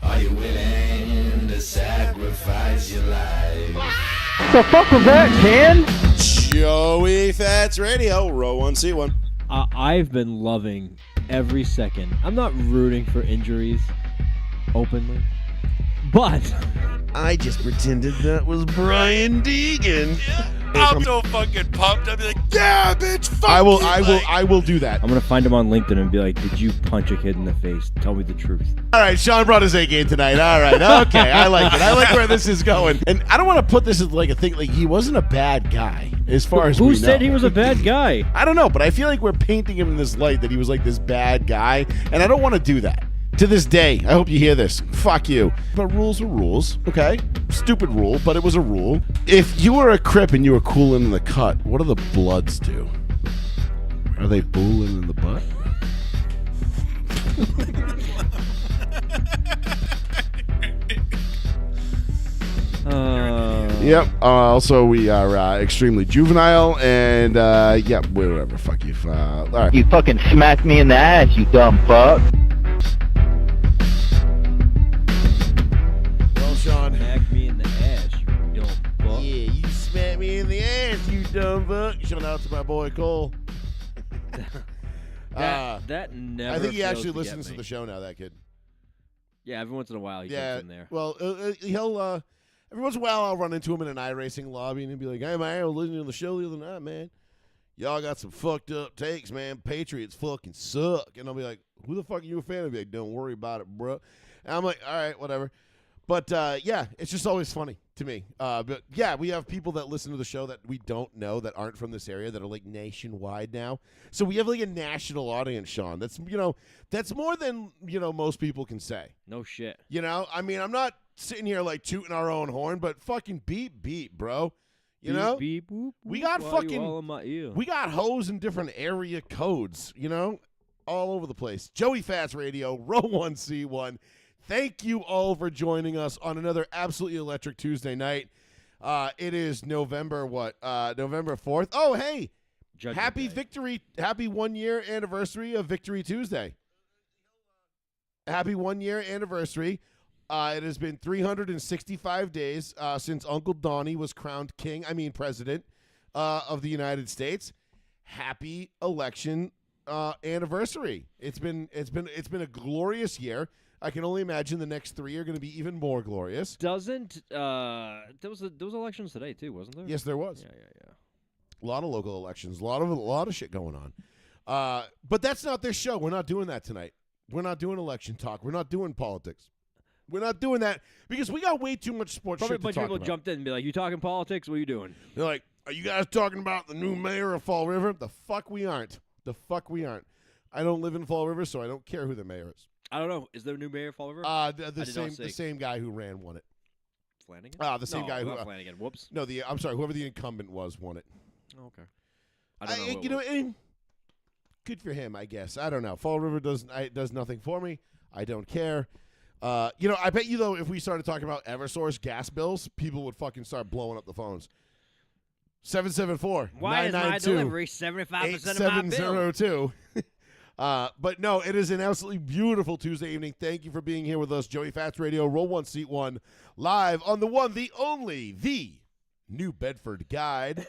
Are you willing to sacrifice your life? The fuck was that, Ken? Joey Fats Radio, row 1C1. I've been loving every second. I'm not rooting for injuries openly, but I just pretended that was Brian Deegan. I'm so fucking pumped. I'll be like, yeah, bitch, fuck I will do that. I'm gonna find him on LinkedIn and be like, "Did you punch a kid in the face? Tell me the truth." All right, Sean brought his A game tonight. All right, okay, I like it. I like where this is going. And I don't want to put this as like a thing. Like he wasn't a bad guy, as far as Who we said know. he was a bad guy? I don't know, but I feel like we're painting him in this light that he was like this bad guy, and I don't want to do that. To this day, I hope you hear this. Fuck you. But rules are rules, okay? Stupid rule, but it was a rule. If you were a Crip and you were cooling in the cut, what do the Bloods do? Are they booling in the butt? Yep. Also, we are extremely juvenile, and yeah, whatever. Fuck you. All right. You fucking smacked me in the ass, you dumb fuck. Well, Sean. Smack me in the ass, you dumb fuck. Yeah, you smacked me in the ass, you dumb fuck. Shout out to my boy Cole. That never. I think he fails actually to listens get to me. the show now. That kid. Yeah, every once in a while he Yeah. gets in there. Well, he'll. Every once in a while, I'll run into him in an iRacing lobby, and he'll be like, "Hey, man, I was listening to the show the other night, man. Y'all got some fucked up takes, man. Patriots fucking suck." And I'll be like, "Who the fuck are you a fan of?" He'll be like, "Don't worry about it, bro." And I'm like, "All right, whatever." But yeah, it's just always funny to me. But yeah, we have people that listen to the show that we don't know that aren't from this area that are like nationwide now. So we have like a national audience, Sean. That's that's more than most people can say. No shit. I mean, I'm not sitting here like tooting our own horn, but fucking beep, bro. Beep, beep, boop, We boop, got while you fucking- all in my ear. We got hoes in different area codes, all over the place. Joey Fats Radio, row 1C1. Thank you all for joining us on another absolutely electric Tuesday night. It is November 4th. Oh, hey, Judgment happy Day. victory, happy 1 year anniversary of Victory Tuesday. Happy 1 year anniversary. It has been 365 days since Uncle Donnie was crowned president of the United States. Happy election anniversary. It's been a glorious year. I can only imagine the next 3 are going to be even more glorious. Doesn't there was elections today too, wasn't there? Yes, there was. Yeah. A lot of local elections, a lot of shit going on. But that's not this show. We're not doing that tonight. We're not doing election talk. We're not doing politics. We're not doing that because we got way too much sports Probably a shit to bunch talk of people about. jumped in and be like, "You talking politics? What are you doing?" They're like, "Are you guys talking about the new mayor of Fall River?" The fuck we aren't. I don't live in Fall River, so I don't care who the mayor is. I don't know. Is there a new mayor of Fall River? The same guy who won it. Flanagan? The same guy who not Flanagan. Whoops. No, I'm sorry, whoever the incumbent was won it. Oh, okay. I don't know. Good for him, I guess. I don't know. Fall River does nothing for me. I don't care. I bet you though, if we started talking about EverSource gas bills, people would fucking start blowing up the phones. 774 Why is my delivery 75% of my bill? 8702. But no, it is an absolutely beautiful Tuesday evening. Thank you for being here with us. Joey Fats Radio, roll 1, seat 1, live on the one, the only, the New Bedford Guide,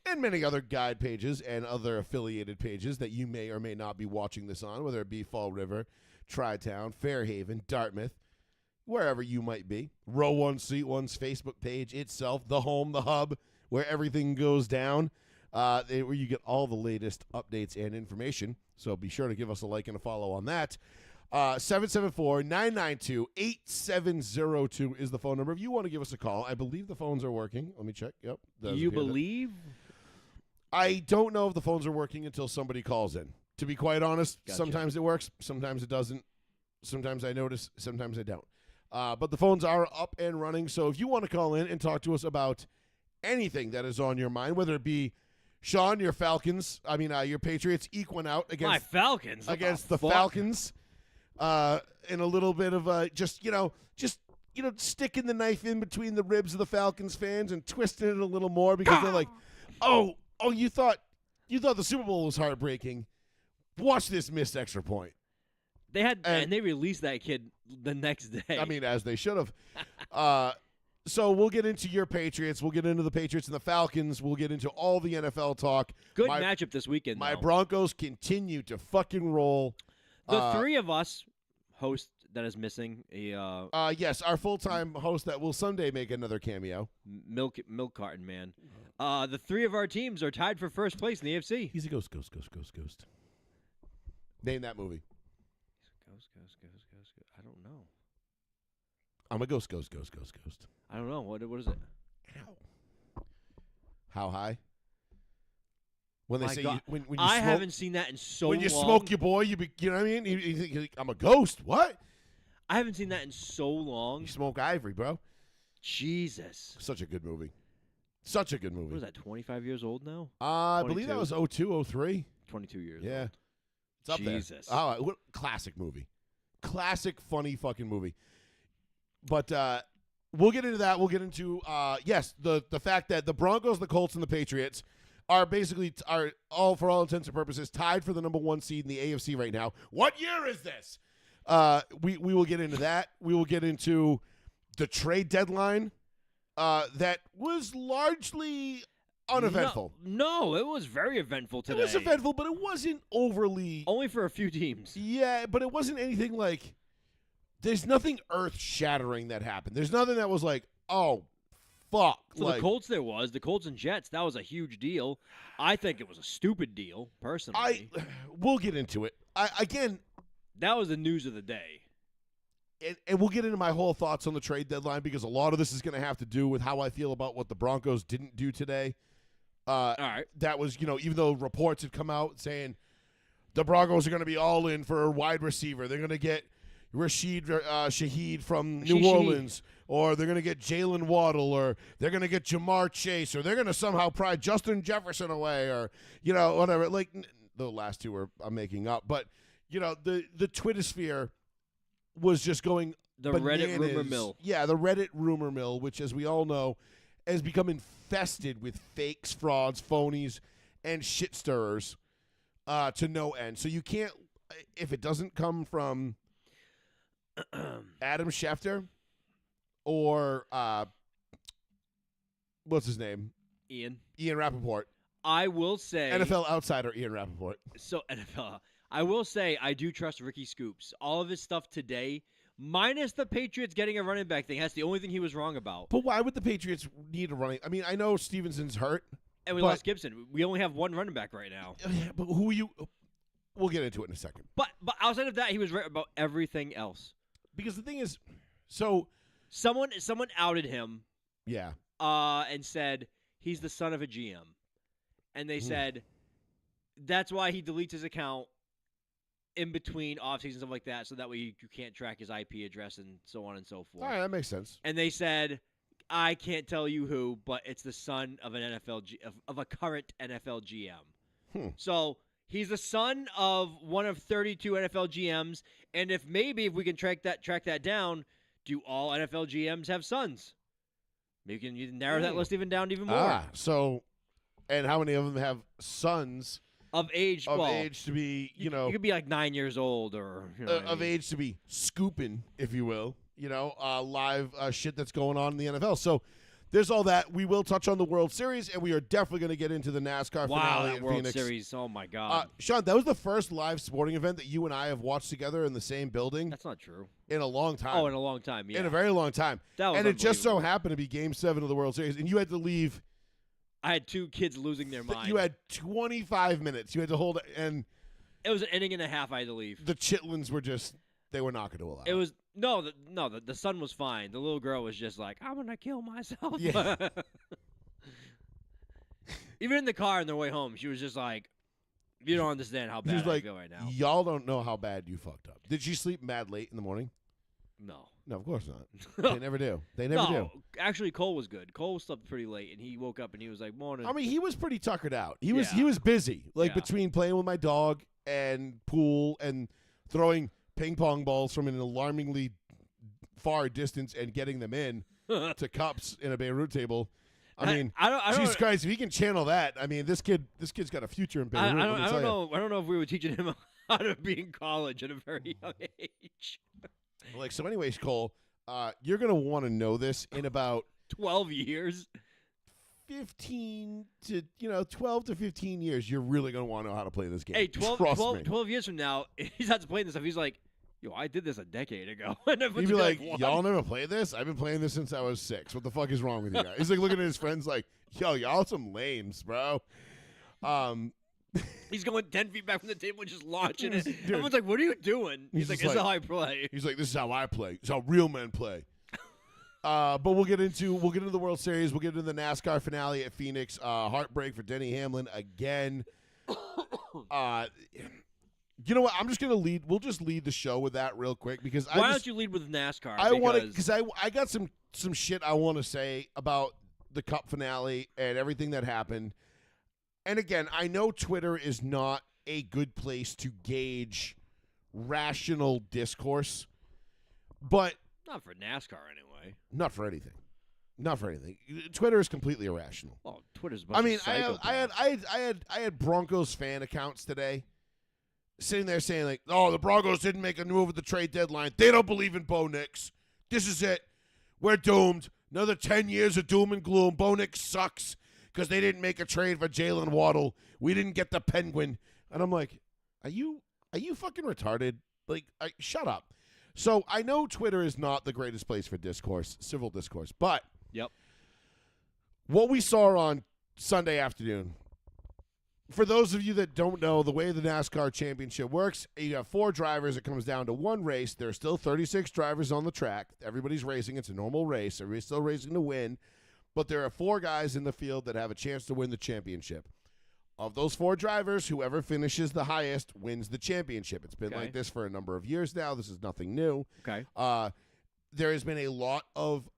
and many other guide pages and other affiliated pages that you may or may not be watching this on, whether it be Fall River, Tri-Town, Fairhaven, Dartmouth, wherever you might be. Row 1, seat 1's Facebook page itself, the home, the hub, where everything goes down, where you get all the latest updates and information. So be sure to give us a like and a follow on that. 774-992-8702 is the phone number. If you want to give us a call, I believe the phones are working. Let me check. Yep. You believe? I don't know if the phones are working until somebody calls in. To be quite honest, Gotcha. Sometimes it works, sometimes it doesn't. Sometimes I notice, sometimes I don't. But the phones are up and running. So if you want to call in and talk to us about anything that is on your mind, whether it be Sean, your Falcons, your Patriots equaling out against My Falcons against the fuck? Falcons, in a little bit of just sticking the knife in between the ribs of the Falcons fans and twisting it a little more because they're like, oh, you thought the Super Bowl was heartbreaking. Watch this missed extra point. and they released that kid the next day. I mean, as they should have. So we'll get into your Patriots. We'll get into the Patriots and the Falcons. We'll get into all the NFL talk. Good matchup this weekend, My though. Broncos continue to fucking roll. The three of us, host that is missing, yes, our full-time host that will someday make another cameo. Milk carton man. The three of our teams are tied for first place in the AFC. He's a ghost. Name that movie. Ghost. I don't know. I'm a ghost. I don't know. What is it? How high? When they My say God. when you I smoke, haven't seen that in so long. when you smoke your boy, you know what I mean? You think I'm a ghost. What? I haven't seen that in so long. You smoke ivory, bro. Jesus. Such a good movie. Such a good movie. What is that, 25 years old now? I believe that 22. was 02, 03. 22 years Yeah. old. It's up Jesus. there. Oh, what classic movie. Classic, funny fucking movie. But we'll get into that. We'll get into, yes, the fact that the Broncos, the Colts, and the Patriots are basically, for all intents and purposes, tied for the number one seed in the AFC right now. What year is this? We will get into that. We will get into the trade deadline that was largely uneventful. No, it was very eventful today. It was eventful, but it wasn't overly. Only for a few teams. Yeah, but it wasn't anything like. There's nothing earth-shattering that happened. There's nothing that was like, oh, fuck. For the Colts, there was. The Colts and Jets, that was a huge deal. I think it was a stupid deal, personally. We'll get into it. Again, that was the news of the day. And we'll get into my whole thoughts on the trade deadline because a lot of this is going to have to do with how I feel about what the Broncos didn't do today. All right. That was, even though reports had come out saying the Broncos are going to be all in for a wide receiver. They're going to get Rashid Shaheed from New Orleans, or they're going to get Jalen Waddle, or they're going to get Jamar Chase, or they're going to somehow pry Justin Jefferson away, or, whatever. Like, the last two I'm making up. But, the Twittersphere was just going The bananas. Reddit rumor mill. Yeah, the Reddit rumor mill, which, as we all know, has become infested with fakes, frauds, phonies, and shit stirrers to no end. So you can't, if it doesn't come from Adam Schefter or what's his name? Ian Rappaport. I will say NFL outsider Ian Rappaport. So NFL. I will say I do trust Ricky Scoops. All of his stuff today, minus the Patriots getting a running back thing, that's the only thing he was wrong about. But why would the Patriots need a running? I mean, I know Stevenson's hurt. And we lost Gibson. We only have one running back right now. Yeah, but who are you? We'll get into it in a second. But outside of that, he was right about everything else. Because the thing is, so someone outed him. Yeah. And said he's the son of a GM, and they said that's why he deletes his account in between off season stuff like that, so that way you can't track his IP address and so on and so forth. All right, that makes sense. And they said, I can't tell you who, but it's the son of an of a current NFL GM. So he's the son of one of 32 NFL GMs, and if we can track that down, do all NFL GMs have sons? Maybe you can narrow that list even down even more. So, and how many of them have sons of age to be, you could be like 9 years old or of age to be scooping, if you will, live shit that's going on in the NFL. So there's all that. We will touch on the World Series, and we are definitely going to get into the NASCAR finale that in World Phoenix. Series. Oh my God, Sean, that was the first live sporting event that you and I have watched together in the same building. That's not true. In a long time. Oh, in a long time, yeah. In a very long time. And it just so happened to be Game 7 of the World Series, and you had to leave. I had two kids losing their mind. You had 25 minutes. You had to hold it, and it was an inning and a half. I had to leave. The Chitlins were they were not going to allow it. It was the son was fine. The little girl was just like, I'm gonna kill myself. Yeah. Even in the car on their way home, she was just like, you don't understand how bad I feel right now. Y'all don't know how bad you fucked up. Did she sleep mad late in the morning? No. No, of course not. They never do. They never do. Actually, Cole was good. Cole slept pretty late, and he woke up and he was like, morning. I mean, he was pretty tuckered out. He was busy, between playing with my dog and pool and throwing ping pong balls from an alarmingly far distance and getting them in to cups in a Beirut table. I mean, Jesus Christ, if he can channel that, I mean, this kid's got a future in Beirut. I don't know if we were teaching him how to be in college at a very young age. Like, so anyways, Cole, you're going to want to know this in about 12 years. 12 to 15 years. You're really going to want to know how to play this game. Hey, Trust 12 me. years from now, he's not playing this stuff. He's like, yo, I did this a decade ago. And He'd everyone's be like, "What?" y'all never played this? I've been playing this since I was 6. What the fuck is wrong with you guys? He's like looking at his friends like, yo, y'all some lames, bro. He's going 10 feet back from the table and just launching it. Dude. Everyone's like, what are you doing? He's like, just this is how I play. He's like, this is how I play. It's how real men play. But we'll get into the World Series. We'll get into the NASCAR finale at Phoenix. Heartbreak for Denny Hamlin again. You know what? I'm just gonna lead. We'll just lead the show with that real quick because Why don't you lead with NASCAR? I want to because I got some shit I want to say about the Cup finale and everything that happened. And again, I know Twitter is not a good place to gauge rational discourse, but not for NASCAR anyway. not for anything. Not for anything. Twitter is completely irrational. Well, Twitter's a bunch of psychopaths. I had Broncos fan accounts today sitting there saying like, "Oh, the Broncos didn't make a move at the trade deadline. They don't believe in Bo Nix. This is it. We're doomed. Another 10 years of doom and gloom. Bo Nix sucks because they didn't make a trade for Jalen Waddle. We didn't get the Penguin." And I'm like, "Are you fucking retarded? Like, shut up." So I know Twitter is not the greatest place for discourse, civil discourse, but Yep. what we saw on Sunday afternoon, for those of you that don't know, the way the NASCAR championship works, you have 4 drivers. It comes down to one race. There are still 36 drivers on the track. Everybody's racing. It's a normal race. Everybody's still racing to win. But there are 4 guys in the field that have a chance to win the championship. Of those 4 drivers, whoever finishes the highest wins the championship. It's been like this for a number of years now. This is nothing new. Okay. There has been a lot of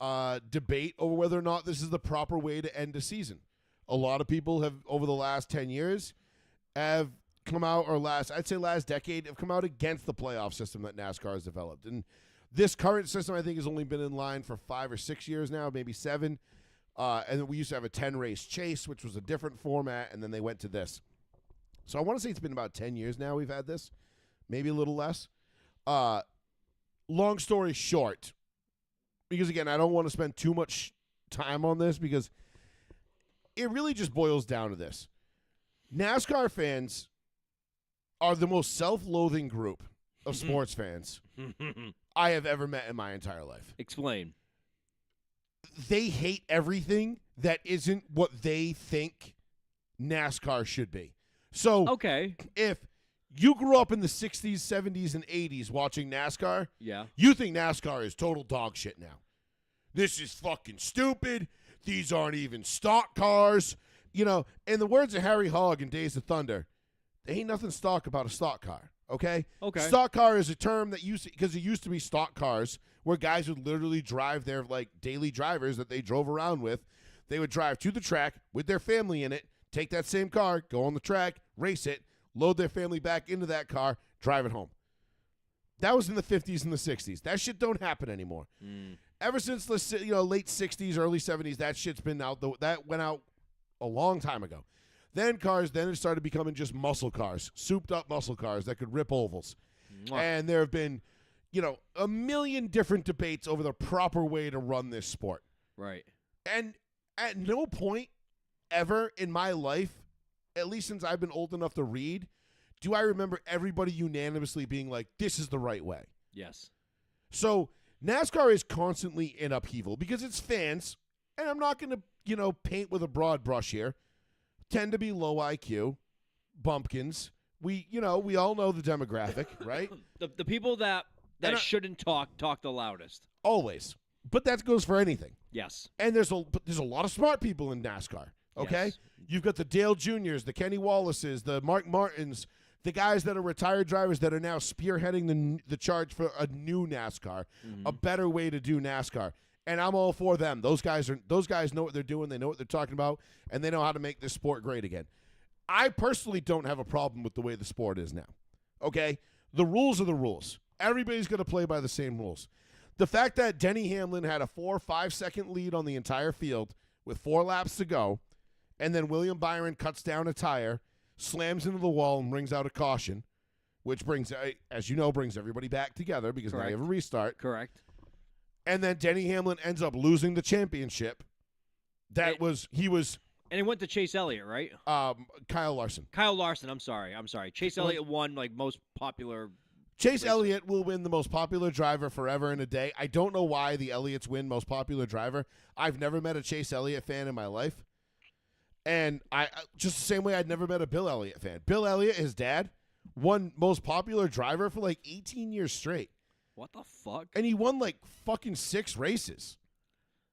debate over whether or not this is the proper way to end a season. A lot of people have, over the last 10 years, have come out, or last decade, have come out against the playoff system that NASCAR has developed. And this current system, I think, has only been in line for 5 or 6 years now, maybe 7. And then we used to have a 10-race chase, which was a different format, and then they went to this. So I want to say it's been about 10 years now we've had this, maybe a little less. Long story short, because, again, I don't want to spend too much time on this because it really just boils down to this. NASCAR fans are the most self-loathing group of sports fans I have ever met in my entire life. Explain. They hate everything that isn't what they think NASCAR should be. So Okay. if you grew up in the 60s, 70s, and 80s watching NASCAR, Yeah. you think NASCAR is total dog shit now. This is fucking stupid. These aren't even stock cars. You know, in the words of Harry Hogg in Days of Thunder, there ain't nothing stock about a stock car, okay? Okay. Stock car is a term that because it used to be stock cars where guys would literally drive their, like, daily drivers that they drove around with. They would drive to the track with their family in it, take that same car, go on the track, race it, load their family back into that car, drive it home. That was in the 50s and the 60s. That shit don't happen anymore. Ever since the late 60s, early 70s, that shit's been out. That went out a long time ago. Then it started becoming just muscle cars, souped-up muscle cars that could rip ovals. And there have been, a million different debates over the proper way to run this sport. Right. And at no point ever in my life, at least since I've been old enough to read, do I remember everybody unanimously being like, this is the right way. Yes. So NASCAR is constantly in upheaval because it's fans, and I'm not going to, paint with a broad brush here, tend to be low IQ, bumpkins. We all know the demographic, right? The people that shouldn't talk the loudest. Always. But that goes for anything. Yes. And there's a lot of smart people in NASCAR, okay? Yes. You've got the Dale Juniors, the Kenny Wallaces, the Mark Martins, the guys that are retired drivers that are now spearheading the charge for a new NASCAR, a better way to do NASCAR. And I'm all for them. Those guys know what they're doing, they know what they're talking about, and they know how to make this sport great again. I personally don't have a problem with the way the sport is now. Okay? The rules are the rules. Everybody's going to play by the same rules. The fact that Denny Hamlin had a 4 or 5 second lead on the entire field with 4 laps to go, and then William Byron cuts down a tire, slams into the wall, and brings out a caution, which brings, as you know, brings everybody back together because now they have a restart. Correct. And then Denny Hamlin ends up losing the championship. And it went to Chase Elliott, right? Kyle Larson. Kyle Larson. I'm sorry. Chase Elliott won most popular. Chase Elliott will win the most popular driver forever and a day. I don't know why the Elliots win most popular driver. I've never met a Chase Elliott fan in my life. And I just the same way I'd never met a Bill Elliott fan. Bill Elliott, his dad, won most popular driver for 18 years straight. What the fuck? And he won fucking 6 races.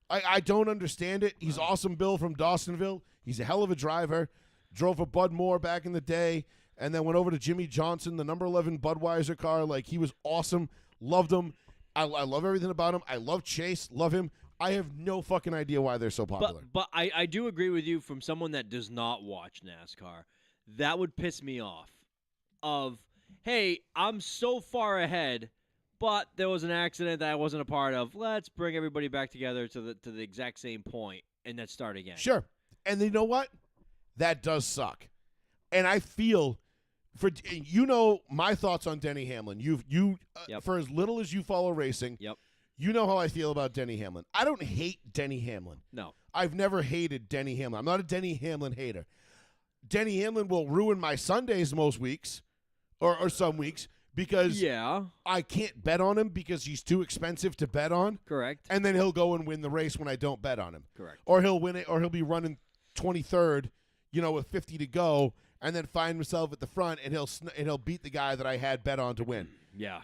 I don't understand it. He's awesome, Bill from Dawsonville. He's a hell of a driver. Drove for Bud Moore back in the day, and then went over to Jimmy Johnson, the number 11 Budweiser car. He was awesome. Loved him. I love everything about him. I love Chase. Love him. I have no fucking idea why they're so popular. But I do agree with you from someone that does not watch NASCAR. That would piss me off. Hey, I'm so far ahead, but there was an accident that I wasn't a part of. Let's bring everybody back together to the exact same point and then start again. Sure. And you know what? That does suck. And I feel my thoughts on Denny Hamlin. Yep. For as little as you follow racing, Yep. You know how I feel about Denny Hamlin. I don't hate Denny Hamlin. No. I've never hated Denny Hamlin. I'm not a Denny Hamlin hater. Denny Hamlin will ruin my Sundays most weeks or some weeks because I can't bet on him because he's too expensive to bet on. Correct. And then he'll go and win the race when I don't bet on him. Correct. Or he'll win it, or he'll be running 23rd, with 50 to go, and then find himself at the front, and he'll beat the guy that I had bet on to win. Yeah.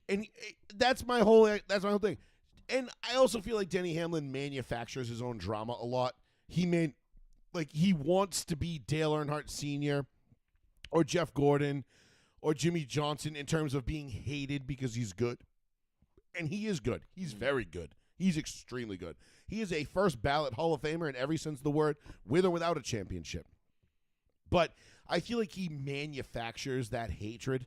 And that's my whole thing. And I also feel like Denny Hamlin manufactures his own drama a lot. He wants to be Dale Earnhardt Sr. or Jeff Gordon or Jimmy Johnson in terms of being hated because he's good. And he is good. He's very good. He's extremely good. He is a first ballot Hall of Famer in every sense of the word, with or without a championship. But I feel like he manufactures that hatred.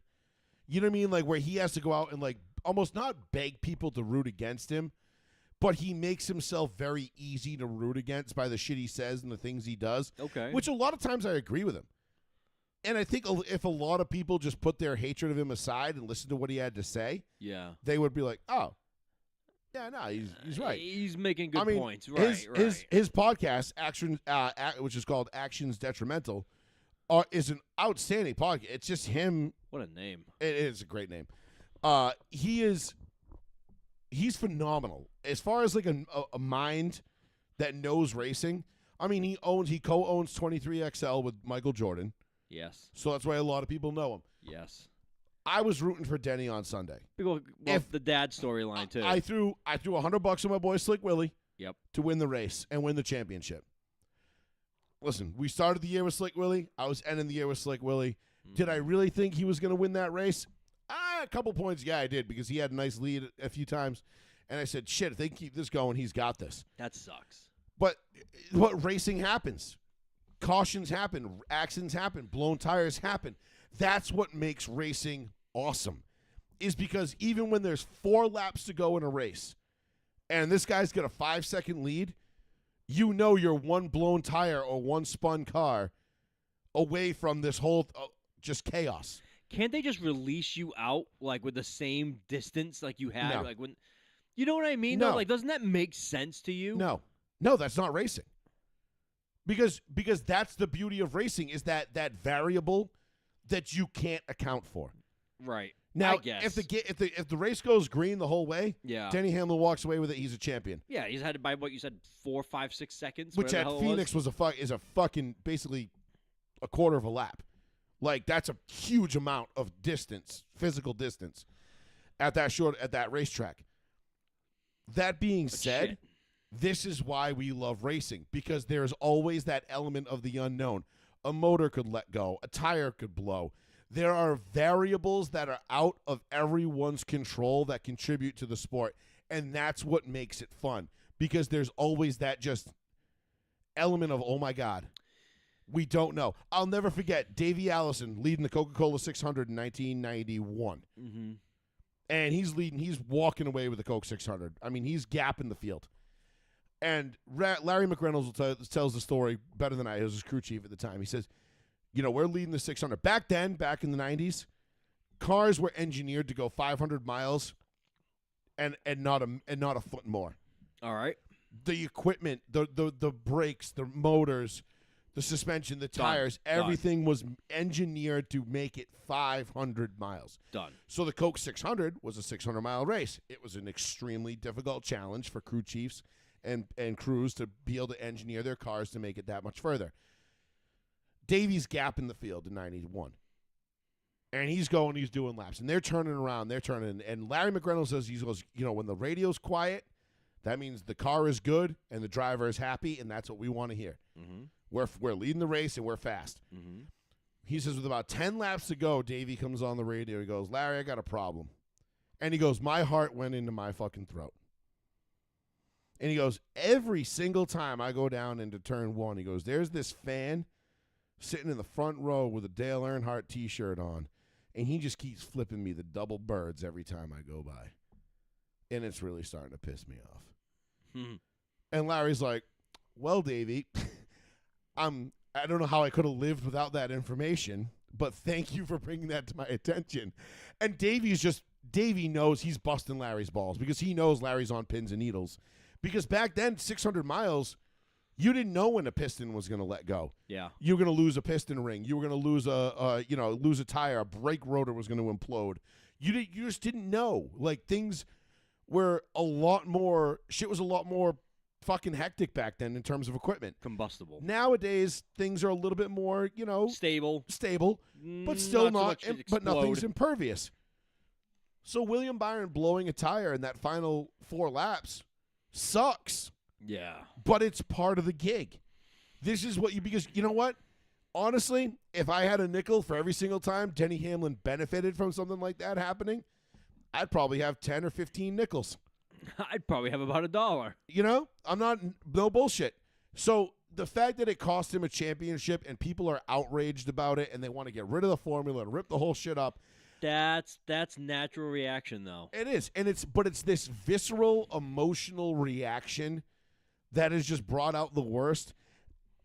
You know what I mean? Where he has to go out and almost not beg people to root against him, but he makes himself very easy to root against by the shit he says and the things he does. Okay. Which a lot of times I agree with him. And I think if a lot of people just put their hatred of him aside and listen to what he had to say, they would be like, oh, yeah, no, he's right. He's making good points. His podcast, which is called Actions Detrimental, is an outstanding podcast. It's just him. What a name. It is a great name. He's phenomenal. As far as a mind that knows racing, he co-owns 23XL with Michael Jordan. Yes. So that's why a lot of people know him. Yes. I was rooting for Denny on Sunday. The dad storyline too. I threw $100 on my boy Slick Willie. Yep. To win the race and win the championship. Listen, we started the year with Slick Willie. I was ending the year with Slick Willie. Did I really think he was going to win that race? A couple points, yeah, I did, because he had a nice lead a few times. And I said, shit, if they keep this going, he's got this. That sucks. But what racing happens. Cautions happen. Accidents happen. Blown tires happen. That's what makes racing awesome, is because even when there's 4 laps to go in a race and this guy's got a 5-second lead, you're one blown tire or one spun car away from this whole just chaos. Can't they just release you out with the same distance you had? No. When, you know what I mean? No. Though? Doesn't that make sense to you? No, that's not racing. Because that's the beauty of racing, is that variable that you can't account for. Right. Now, I guess. if the race goes green the whole way, yeah, Denny Hamlin walks away with it. He's a champion. Yeah, he's had to by what you said 4, 5, 6 seconds. Which at Phoenix is a fucking basically a quarter of a lap. That's a huge amount of distance, physical distance, at that racetrack. That being said, this is why we love racing, because there's always that element of the unknown. A motor could let go. A tire could blow. There are variables that are out of everyone's control that contribute to the sport, and that's what makes it fun, because there's always that just element of, oh, my God, we don't know. I'll never forget Davey Allison leading the Coca-Cola 600 in 1991. Mm-hmm. And he's walking away with the Coke 600. He's gapping the field. And Larry McReynolds tells the story better than I. He was his crew chief at the time. He says, we're leading the 600. Back in the 90s, cars were engineered to go 500 miles and not a foot more. All right. The equipment, the brakes, the motors, the suspension, the tires, everything was engineered to make it 500 miles. Done. So the Coke 600 was a 600-mile race. It was an extremely difficult challenge for crew chiefs and crews to be able to engineer their cars to make it that much further. Davy's gap in the field in 91. And he's doing laps. And they're turning around. And Larry McReynolds says, he goes, when the radio's quiet, that means the car is good and the driver is happy, and that's what we want to hear. Mm-hmm. We're leading the race, and we're fast. Mm-hmm. He says, with about 10 laps to go, Davey comes on the radio. He goes, Larry, I got a problem. And he goes, my heart went into my fucking throat. And he goes, every single time I go down into turn 1, he goes, there's this fan sitting in the front row with a Dale Earnhardt T-shirt on, and he just keeps flipping me the double birds every time I go by. And it's really starting to piss me off. And Larry's like, well, Davey, I don't know how I could have lived without that information, but thank you for bringing that to my attention. And Davey knows he's busting Larry's balls because he knows Larry's on pins and needles. Because back then, 600 miles, you didn't know when a piston was going to let go. Yeah. You were going to lose a piston ring. You were going to lose lose a tire. A brake rotor was going to implode. You just didn't know. Like, things were shit was a lot more fucking hectic back then in terms of equipment. Combustible. Nowadays, things are a little bit more, Stable, but still not so much but nothing's explode. impervious. So William Byron blowing a tire in that final 4 laps sucks, Yeah. but it's part of the gig. This is because you know what? Honestly, if I had a nickel for every single time Denny Hamlin benefited from something like that happening, I'd probably have 10 or 15 nickels. I'd probably have about $1. I'm not, no bullshit. So the fact that it cost him a championship and people are outraged about it and they want to get rid of the formula and rip the whole shit up. That's natural reaction, though. It is. And it's this visceral, emotional reaction that has just brought out the worst.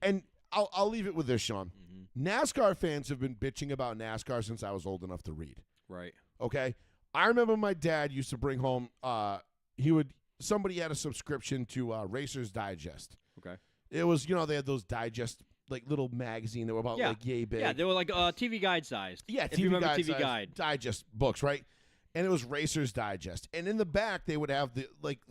And I'll leave it with this, Sean. Mm-hmm. NASCAR fans have been bitching about NASCAR since I was old enough to read. Right. Okay? I remember my dad used to bring home, somebody had a subscription to Racer's Digest. Okay. It was, they had those digest, like, little magazine that were about, like, yay big. Yeah, they were like TV Guide sized. Yeah, if you remember TV size Guide. Digest books, right? And it was Racer's Digest. And in the back, they would have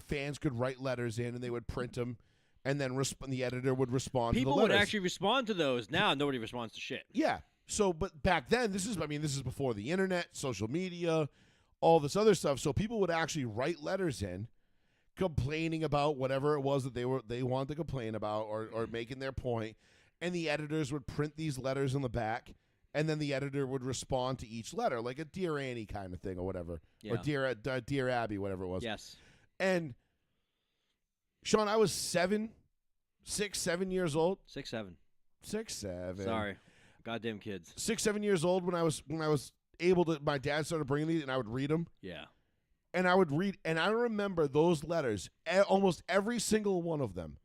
fans could write letters in, and they would print them, and then the editor would respond to the People letters. would actually respond to those. Now nobody responds to shit. Yeah. So, but back then, this is before the internet, social media, all this other stuff. So people would actually write letters in, complaining about whatever it was that they wanted to complain about or making their point, and the editors would print these letters in the back, and then the editor would respond to each letter, like a Dear Annie kind of thing or whatever, or Dear Abby, whatever it was. Yes. And Sean, I was 7 years old. 6, 7. 6, 7. Sorry, goddamn kids. 6, 7 years old when I was able to. My dad started bringing these, and I would read them. Yeah. And I would read, and I remember those letters. Almost every single one of them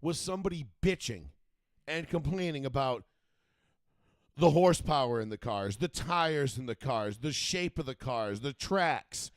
was somebody bitching and complaining about the horsepower in the cars, the tires in the cars, the shape of the cars, the tracks,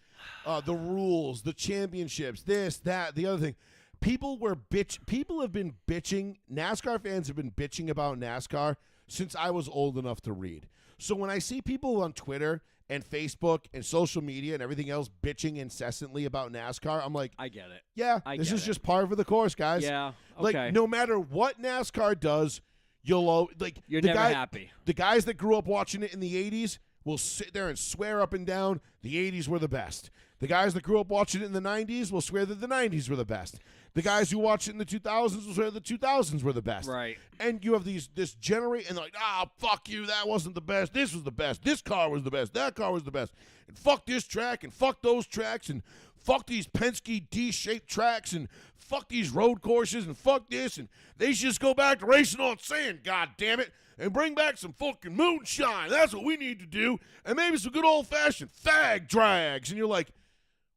the rules, the championships, this, that, the other thing. People have been bitching. NASCAR fans have been bitching about NASCAR since I was old enough to read. So when I see people on Twitter and Facebook and social media and everything else bitching incessantly about NASCAR, I'm like, I get it. yeah, this is just par for the course, guys. Yeah. Like, Okay. no matter what NASCAR does, you're never happy. The guys that grew up watching it in the 80s will sit there and swear up and down the 80s were the best. The guys that grew up watching it in the 90s will swear that the 90s were the best. The guys who watched it in the 2000s will swear the 2000s were the best. Right. And you have this generation, and they're like, fuck you, that wasn't the best. This was the best. This car was the best. That car was the best. And fuck this track, and fuck those tracks, and fuck these Penske D-shaped tracks, and fuck these road courses, and fuck this, and they should just go back to racing on sand, god damn it, and bring back some fucking moonshine. That's what we need to do. And maybe some good old-fashioned fag drags. And you're like,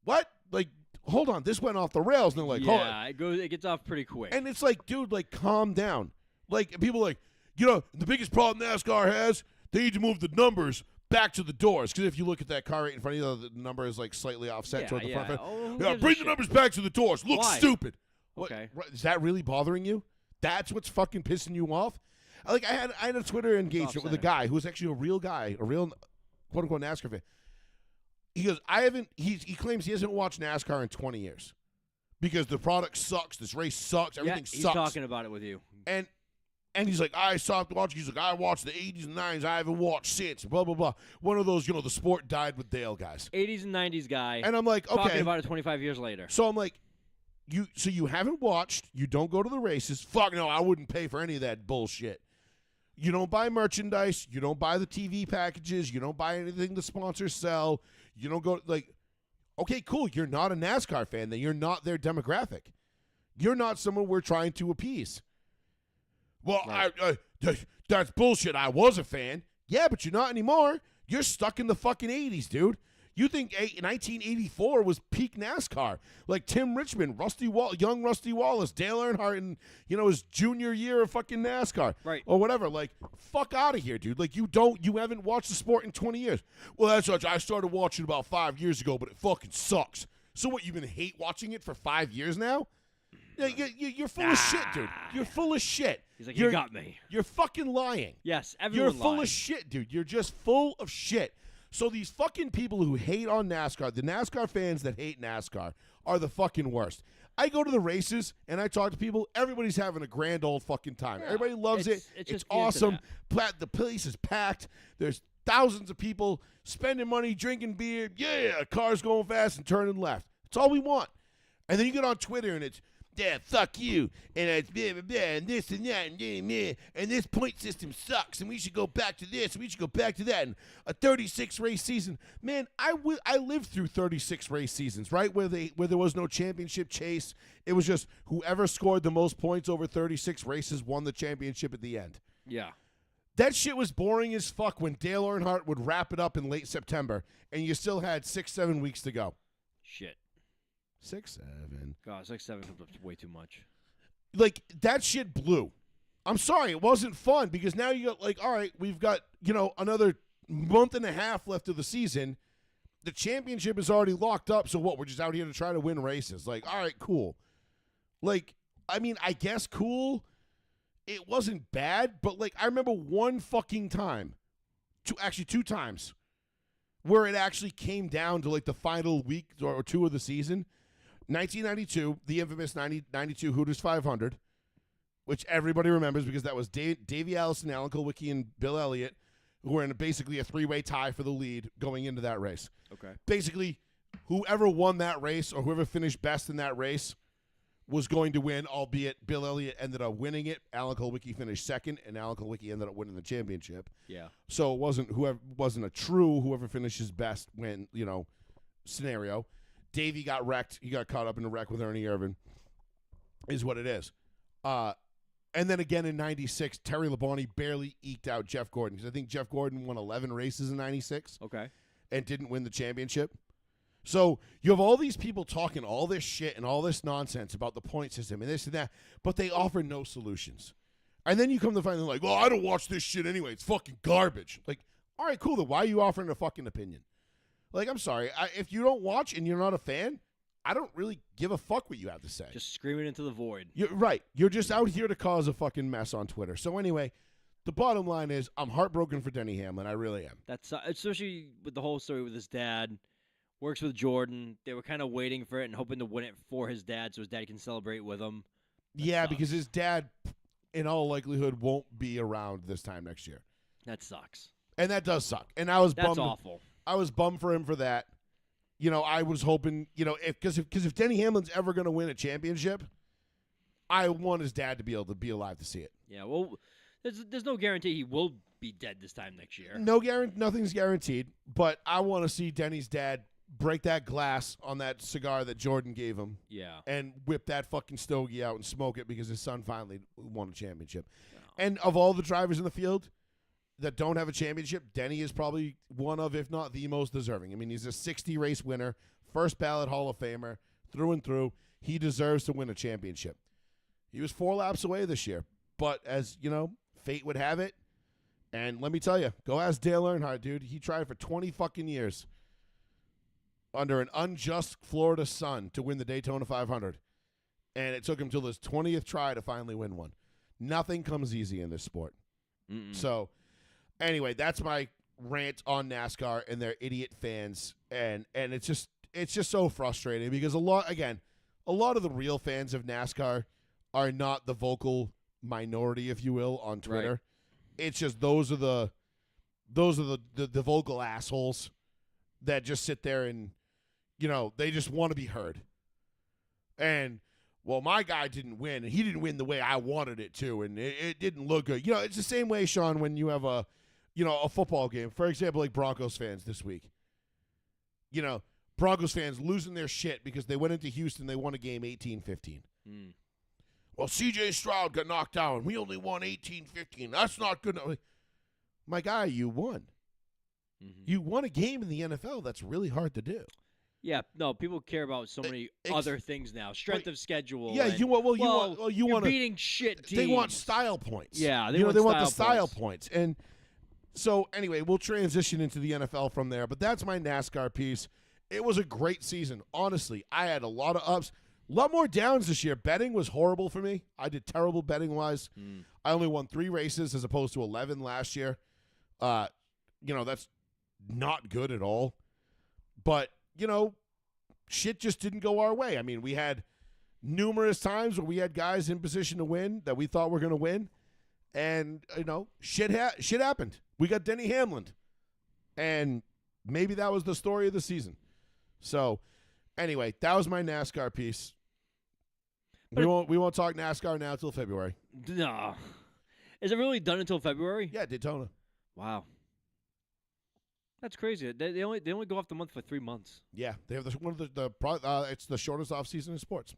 what? Like, hold on, this went off the rails. And they're like, hold on. It gets off pretty quick. And it's like, dude, like, calm down. Like, people are like, the biggest problem NASCAR has, they need to move the numbers back to the doors. Because if you look at that car right in front of you, the number is like slightly offset toward the front. Oh, Yeah, bring the numbers back to the doors. Look Why? stupid. Okay. What, is that really bothering you? That's what's fucking pissing you off? Like I had a Twitter engagement with a guy who was actually a real guy, a real quote unquote NASCAR fan. He goes, he claims he hasn't watched NASCAR in 20 years because the product sucks, this race sucks, everything he's sucks. talking about it with you. And he's like, I stopped watching. He's like, I watched the 80s and 90s. I haven't watched since. Blah, blah, blah. One of those, the sport died with Dale guys. 80s and 90s guy. And I'm like, okay. Talking about it 25 years later. So I'm like, you haven't watched. You don't go to the races. Fuck no, I wouldn't pay for any of that bullshit. You don't buy merchandise. You don't buy the TV packages. You don't buy anything the sponsors sell. You don't go, like, okay, cool. You're not a NASCAR fan. Then you're not their demographic. You're not someone we're trying to appease. Well, right. That's bullshit. I was a fan. Yeah, but you're not anymore. You're stuck in the fucking 80s, dude. You think 1984 was peak NASCAR. Like Tim Richmond, young Rusty Wallace, Dale Earnhardt, and, his junior year of fucking NASCAR. Right. Or whatever. Like, fuck out of here, dude. Like, you haven't watched the sport in 20 years. Well, that's right. I started watching about 5 years ago, but it fucking sucks. So what, you've been hate watching it for 5 years now? Yeah, you're full of shit, dude. You're full of shit. He's like, you got me. You're fucking lying. Yes, everyone You're full of shit, dude. You're just full of shit. So these fucking people who hate on NASCAR, the NASCAR fans that hate NASCAR, are the fucking worst. I go to the races and I talk to people. Everybody's having a grand old fucking time. Yeah, Everybody loves it. It's awesome. The place is packed. There's thousands of people spending money, drinking beer. Yeah, cars going fast and turning left. That's all we want. And then you get on Twitter and it's, yeah, fuck you, and it's blah, blah, blah, and this and that, and this point system sucks, and we should go back to this, and we should go back to that, and a 36 race season. Man, I lived through 36 race seasons, right, where there was no championship chase. It was just whoever scored the most points over 36 races won the championship at the end. Yeah. That shit was boring as fuck when Dale Earnhardt would wrap it up in late September, and you still had 6-7 weeks to go. Shit. 6-7. God, 6-7 comes up way too much. Like, that shit blew. I'm sorry, it wasn't fun because now you got, like, all right, we've got, another month and a half left of the season. The championship is already locked up, so what? We're just out here to try to win races. Like, all right, cool. Like, I mean, I guess cool. It wasn't bad, but, like, I remember one fucking time, two times, where it actually came down to, like, the final week or two of the season. 1992, the infamous 92 Hooters 500, which everybody remembers because that was Davey Allison, Alan Kulwicki, and Bill Elliott, who were in basically a three-way tie for the lead going into that race. Okay. Basically, whoever won that race or whoever finished best in that race was going to win, albeit Bill Elliott ended up winning it. Alan Kulwicki finished second, and Alan Kulwicki ended up winning the championship. Yeah. So it wasn't a true whoever finishes best win, scenario. Davey got wrecked. He got caught up in a wreck with Ernie Irvan, is what it is. And then again in 96, Terry Labonte barely eked out Jeff Gordon because I think Jeff Gordon won 11 races in 96. Okay. And didn't win the championship. So you have all these people talking all this shit and all this nonsense about the point system and this and that, but they offer no solutions. And then you come to find them like, well, I don't watch this shit anyway. It's fucking garbage. Like, all right, cool. Then why are you offering a fucking opinion? Like, I'm sorry. If you don't watch and you're not a fan, I don't really give a fuck what you have to say. Just screaming into the void. You're right. You're just out here to cause a fucking mess on Twitter. So anyway, the bottom line is I'm heartbroken for Denny Hamlin. I really am. That's especially with the whole story with his dad. Works with Jordan. They were kind of waiting for it and hoping to win it for his dad so his dad can celebrate with him. Yeah, because his dad, in all likelihood, won't be around this time next year. That sucks. And that does suck. And I was bummed. That's awful. I was bummed for him for that. I was hoping, if Denny Hamlin's ever going to win a championship, I want his dad to be able to be alive to see it. Yeah, well, there's no guarantee he will be dead this time next year. Nothing's guaranteed, but I want to see Denny's dad break that glass on that cigar that Jordan gave him. Yeah. And whip that fucking stogie out and smoke it because his son finally won a championship. No. And of all the drivers in the field that don't have a championship, Denny is probably one of, if not the most deserving. I mean, he's a 60-race winner, first ballot Hall of Famer, through and through. He deserves to win a championship. He was 4 laps away this year, but as, fate would have it, And let me tell you, go ask Dale Earnhardt, dude. He tried for 20 fucking years under an unjust Florida sun to win the Daytona 500. And it took him till his 20th try to finally win one. Nothing comes easy in this sport. So, anyway, that's my rant on NASCAR and their idiot fans. And it's just so frustrating because a lot of the real fans of NASCAR are not the vocal minority, if you will, on Twitter. Right. It's just those are the vocal assholes that just sit there and, they just want to be heard. And, well, my guy didn't win, and he didn't win the way I wanted it to, and it didn't look good. It's the same way, Sean, when you have a football game. For example, like Broncos fans this week. Broncos fans losing their shit because they went into Houston, they won a game 18-15. Well, C.J. Stroud got knocked out, we only won 18-15. That's not good enough. My guy, you won. You won a game in the NFL. That's really hard to do. Yeah, no, people care about so many other things now. Strength of schedule. Yeah, and, you want beating shit teams. They want style points. Yeah, they want the style points. And so anyway, we'll transition into the NFL from there. But that's my NASCAR piece. It was a great season. Honestly, I had a lot of ups, a lot more downs this year. Betting was horrible for me. I did terrible betting wise. I only won 3 races as opposed to 11 last year. That's not good at all. But shit just didn't go our way. I mean, we had numerous times where we had guys in position to win that we thought were going to win. And, shit happened. We got Denny Hamlin. And maybe that was the story of the season. So, anyway, that was my NASCAR piece. We won't talk NASCAR now until February. No. Is it really done until February? Yeah, Daytona. Wow. That's crazy. They only go off the month for 3 months. Yeah, they have it's the shortest off season in sports.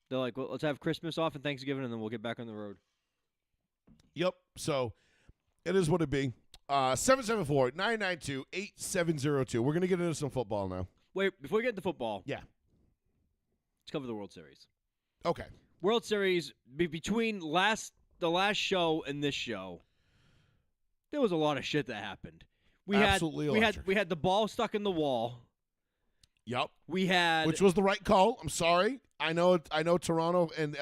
They're like, well, let's have Christmas off and Thanksgiving, and then we'll get back on the road. Yep. So it is what it be. 774-992-8702. We're gonna get into some football now. Wait, before we get into football, yeah, let's cover the World Series. Okay. World Series between the last show and this show, there was a lot of shit that happened. We had the ball stuck in the wall. Yep. Which was the right call. I'm sorry. I know Toronto and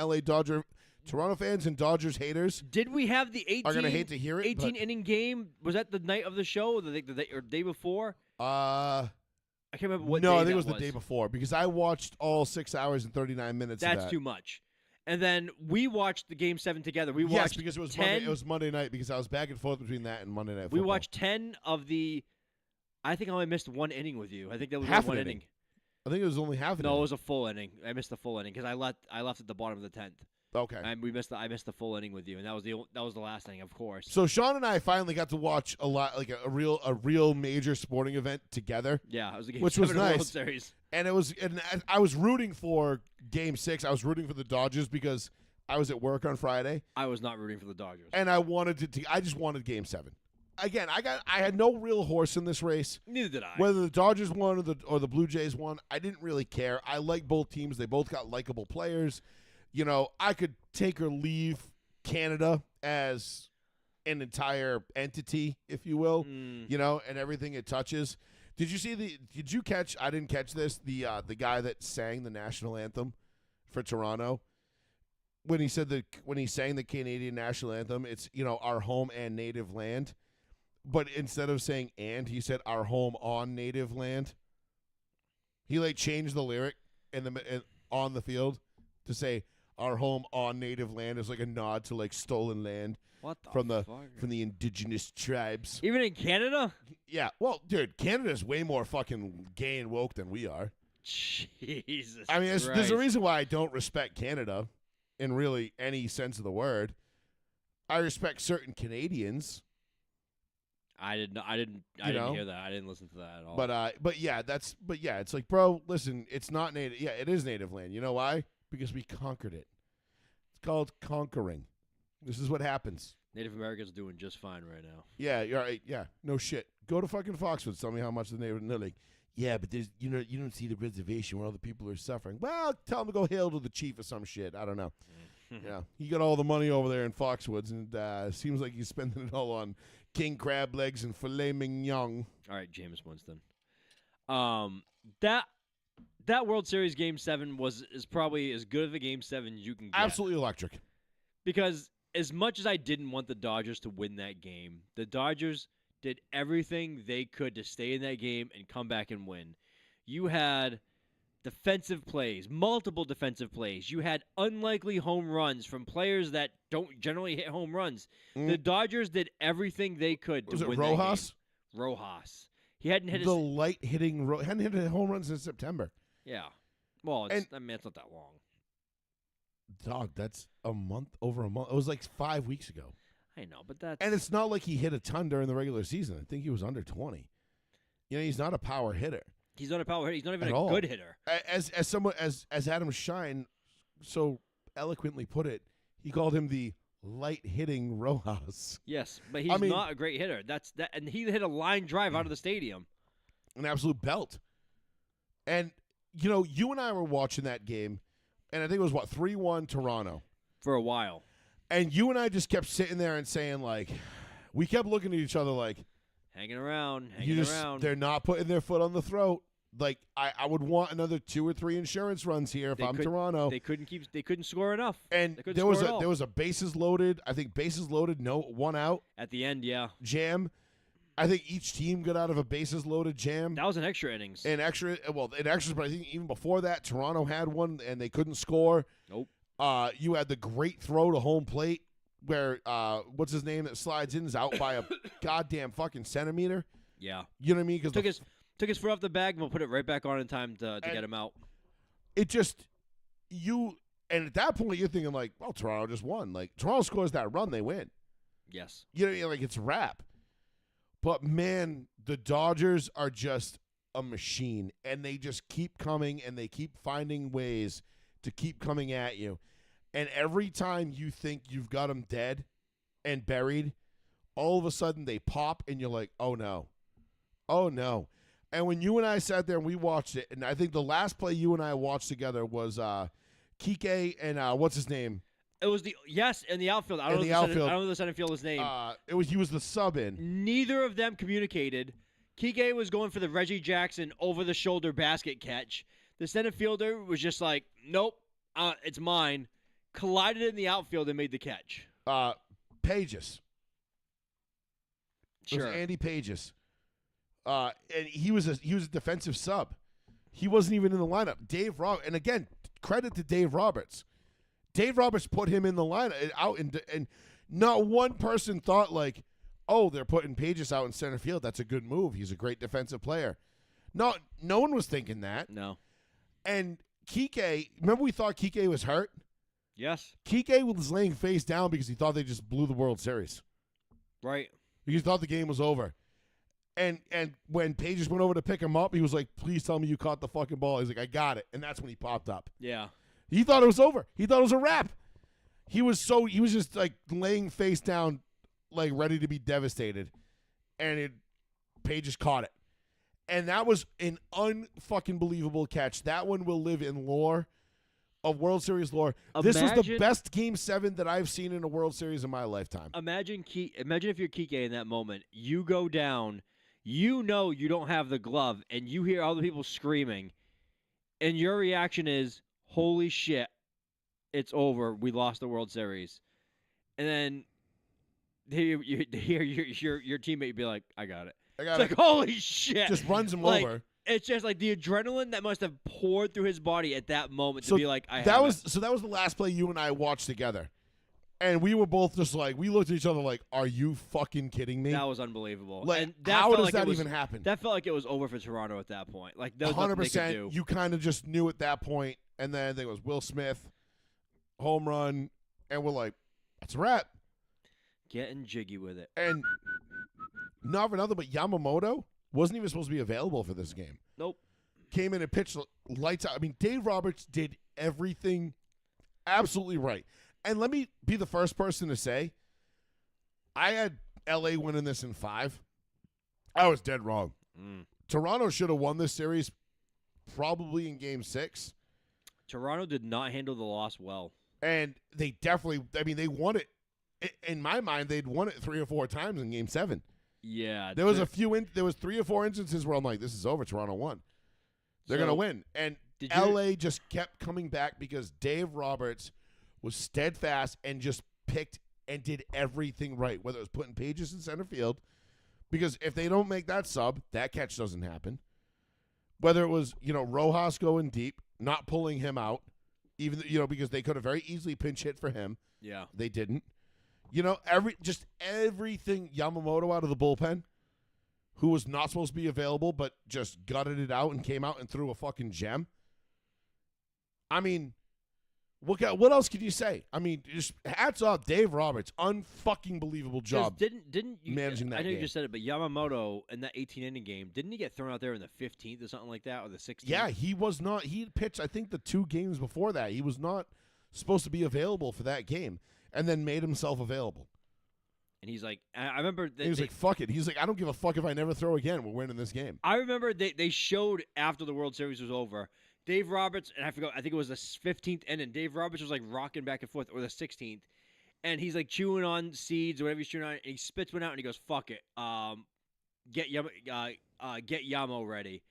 Toronto fans and Dodgers haters. Did we have the 18 are going to hate to hear it, 18-inning game? Was that the night of the show or the day before? I can't remember what No, day I think that it was the day before because I watched all 6 hours and 39 minutes of that. That's too much. And then we watched the Game 7 together. Yes, because it was Monday night because I was back and forth between that and Monday Night Football. We watched 10 of the – I think I only missed 1 inning with you. I think that was half one an inning. I think it was only half an inning. No, it was a full inning. I missed the full inning because I left at the bottom of the 10th. Okay. And I missed the full inning with you, and that was the last inning, of course. So Sean and I finally got to watch a lot, like a real major sporting event together. Yeah, it was the Game 7 which was nice. World Series. And I was rooting for Game 6. I was rooting for the Dodgers because I was at work on Friday. I was not rooting for the Dodgers. And I just wanted Game 7. Again, I had no real horse in this race. Neither did I. Whether the Dodgers won or the Blue Jays won, I didn't really care. I like both teams. They both got likable players. I could take or leave Canada as an entire entity, if you will, and everything it touches. Did you catch, I didn't catch this, the guy that sang the national anthem for Toronto? When he sang the Canadian national anthem, it's, our home and native land. But instead of saying "and," he said "our home on native land." He changed the lyric on the field to say "our home on native land" is like a nod to stolen land from the indigenous tribes. Even in Canada? Yeah. Well, dude, Canada's way more fucking gay and woke than we are. Jesus. I mean, there's a reason why I don't respect Canada in really any sense of the word. I respect certain Canadians. I didn't hear that. I didn't listen to that at all. But yeah, it's like, bro, listen, it's not native. Yeah, it is native land. You know why? Because we conquered it. It's called conquering. This is what happens. Native Americans doing just fine right now. Yeah, you're right. Yeah, no shit. Go to fucking Foxwoods. Tell me how much the Native. And they're like, yeah, but there's you don't see the reservation where all the people are suffering. Well, tell them to go hail to the chief or some shit. I don't know. Yeah, he got all the money over there in Foxwoods, and seems like he's spending it all on king crab legs and filet mignon. All right, Jameis Winston. That World Series Game 7 is probably as good of a Game 7 as you can get. Absolutely electric. Because as much as I didn't want the Dodgers to win that game, the Dodgers did everything they could to stay in that game and come back and win. You had defensive plays, multiple defensive plays. You had unlikely home runs from players that don't generally hit home runs. The Dodgers did everything they could to win Rojas? that game. Rojas. He hadn't hit The light hitting hadn't hit a home run since September. Yeah. Well, it's not that long. Dog, that's over a month. It was like 5 weeks ago. I know, but that's... And it's not like he hit a ton during the regular season. I think he was under 20. He's not a power hitter. He's not a power hitter. He's not even At a all. good hitter. As Adam Shine so eloquently put it, he called him the light hitting Rojas. Yes, but he's not a great hitter. And he hit a line drive out of the stadium. An absolute belt. And you and I were watching that game, and I think it was 3-1 Toronto For a while. And you and I just kept sitting there and saying, we kept looking at each other like, hanging around. They're not putting their foot on the throat. I would want another 2 or 3 insurance runs here if I'm Toronto. They couldn't score enough. And there was a bases loaded. I think bases loaded, no one out at the end. Yeah, jam. I think each team got out of a bases loaded jam. That was an extra innings. In extras, but I think even before that, Toronto had one and they couldn't score. Nope. You had the great throw to home plate where what's his name that slides in is out by a goddamn fucking centimeter. Yeah. You know what I mean? Because took his foot off the bag and we'll put it right back on in time to get him out. It just and at that point you're thinking Toronto just won. Toronto scores that run, they win. Yes. It's a wrap. But man, the Dodgers are just a machine, and they just keep coming, and they keep finding ways to keep coming at you. And every time you think you've got them dead and buried, all of a sudden they pop, and you're like, oh, no. Oh, no. And when you and I sat there and we watched it, and I think the last play you and I watched together was Kike and what's his name? It was in the outfield. I don't know the center fielder's name. He was the sub in. Neither of them communicated. Kike was going for the Reggie Jackson over-the-shoulder basket catch. The center fielder was just like, nope, it's mine. Collided in the outfield and made the catch. Pages. Sure. It was Andy Pages. And he was a defensive sub. He wasn't even in the lineup. And again, credit to Dave Roberts. Dave Roberts put him in the lineup out, and not one person thought they're putting Pages out in center field. That's a good move. He's a great defensive player. No one was thinking that. No. And Kike, remember we thought Kike was hurt? Yes. Kike was laying face down because he thought they just blew the World Series. Right. Because he thought the game was over. And when Pages went over to pick him up, he was like, please tell me you caught the fucking ball. He's like, I got it. And that's when he popped up. Yeah. He thought it was over. He thought it was a wrap. He was just laying face down, ready to be devastated. And Pages caught it. And that was an unfucking believable catch. That one will live in lore of World Series lore. This was the best Game 7 that I've seen in a World Series in my lifetime. Imagine if you're Kike in that moment. You go down. You know you don't have the glove, and you hear all the people screaming. And your reaction is, holy shit, it's over. We lost the World Series. And then you hear your teammate be like, I got it. It's like, holy shit. Just runs him over. It's just the adrenaline that must have poured through his body at that moment to be like, that was the last play you and I watched together. And we were both just we looked at each other like, are you fucking kidding me? That was unbelievable. How does that even happen? That felt like it was over for Toronto at that point. There was 100%. Nothing they could do. You kind of just knew at that point. And then there was Will Smith, home run, and we're like, that's a wrap. Getting jiggy with it. And not for nothing, but Yamamoto wasn't even supposed to be available for this game. Nope. Came in and pitched lights out. I mean, Dave Roberts did everything absolutely right. And let me be the first person to say, I had L.A. winning this in 5. I was dead wrong. Toronto should have won this series probably in Game 6. Toronto did not handle the loss well. And they definitely, I mean, they won it. In my mind, they'd won it 3 or 4 times in Game 7. Yeah. There was there was 3 or 4 instances where I'm like, this is over. Toronto won. They're going to win. And LA just kept coming back because Dave Roberts was steadfast and just picked and did everything right, whether it was putting Pages in center field. Because if they don't make that sub, that catch doesn't happen. Whether it was, Rojas going deep, not pulling him out, even because they could have very easily pinch hit for him. Yeah. They didn't. Everything Yamamoto out of the bullpen, who was not supposed to be available, but just gutted it out and came out and threw a fucking gem. I mean, what else could you say? I mean, just hats off, Dave Roberts, unfucking believable job. Didn't you managing that I know game. you just said it, but Yamamoto in that 18-inning game, didn't he get thrown out there in the 15th or something like that, or the 16th? Yeah, he was not. He pitched, I think, the 2 games before that. He was not supposed to be available for that game, and then made himself available. And he's like, I remember that he was like, fuck it. He's like, I don't give a fuck if I never throw again. We're winning this game. I remember they showed after the World Series was over, Dave Roberts, and I think it was the 15th inning. Dave Roberts was like rocking back and forth, or the 16th, and he's like chewing on seeds or whatever he's chewing on, and he spits one out and he goes, "Fuck it, get Yamo ready,"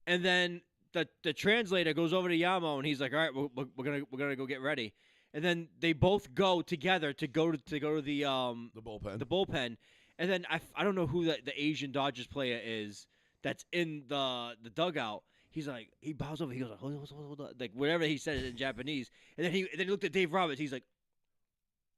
and then the translator goes over to Yamo and he's like, "All right, we're gonna go get ready," and then they both go together to go to the bullpen, and then I don't know who the Asian Dodgers player is that's in the dugout. He's like, he bows over. He goes, hold on, like whatever he said in Japanese. And then he looked at Dave Roberts. He's like,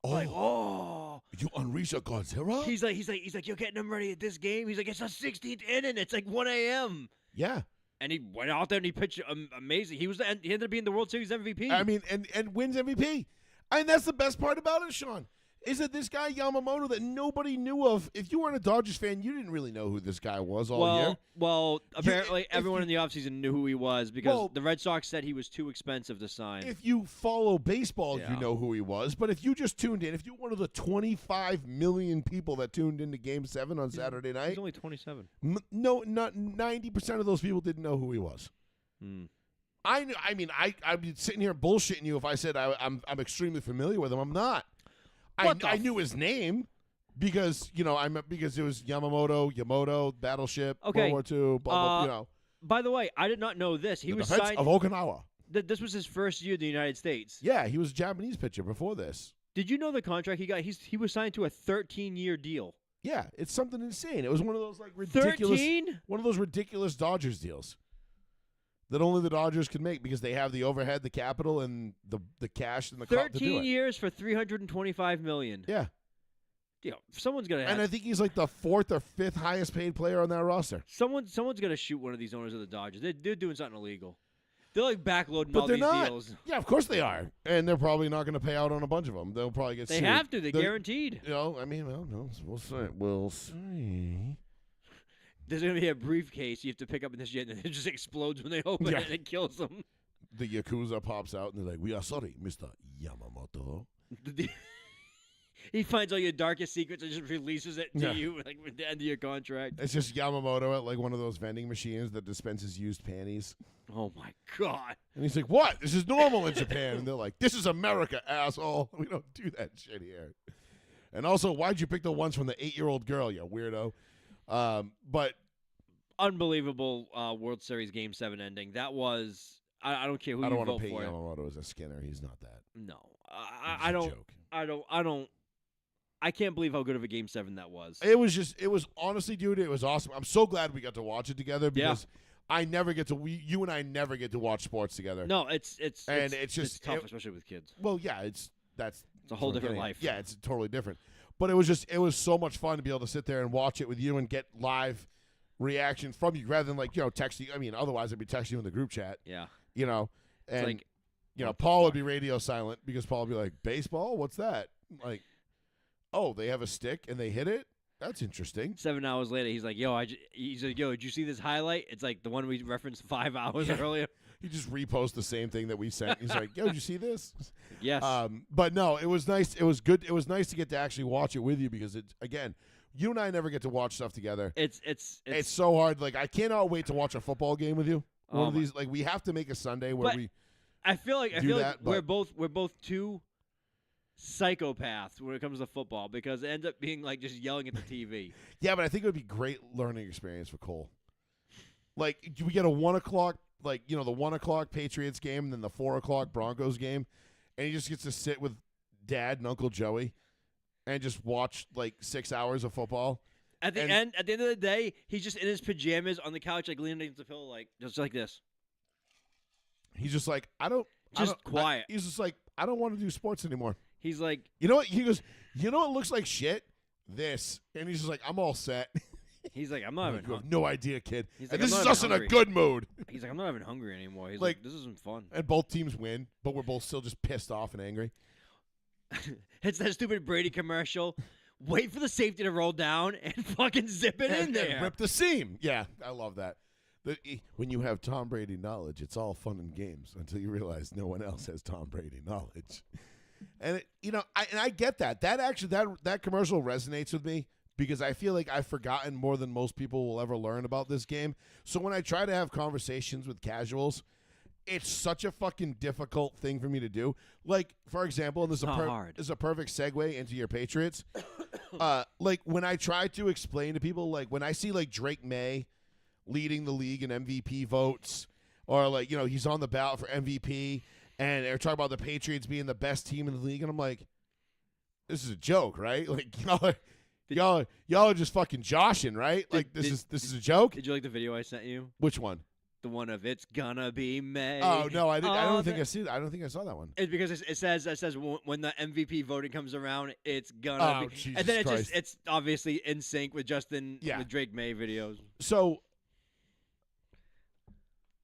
you unreached a Godzilla? He's like, you're getting them ready at this game. He's like, it's a 16th inning. It's like 1 a.m. Yeah. And he went out there and he pitched amazing. He ended up being the World Series MVP. I mean, and wins MVP. And that's the best part about it, Sean. Is that this guy Yamamoto that nobody knew of? If you weren't a Dodgers fan, you didn't really know who this guy was all year. Well, apparently everyone in the offseason knew who he was because the Red Sox said he was too expensive to sign. If you follow baseball, you know who he was. But if you just tuned in, if you're one of the 25 million people that tuned into Game 7 on Saturday night. He's only 27. No, not 90% of those people didn't know who he was. I'd be sitting here bullshitting you if I said I'm extremely familiar with him. I'm not. I knew his name because because it was Yamoto, Battleship, okay. World War II, blah, blah, By the way, I did not know this. He was defense signed of Okinawa. This was his first year in the United States. Yeah, he was a Japanese pitcher before this. Did you know the contract he got? He was signed to a 13-year deal. Yeah, it's something insane. It was one of those ridiculous 13? One of those ridiculous Dodgers deals that only the Dodgers could make because they have the overhead, the capital, and the cash and the 13 years for $325 million. Yeah. Someone's gonna. And I think he's like the 4th or 5th highest paid player on that roster. Someone's gonna shoot one of these owners of the Dodgers. They're doing something illegal. They're like backloading but all they're these not. deals. Yeah, of course they are, and they're probably not going to pay out on a bunch of them. They'll probably get. They sued. have to. They're guaranteed. No, we'll see. We'll see. There's going to be a briefcase you have to pick up in this jet, and it just explodes when they open it and it kills them. The Yakuza pops out, and they're like, "We are sorry, Mr. Yamamoto." He finds all your darkest secrets and just releases it to you at the end of your contract. It's just Yamamoto at one of those vending machines that dispenses used panties. Oh, my God. And he's like, "What? This is normal in Japan." And they're like, "This is America, asshole. We don't do that shit here." And also, why'd you pick the ones from the 8-year-old girl, you weirdo? But unbelievable World Series Game 7 ending. That was I don't care who you vote for. I don't want to paint Yamamoto as a Skinner. He's not that. No, I don't. I can't believe how good of a Game 7 that was. It was honestly, dude, it was awesome. I'm so glad we got to watch it together because you and I never get to watch sports together. No, it's tough, especially with kids. Well, yeah, it's a whole different life. Yeah, it's totally different. But it was so much fun to be able to sit there and watch it with you and get live reaction from you rather than texting. I mean, otherwise I'd be texting you in the group chat. Yeah. And Paul would be radio silent because Paul would be like, "Baseball? What's that?" Like, "Oh, they have a stick and they hit it? That's interesting." 7 hours later, he's like, "Yo, did you see this highlight? It's like the one we referenced 5 hours earlier." He just reposts the same thing that we sent. He's like, "Yo, did you see this?" Yes. But no, it was nice. It was good. It was nice to get to actually watch it with you because again, you and I never get to watch stuff together. It's so hard. Like, I cannot wait to watch a football game with you. One of these, we have to make a Sunday where we. I feel like we're both too psychopath when it comes to football because it ends up being like just yelling at the TV. Yeah, but I think it would be great learning experience for Cole. Like, we get a 1 o'clock, like, the 1 o'clock Patriots game and then the 4 o'clock Broncos game, and he just gets to sit with Dad and Uncle Joey and just watch, like, 6 hours of football. At the end of the day, he's just in his pajamas on the couch, like leaning against the pillow, like just like this. He's just like, quiet. He's just like, I don't want to do sports anymore. He's like, You know what? He goes, you know what looks like shit? This. And he's just like, I'm all set. he's like, I'm not even. You have no idea, kid. He's And like, this I'm is not us even in a hungry. good mood. He's like, I'm not even hungry anymore. He's Like- like, this isn't fun. And both teams win, but we're both still just pissed off and angry. It's that stupid Brady commercial. Wait for the safety to roll down and fucking zip it in And there. rip the seam. Yeah, I love that. When you have Tom Brady knowledge, it's all fun and games until you realize no one else has Tom Brady knowledge. And I get that. That commercial resonates with me because I feel like I've forgotten more than most people will ever learn about this game. So when I try to have conversations with casuals, it's such a fucking difficult thing for me to do. Like, for example, and this is a perfect segue into your Patriots. Like, when I try to explain to people, like, when I see, like, Drake May leading the league in MVP votes, or, like, he's on the ballot for MVP, and they're talking about the Patriots being the best team in the league, and I'm like, this is a joke, right? Like, y'all are just fucking joshing, right? Like, this is a joke? Did you like the video I sent you? Which one? The one of "It's Gonna Be May." Oh no, I didn't. I don't think that- I see that. I don't think I saw that one. It's because it says when the MVP voting comes around, it's gonna Oh, be, Jesus and then Christ. it's obviously in sync with Justin Yeah. with Drake May videos. So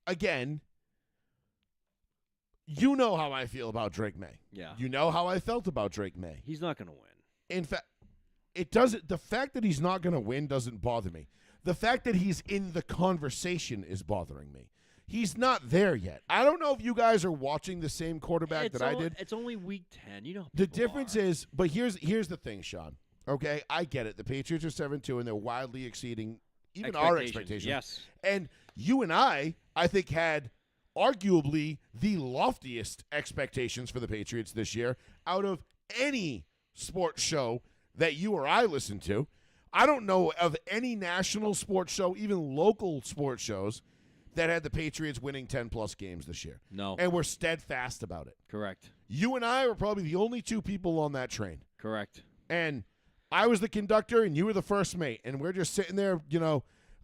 again, you know how I feel about Drake May. Yeah, You know how I felt about Drake May. he's not gonna win. In fact, it doesn't. The fact that he's not going to win doesn't bother me. The fact that he's in the conversation is bothering me. He's not there yet. I don't know if you guys are watching the same quarterback that I did. It's only week 10. You know how The people difference are. is, but here's the thing, Sean. Okay, I get it. The Patriots are 7-2, and they're wildly exceeding even our expectations. Yes, And you and I think, had arguably the loftiest expectations for the Patriots this year out of any sports show that you or I listen to. I don't know of any national sports show, even local sports shows, that had the Patriots winning 10-plus games this year. no, And we're steadfast about it. correct, You and I were probably the only two people on that train. correct. And I was the conductor and you were the first mate. And we're just sitting there,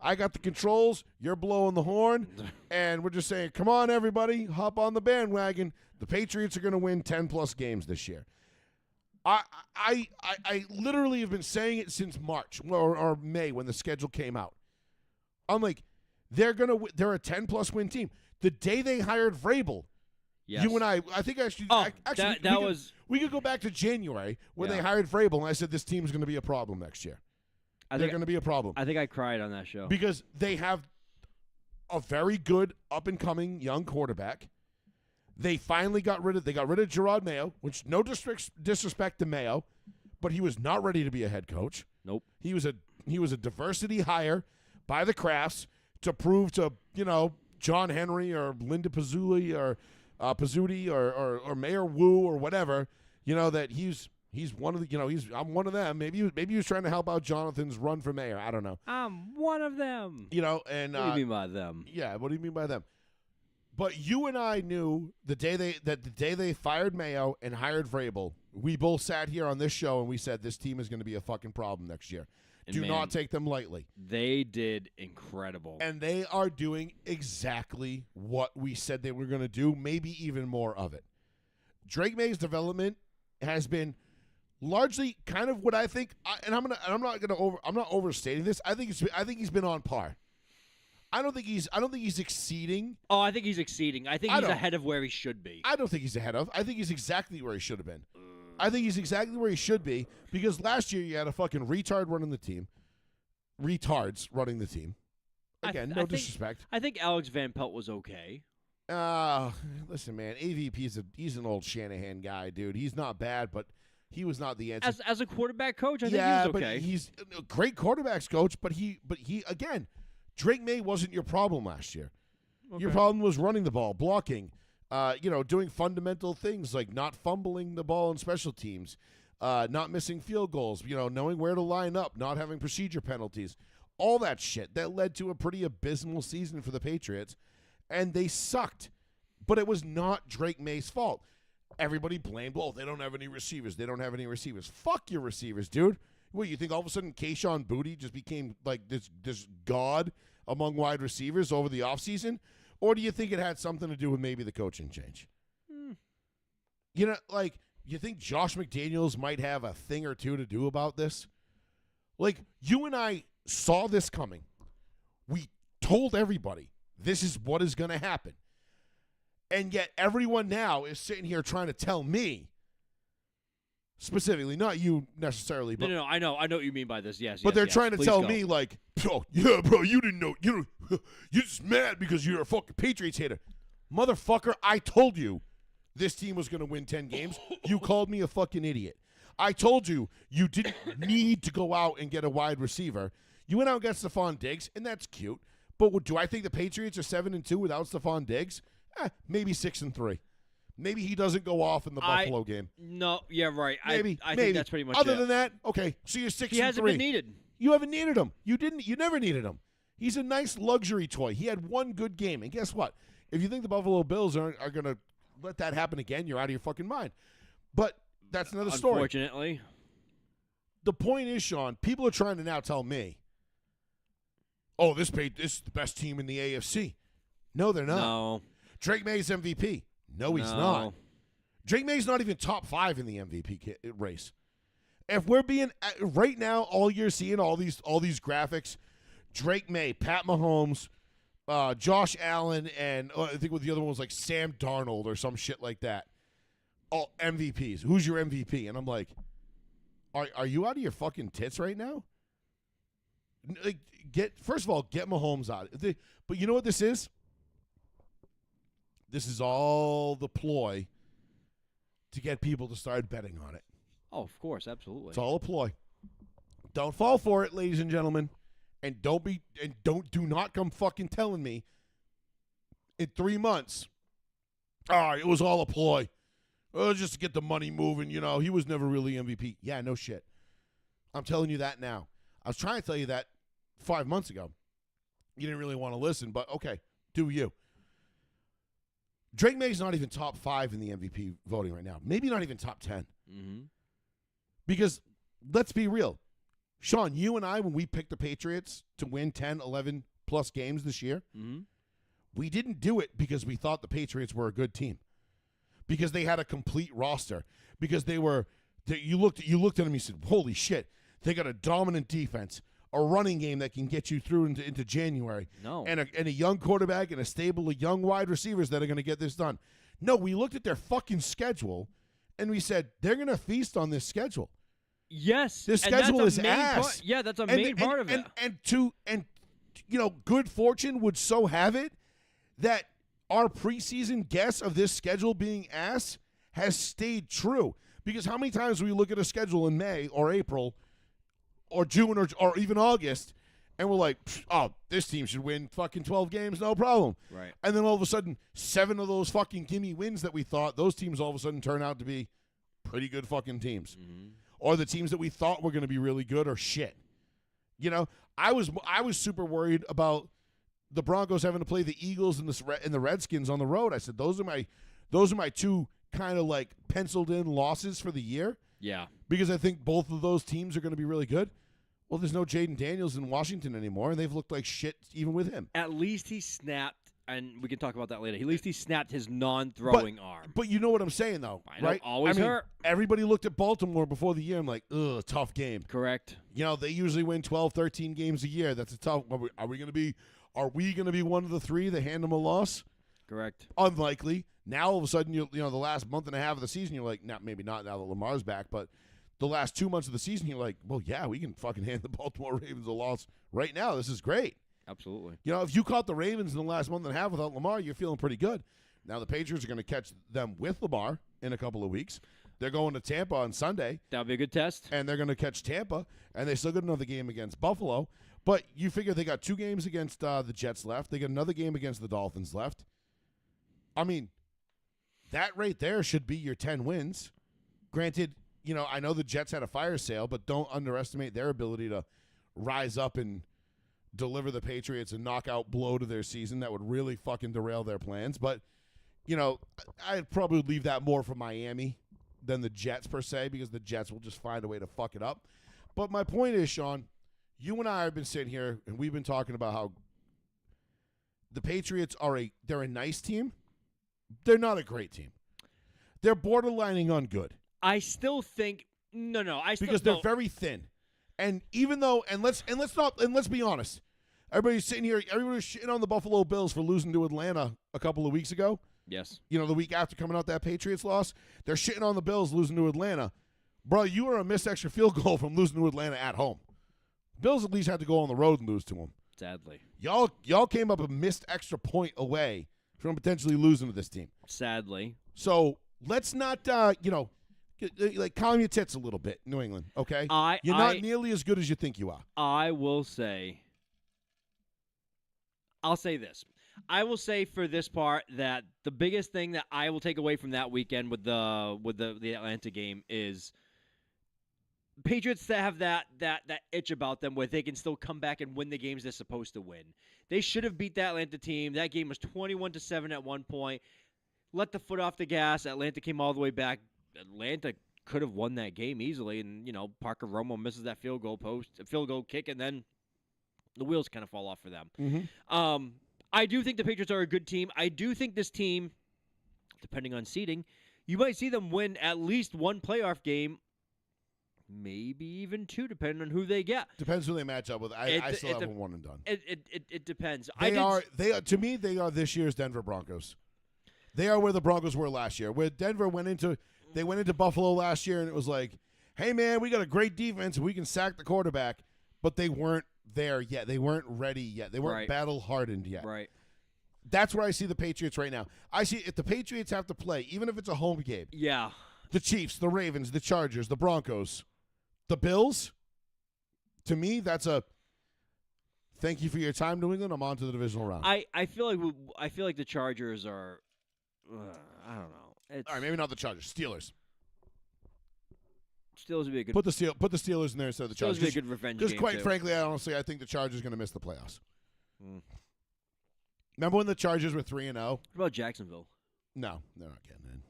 I got the controls, you're blowing the horn, and we're just saying, come on, everybody, hop on the bandwagon. The Patriots are going to win 10-plus games this year. I literally have been saying it since March or May when the schedule came out. I'm like, they're a 10-plus win team. The day they hired Vrabel, Yes. you and I think actually, Oh, actually we could go back to January when they hired Vrabel, and I said this team is going to be a problem next year. They're going to be a problem I think I cried on that show. because they have a very good up-and-coming young quarterback. They finally got rid of Gerard Mayo, which no disrespect to Mayo, but he was not ready to be a head coach. Nope. He was a diversity hire by the Crafts to prove to John Henry or Linda Pizzuti or Mayor Wu or whatever that he's one of the I'm one of them. Maybe he was trying to help out Jonathan's run for mayor. I don't know. I'm one of them. And What do you mean by them? yeah, what do you mean by them? But you and I knew the day they fired Mayo and hired Vrabel, we both sat here on this show and we said this team is going to be a fucking problem next year. And Do man, not take them lightly. They did incredible. And they are doing exactly what we said they were going to do, maybe even more of it. Drake May's development has been largely kind of what I think, and I'm not overstating this. I think he's been on par. I don't think he's exceeding. Oh, I think he's exceeding. I think I he's don't. ahead of where he should be. I don't think he's ahead of. I think he's exactly where he should have been. I think he's exactly where he should be because last year you had a fucking retard running the team. Retards running the team. Again, no disrespect. I think Alex Van Pelt was okay. Listen, man, AVP's he's an old Shanahan guy, dude. He's not bad, but he was not the answer. As a quarterback coach, I think yeah, he was okay. but he's a great quarterbacks coach. But he again, Drake May wasn't your problem last year. Okay. Your problem was running the ball, blocking, doing fundamental things like not fumbling the ball in special teams, not missing field goals, knowing where to line up, not having procedure penalties, all that shit that led to a pretty abysmal season for the Patriots, and they sucked. But it was not Drake May's fault. Everybody blamed, well, they don't have any receivers. They don't have any receivers. Fuck your receivers, dude. What, you think all of a sudden Kayshon Boutte just became like this god among wide receivers over the offseason? Or do you think it had something to do with maybe the coaching change? You think Josh McDaniels might have a thing or two to do about this? Like, you and I saw this coming. We told everybody this is what is going to happen. And yet everyone now is sitting here trying to tell me, specifically, not you necessarily, but No, I know what you mean by this. Yes, but they're yes. trying to Please tell go. me like, oh, yeah, bro, you didn't know. You're just mad because you're a fucking Patriots hater. Motherfucker, I told you this team was going to win 10 games. You called me a fucking idiot. I told you you didn't need to go out and get a wide receiver. You went out and got Stephon Diggs, and that's cute. But do I think the Patriots are 7-2 without Stephon Diggs? Maybe 6-3. Maybe he doesn't go off in the Buffalo game. No, yeah, right. Maybe. I think that's pretty much Other it. than that, okay, so you're 6-3. He hasn't been needed. You haven't needed him. You never needed him. He's a nice luxury toy. He had one good game. And guess what? If you think the Buffalo Bills are going to let that happen again, you're out of your fucking mind. But that's another story. Unfortunately. The point is, Sean, people are trying to now tell me, oh, this is the best team in the AFC. No, they're not. No. Drake May's MVP. No, he's not. Drake May's not even top 5 in the MVP race. If we're being right now, all you're seeing all these graphics, Drake May, Pat Mahomes, Josh Allen, and I think what the other one was like Sam Darnold or some shit like that. All MVPs. Who's your MVP? And I'm like, are you out of your fucking tits right now? Like, first of all, get Mahomes out. But you know what this is? This is all the ploy to get people to start betting on it. Oh, of course, absolutely. It's all a ploy. Don't fall for it, ladies and gentlemen, and do not come fucking telling me in 3 months. It was all a ploy. Just to get the money moving. He was never really MVP. Yeah, no shit. I'm telling you that now. I was trying to tell you that 5 months ago. You didn't really want to listen, but okay, do you. Drake May's not even top 5 in the MVP voting right now. Maybe not even top 10. Mm-hmm. Because let's be real. Sean, you and I, when we picked the Patriots to win 10, 11 plus games this year, we didn't do it because we thought the Patriots were a good team. Because they had a complete roster. Because you looked at them and you said, holy shit, they got a dominant defense, a running game that can get you through into January. No. And a young quarterback and a stable of young wide receivers that are going to get this done. No, we looked at their fucking schedule and we said, they're going to feast on this schedule. Yes. This schedule is ass. ass. That's a main part of it. And good fortune would so have it that our preseason guess of this schedule being ass has stayed true. Because how many times do we look at a schedule in May or April or June or even August and we're like, oh, this team should win fucking 12 games, no problem. Right. And then all of a sudden, 7 of those fucking gimme wins that we thought, those teams all of a sudden turn out to be pretty good fucking teams. Mm-hmm. Or the teams that we thought were going to be really good are shit. I was super worried about the Broncos having to play the Eagles and the Redskins on the road. I said those are my two kind of like penciled in losses for the year. Yeah. Because I think both of those teams are going to be really good. Well, there's no Jaden Daniels in Washington anymore, and they've looked like shit even with him. At least he snapped, and we can talk about that later. At least he snapped his non-throwing arm. But you know what I'm saying, though, right? Always hurt. Everybody looked at Baltimore before the year and like, ugh, tough game. Correct. They usually win 12, 13 games a year. That's a tough. Are we going to be one of the 3 that hand them a loss? Correct. Unlikely. Now all of a sudden, the last month and a half of the season, you're like, maybe not now that Lamar's back, but the last 2 months of the season, you're like, well, yeah, we can fucking hand the Baltimore Ravens a loss right now. This is great. Absolutely. If you caught the Ravens in the last month and a half without Lamar, you're feeling pretty good. Now the Patriots are going to catch them with Lamar in a couple of weeks. They're going to Tampa on Sunday. That'll be a good test. And they're going to catch Tampa, and they still got another game against Buffalo. But you figure they got 2 games against the Jets left. They got another game against the Dolphins left. I mean, that right there should be your 10 wins. Granted, I know the Jets had a fire sale, but don't underestimate their ability to rise up and deliver the Patriots a knockout blow to their season that would really fucking derail their plans. But, I'd probably leave that more for Miami than the Jets per se, because the Jets will just find a way to fuck it up. But my point is, Sean, you and I have been sitting here and we've been talking about how the Patriots they're a nice team. They're not a great team. They're borderlining on good. I still think because they're very thin. And even though let's be honest. Everybody's sitting here, everybody's shitting on the Buffalo Bills for losing to Atlanta a couple of weeks ago. Yes. The week after coming out that Patriots loss, they're shitting on the Bills losing to Atlanta. Bro, you were a missed extra field goal from losing to Atlanta at home. Bills at least had to go on the road and lose to them. Sadly. Y'all came up a missed extra point away from potentially losing to this team. Sadly. So let's not, calm your tits a little bit, New England, okay? You're not nearly as good as you think you are. I'll say this. I will say for this part that the biggest thing that I will take away from that weekend with the Atlanta game is Patriots that have that itch about them where they can still come back and win the games they're supposed to win. They should have beat that Atlanta team. That game was 21-7 at one point. Let the foot off the gas. Atlanta came all the way back. Atlanta could have won that game easily, and Parker Romo misses that field goal kick, and then the wheels kind of fall off for them. Mm-hmm. I do think the Patriots are a good team. I do think this team, depending on seeding, you might see them win at least one playoff game, maybe even two, depending on who they get. Depends who they match up with. I still have a one and done. It depends. To me, they are this year's Denver Broncos. They are where the Broncos were last year. Where Denver went into Buffalo last year, and it was like, hey man, we got a great defense and we can sack the quarterback, but they weren't there yet. They weren't ready yet. They weren't battle hardened yet. Right. That's where I see the Patriots right now. I see if the Patriots have to play, even if it's a home game. Yeah. The Chiefs, the Ravens, the Chargers, the Broncos, the Bills. To me, that's a thank you for your time, New England. I'm on to the divisional round. I feel like the Chargers are. I don't know. All right, maybe not the Chargers. Steelers. Steelers would be a good. Put the Steelers in there instead of the Chargers. Steelers would be a good revenge game. Because quite frankly, I think the Chargers are going to miss the playoffs. Mm. Remember when the Chargers were 3-0? What about Jacksonville? No, they're not getting in.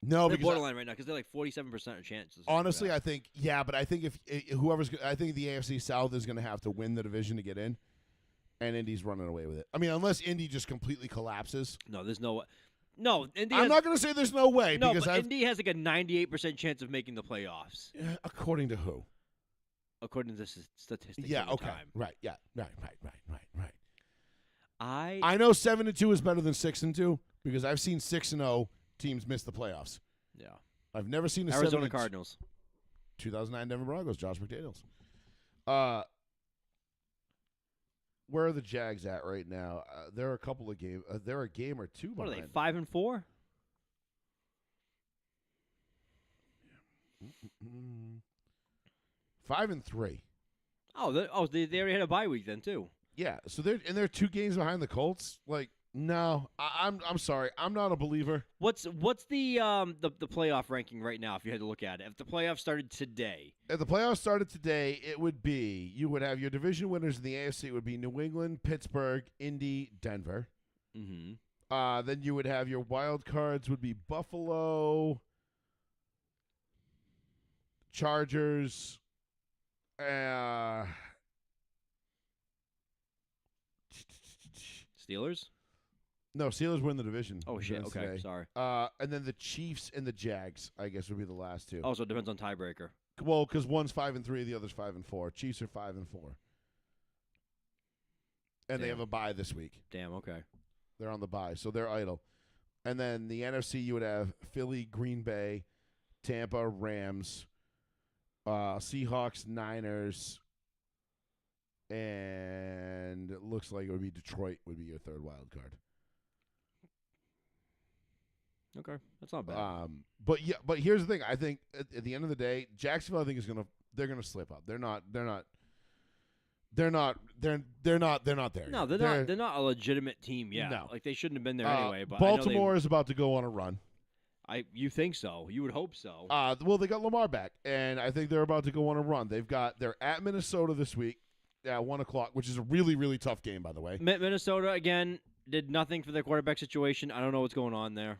No, they're because borderline right now because they're like 47% of chances. Honestly, I think but I think if I think the AFC South is going to have to win the division to get in, and Indy's running away with it. I mean, unless Indy just completely collapses. No, there's no way. No, Indy. I'm not going to say there's no way. No, because but Indy has like a 98% chance of making the playoffs. According to who? According to statistics. Yeah. Over Okay. time. Right. Yeah. Right. I know 7-2 is better than 6-2 because I've seen 6-0 teams miss the playoffs. Yeah. I've never seen a Arizona 7 Cardinals. 2009 Denver Broncos. Josh McDaniels. Where are the Jags at right now? There are a couple of games. They're a game or two What behind. are they? 5-4. 5-3. They already had a bye week then too. Yeah, so they're 2 games behind the Colts. Like, no, I'm sorry, I'm not a believer. What's the playoff ranking right now? If you had to look at it, if the playoffs started today, If the playoffs started today, it would be you would have your division winners in the AFC. It would be New England, Pittsburgh, Indy, Denver. Mm-hmm. Then you would have your wild cards would be Buffalo, Chargers, Steelers. No, Steelers win the division. Oh shit. Against Okay, today. sorry. And then the Chiefs and the Jags, I guess, would be the last two. Oh, so it depends on tiebreaker. Well, because one's 5-3, the other's 5-4. Chiefs are 5-4, and they Damn. have a bye this week. Damn. Okay. They're on the bye, so they're idle. And then the NFC, you would have Philly, Green Bay, Tampa, Rams, Seahawks, Niners, and it looks like it would be Detroit would be your third wild card. Okay, that's not bad. But here's the thing. I think at the end of the day, Jacksonville, I think they're gonna slip up. They're not. They're not there. No, they're not a legitimate team yet. No. Like they shouldn't have been there anyway. But Baltimore is about to go on a run. You think so? You would hope so. Well, they got Lamar back, and I think they're about to go on a run. They're at Minnesota this week at 1:00, which is a really, really tough game, by the way. Minnesota again did nothing for their quarterback situation. I don't know what's going on there.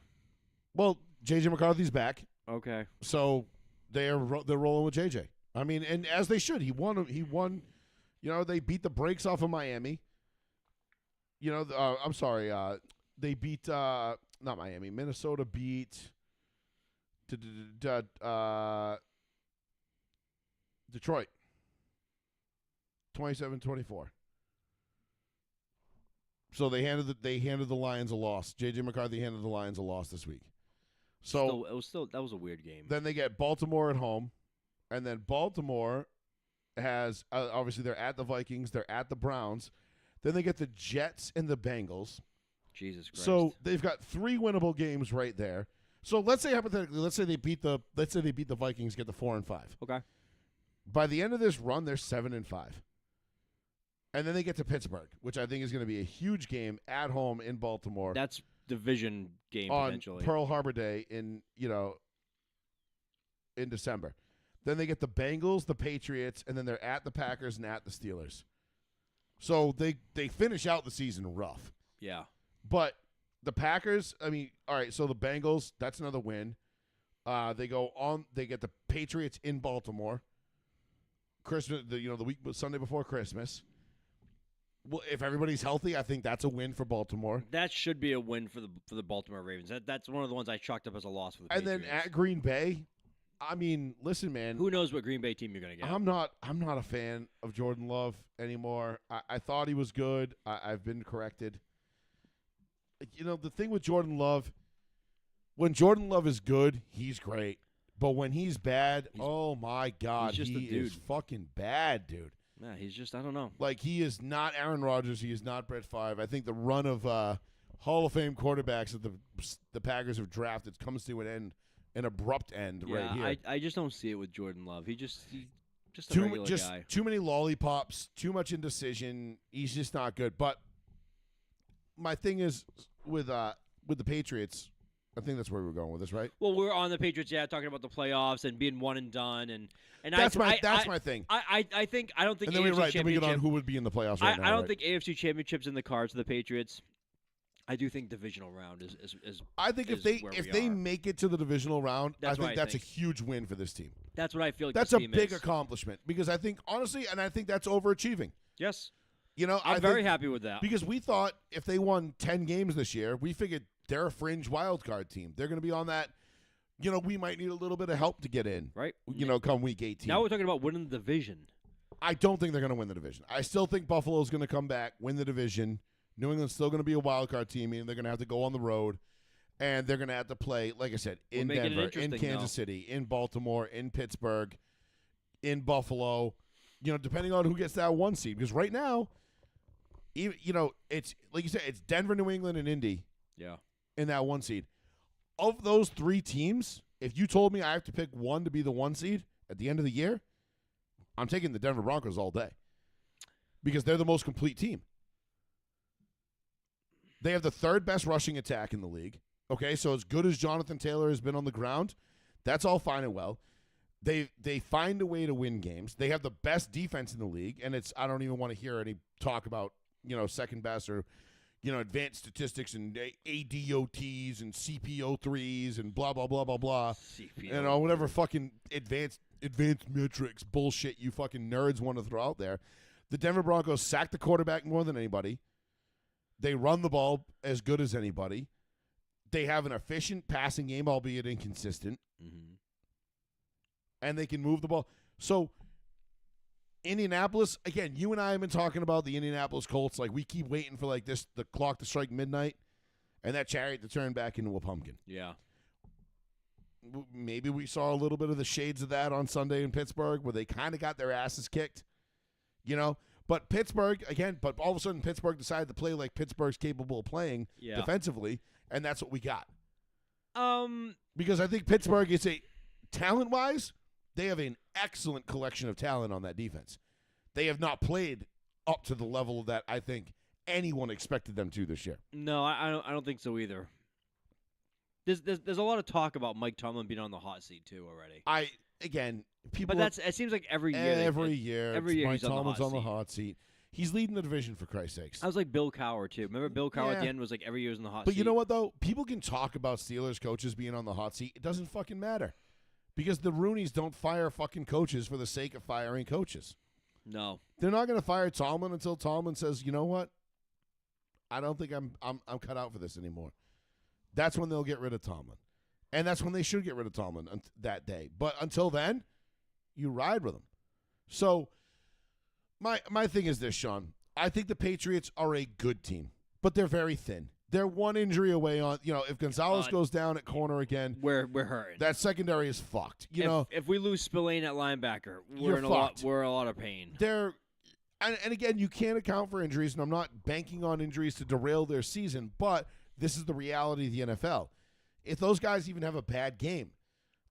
Well, J.J. McCarthy's back, Okay. so they're rolling with J.J. I mean, and as they should. He won. You know, they beat the brakes off of Miami. You know, I'm sorry. They beat not Miami. Minnesota beat Detroit 27-24. So they handed the Lions a loss. J.J. McCarthy handed the Lions a loss this week. So that was a weird game. Then they get Baltimore at home, and then Baltimore has obviously they're at the Vikings, they're at the Browns, then they get the Jets and the Bengals. Jesus Christ! So they've got 3 winnable games right there. So let's say hypothetically, they beat the Vikings, get the 4-5. Okay. By the end of this run, they're 7-5, and then they get to Pittsburgh, which I think is going to be a huge game at home in Baltimore. That's division game on potentially. Pearl Harbor Day in December. Then they get the Bengals, the Patriots, and then they're at the Packers and at the Steelers. So they finish out the season rough. Yeah. But the Packers, I mean, all right, so the Bengals, that's another win. They get the Patriots in Baltimore. Christmas, the week Sunday before Christmas. Well, if everybody's healthy, I think that's a win for Baltimore. That should be a win for the Baltimore Ravens. That's one of the ones I chalked up as a loss for the Patriots. And then at Green Bay, I mean, listen, man. Who knows what Green Bay team you're going to get? I'm not a fan of Jordan Love anymore. I thought he was good. I've been corrected. You know, the thing with Jordan Love, when Jordan Love is good, he's great. But when he's bad, oh my God, he's just he a dude. is fucking bad, dude. Yeah, he's just, I don't know. Like, he is not Aaron Rodgers. He is not Brett Favre. I think the run of Hall of Fame quarterbacks that the Packers have drafted comes to an abrupt end right here. I just don't see it with Jordan Love. He's just a Too regular guy. Too many lollipops, too much indecision. He's just not good. But my thing is with the Patriots, I think that's where we're going with this, right? Well, we're on the Patriots, talking about the playoffs and being one and done, and that's my thing. I don't think. And then AFC then we get on who would be in the playoffs right now. I don't think AFC Championship's in the cards for the Patriots. I do think divisional round is. I think if they make it to the divisional round, I think that's a huge win for this team. That's what I feel like. That's this a team big is. accomplishment because I think honestly, and I think that's overachieving. Yes. You know, I'm very happy with that. Because we thought if they won 10 games this year, we figured they're a fringe wild card team. They're going to be on that. You know, we might need a little bit of help to get in. Right. You know, come week 18. Now we're talking about winning the division. I don't think they're going to win the division. I still think Buffalo's going to come back, win the division. New England's still going to be a wild card team, and they're going to have to go on the road, and they're going to have to play, like I said, in Denver, in Kansas City, in Baltimore, in Pittsburgh, in Buffalo. You know, depending on who gets that 1 seed, because right now, you know, it's like you said, it's Denver, New England, and Indy. Yeah. In that 1 seed. Of those 3 teams, if you told me I have to pick one to be the 1 seed at the end of the year, I'm taking the Denver Broncos all day because they're the most complete team. They have the 3rd best rushing attack in the league. Okay, so as good as Jonathan Taylor has been on the ground, that's all fine and well. They find a way to win games. They have the best defense in the league, and I don't even want to hear any talk about, you know, second best or, you know, advanced statistics and ADOTs and CPO3s and blah, blah, blah, blah, blah. CPO. You know, whatever fucking advanced metrics bullshit you fucking nerds want to throw out there. The Denver Broncos sack the quarterback more than anybody. They run the ball as good as anybody. They have an efficient passing game, albeit inconsistent. Mm-hmm. And they can move the ball. So, Indianapolis, again, you and I have been talking about the Indianapolis Colts. Like, we keep waiting for, like, the clock to strike midnight and that chariot to turn back into a pumpkin. Yeah. Maybe we saw a little bit of the shades of that on Sunday in Pittsburgh where they kind of got their asses kicked, you know? But Pittsburgh, again, but all of a sudden Pittsburgh decided to play like Pittsburgh's capable of playing defensively, and that's what we got. Because I think Pittsburgh is talent-wise, they have an excellent collection of talent on that defense. They have not played up to the level that I think anyone expected them to this year. No, I don't think so either. There's a lot of talk about Mike Tomlin being on the hot seat too already. People. But it seems like every year. Every year, Mike he's on the hot seat. He's leading the division, for Christ's sakes. I was like Bill Cowher too. Remember Bill Cowher at the end was like every year was in the hot seat. But you know what though? People can talk about Steelers coaches being on the hot seat. It doesn't fucking matter. Because the Rooneys don't fire fucking coaches for the sake of firing coaches. No. They're not going to fire Tomlin until Tomlin says, "You know what? I don't think I'm cut out for this anymore." That's when they'll get rid of Tomlin. And that's when they should get rid of Tomlin that day. But until then, you ride with him. So my thing is this, Sean. I think the Patriots are a good team, but they're very thin. They're one injury away on, if Gonzalez goes down at corner again, we're hurting. That secondary is fucked. If we lose Spillane at linebacker, we're in a lot of pain. And again, you can't account for injuries, and I'm not banking on injuries to derail their season, but this is the reality of the NFL. If those guys even have a bad game,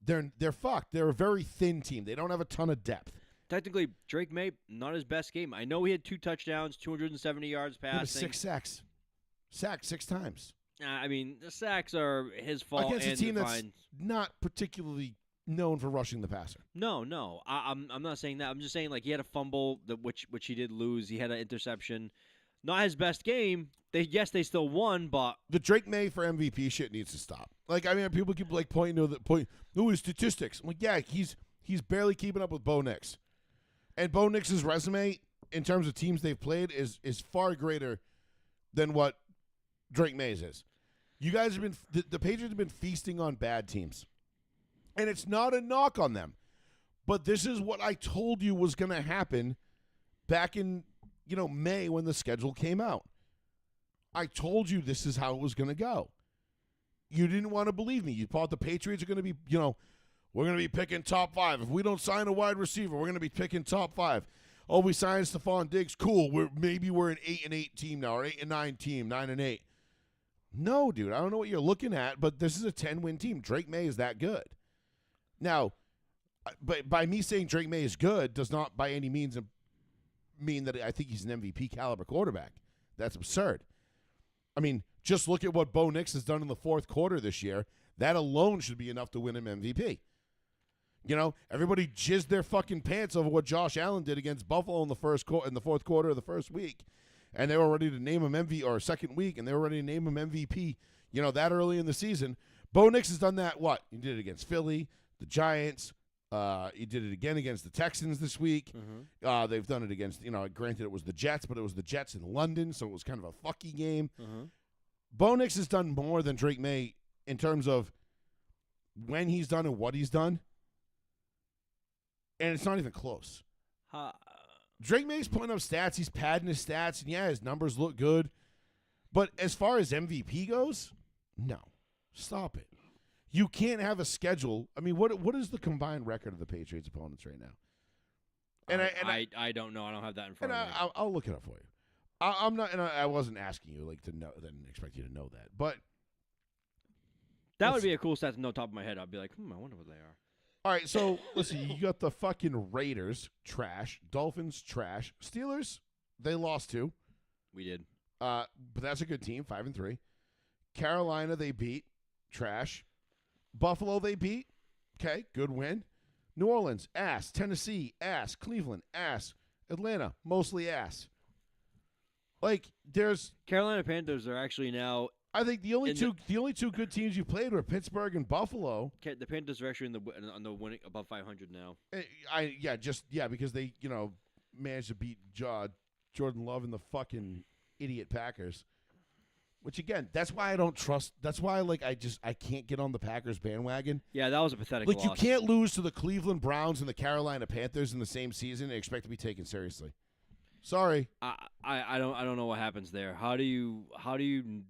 they're fucked. They're a very thin team. They don't have a ton of depth. Technically, Drake May, not his best game. I know he had 2 touchdowns, 270 yards passing. 6 sacks. Sacked 6 times. I mean, the sacks are his fault. Against a team that's not particularly known for rushing the passer. No. I'm not saying that. I'm just saying, like, he had a fumble, which he did lose. He had an interception. Not his best game. They still won, but the Drake May for MVP shit needs to stop. Like, I mean, people keep like pointing to his statistics. I'm like, yeah, he's barely keeping up with Bo Nix. And Bo Nix's resume in terms of teams they've played is far greater than what Drake Mays is. You guys have been the Patriots have been feasting on bad teams. And it's not a knock on them. But this is what I told you was going to happen back in, May when the schedule came out. I told you this is how it was going to go. You didn't want to believe me. You thought the Patriots are going to be, we're going to be picking top 5. If we don't sign a wide receiver, we're going to be picking top 5. Oh, we signed Stephon Diggs. Cool. We're an 8-8 team now, or 8-9 team, 9-8. No, dude. I don't know what you're looking at, but this is a 10-win team. Drake May is that good. Now, but by me saying Drake May is good does not by any means mean that I think he's an MVP caliber quarterback. That's absurd. I mean, just look at what Bo Nix has done in the fourth quarter this year. That alone should be enough to win him MVP. Everybody jizzed their fucking pants over what Josh Allen did against Buffalo in the fourth quarter of the first week, and they were ready to name him MVP, or second week, and they were ready to name him MVP. That early in the season. Bo Nix has done that. What he did it against Philly, the Giants. He did it again against the Texans this week. Mm-hmm. They've done it against, granted it was the Jets, but it was the Jets in London, so it was kind of a fucky game. Mm-hmm. Bo Nix has done more than Drake May in terms of when he's done and what he's done. And it's not even close. Drake May's putting up stats. He's padding his stats. And, yeah, his numbers look good. But as far as MVP goes, no. Stop it. You can't have a schedule. I mean, what is the combined record of the Patriots' opponents right now? And I don't know. I don't have that in front of me. I'll look it up for you. I'm not, and I wasn't asking you to know. I didn't expect you to know that, but that would be a cool stat to know top of my head. I'd be like, I wonder what they are. All right, so listen, you got the fucking Raiders, trash. Dolphins, trash. Steelers, they lost 2. We did. But that's a good team, 5-3. Carolina, they beat, trash. Buffalo, they beat. Okay, good win. New Orleans, ass. Tennessee, ass. Cleveland, ass. Atlanta, mostly ass. Like, there's Carolina Panthers are actually now. I think the only two good teams you played were Pittsburgh and Buffalo. The Panthers are actually on the winning above 500 now. Because they managed to beat Jordan Love and the fucking idiot Packers. Which again, that's why I don't trust. That's why I can't get on the Packers bandwagon. Yeah, that was a pathetic loss. You can't lose to the Cleveland Browns and the Carolina Panthers in the same season and expect to be taken seriously. Sorry. I don't know what happens there. How do you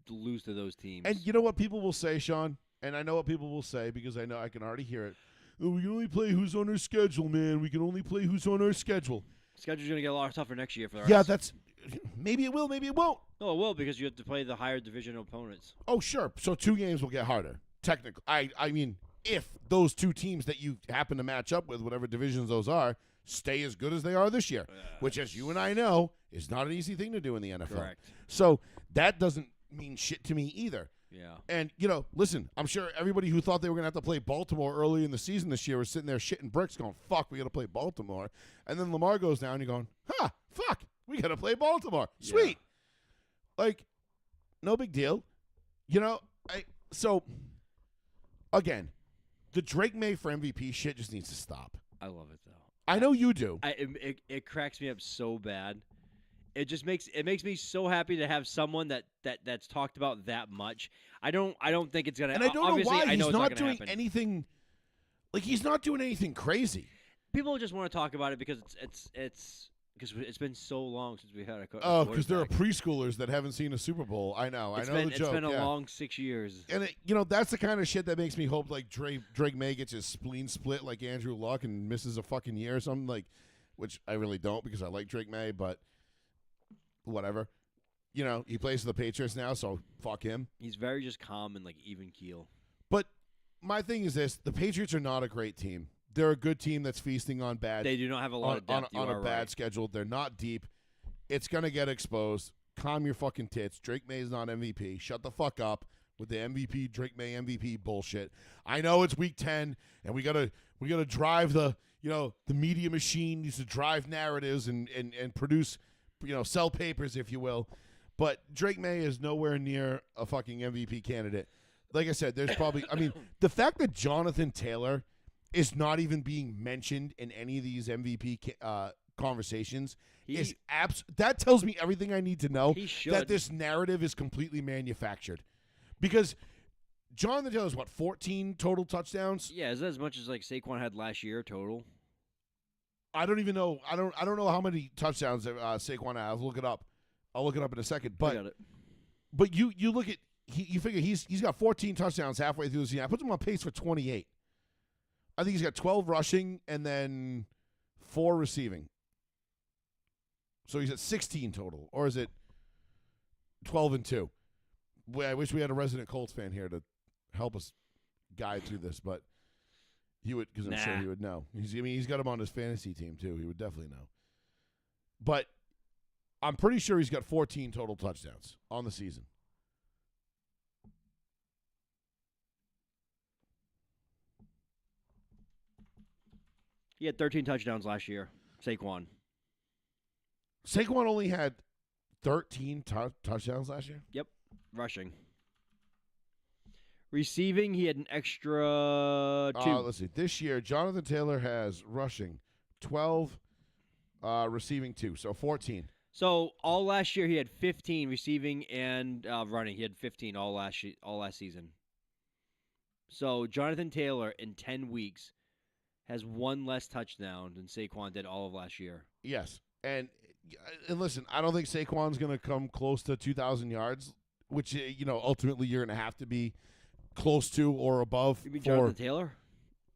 lose to those teams? And you know what people will say, Sean? And I know what people will say because I know I can already hear it. Oh, we can only play who's on our schedule, man. We can only play who's on our schedule. Schedule's gonna get a lot tougher next year for the rest. Yeah, that's maybe it will, maybe it won't. No, it will because you have to play the higher division opponents. Oh, sure. So 2 games will get harder. Technically, I mean, if those 2 teams that you happen to match up with, whatever divisions those are, stay as good as they are this year, which, as you and I know, is not an easy thing to do in the NFL. Correct. So that doesn't mean shit to me either. Yeah. And, listen, I'm sure everybody who thought they were going to have to play Baltimore early in the season this year was sitting there shitting bricks going, fuck, we got to play Baltimore. And then Lamar goes down and you're going, fuck, we got to play Baltimore. Sweet. Yeah. Like, no big deal. So, again, the Drake May for MVP shit just needs to stop. I love it, though. I know you do. It cracks me up so bad. It just makes me so happy to have someone that's talked about that much. I don't think it's gonna. And I don't know why he's not doing happen. anything. Like, he's not doing anything crazy. People just want to talk about it because it's because it's been so long since we had a. Oh, because there are preschoolers that haven't seen a Super Bowl. I know. I know the joke. It's been a long 6 years. And that's the kind of shit that makes me hope like Drake May gets his spleen split like Andrew Luck and misses a fucking year or something, like, which I really don't because I like Drake May, but whatever. He plays for the Patriots now, so fuck him. He's very just calm and like even keel. But my thing is this: the Patriots are not a great team. They're a good team that's feasting on bad. They do not have a lot of depth on a bad schedule. They're not deep. It's gonna get exposed. Calm your fucking tits. Drake May is not MVP. Shut the fuck up with the MVP Drake May MVP bullshit. I know it's week 10 and we gotta drive the media machine needs to drive narratives and produce sell papers, if you will. But Drake May is nowhere near a fucking MVP candidate. Like I said, there's probably the fact that Jonathan Taylor is not even being mentioned in any of these MVP conversations that tells me everything I need to know that this narrative is completely manufactured. Because Jonathan Taylor's 14 total touchdowns? Yeah, is that as much as like Saquon had last year total? I don't even know. I don't know how many touchdowns Saquon has. I'll look it up. I'll look it up in a second. I got it. But you look at you figure he's got 14 touchdowns halfway through the season. I put him on pace for 28. I think he's got 12 rushing and then 4 receiving. So he's at 16 total, or is it 12 and 2? I wish we had a resident Colts fan here to help us guide through this, but he would, because I'm sure he would know. He's got him on his fantasy team too. He would definitely know. But I'm pretty sure he's got 14 total touchdowns on the season. He had 13 touchdowns last year. Saquon only had 13 touchdowns last year? Yep. Rushing. Receiving, he had an extra 2. Let's see. This year, Jonathan Taylor has rushing 12, receiving 2, so 14. So all last year he had 15 receiving and running. He had 15 all last season. So Jonathan Taylor in 10 weeks has 1 less touchdown than Saquon did all of last year. Yes. And listen, I don't think Saquon's going to come close to 2,000 yards, which, ultimately you're going to have to be close to or above. You mean Jonathan Taylor?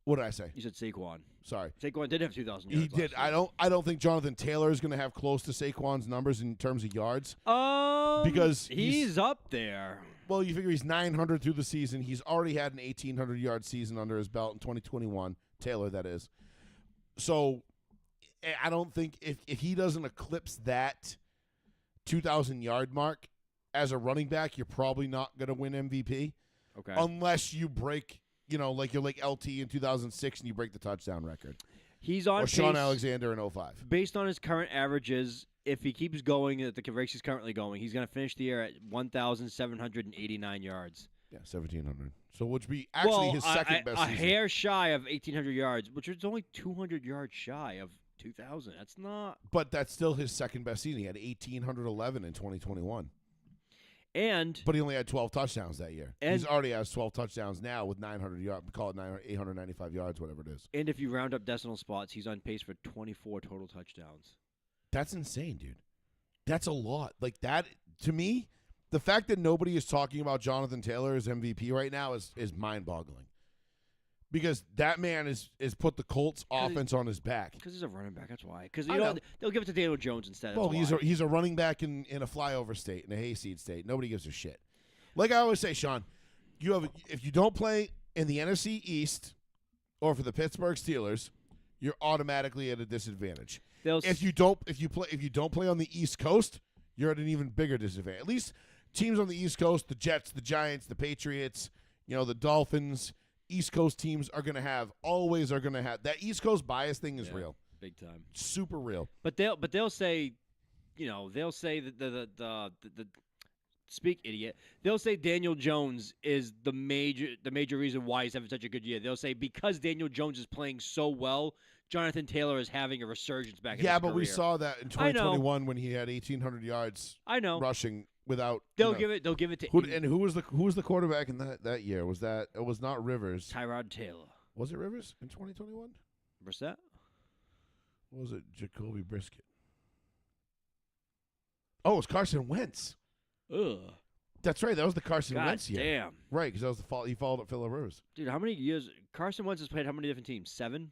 What did I say? You said Saquon. Sorry. Saquon did have 2,000 yards. He did. I don't think Jonathan Taylor is going to have close to Saquon's numbers in terms of yards. Because he's up there. Well, you figure he's 900 through the season. He's already had an 1,800-yard season under his belt in 2021. Taylor, that is. So I don't think if he doesn't eclipse that 2,000-yard mark as a running back, you're probably not going to win MVP. Okay. Unless you break, like you're like LT in 2006 and you break the touchdown record. He's on or pace, Sean Alexander in 05. Based on his current averages, if he keeps going at the race he's currently going, he's going to finish the year at 1,789 yards. Yeah, 1,700. So which would be actually his second best season. A hair shy of 1,800 yards, which is only 200 yards shy of 2,000. That's not. But that's still his second best season. He had 1,811 in 2021. But he only had 12 touchdowns that year. He's already has 12 touchdowns now with 900 yards. Call it 895 yards, whatever it is. And if you round up decimal spots, he's on pace for 24 total touchdowns. That's insane, dude. That's a lot. Like that, to me, the fact that nobody is talking about Jonathan Taylor as MVP right now is mind-boggling. Because that man is put the Colts offense on his back. Because he's a running back, that's why. Because they'll give it to Daniel Jones instead. Well, he's a running back in a flyover state, in a hayseed state. Nobody gives a shit. Like I always say, Sean, if you don't play in the NFC East or for the Pittsburgh Steelers, you're automatically at a disadvantage. if you don't play on the East Coast, you're at an even bigger disadvantage. At least teams on the East Coast, the Jets, the Giants, the Patriots, the Dolphins, East Coast teams are going to have that East Coast bias thing is real. Big time. Super real. But they'll say, they'll say that the speak idiot. They'll say Daniel Jones is the major reason why he's having such a good year. They'll say because Daniel Jones is playing so well, Jonathan Taylor is having a resurgence back in his career. We saw that in 2021 when he had 1,800 yards rushing without They'll give it to who was the quarterback in that year? It was not Rivers. Tyrod Taylor. Was it Rivers in 2021? Brissett? What was it? Jacoby Brisket. Oh, it was Carson Wentz. Ugh. That's right. That was the Carson Wentz year. Damn. Right, because that was the fall. He followed up Phillip Rivers. Dude, how many years? Carson Wentz has played how many different teams? 7?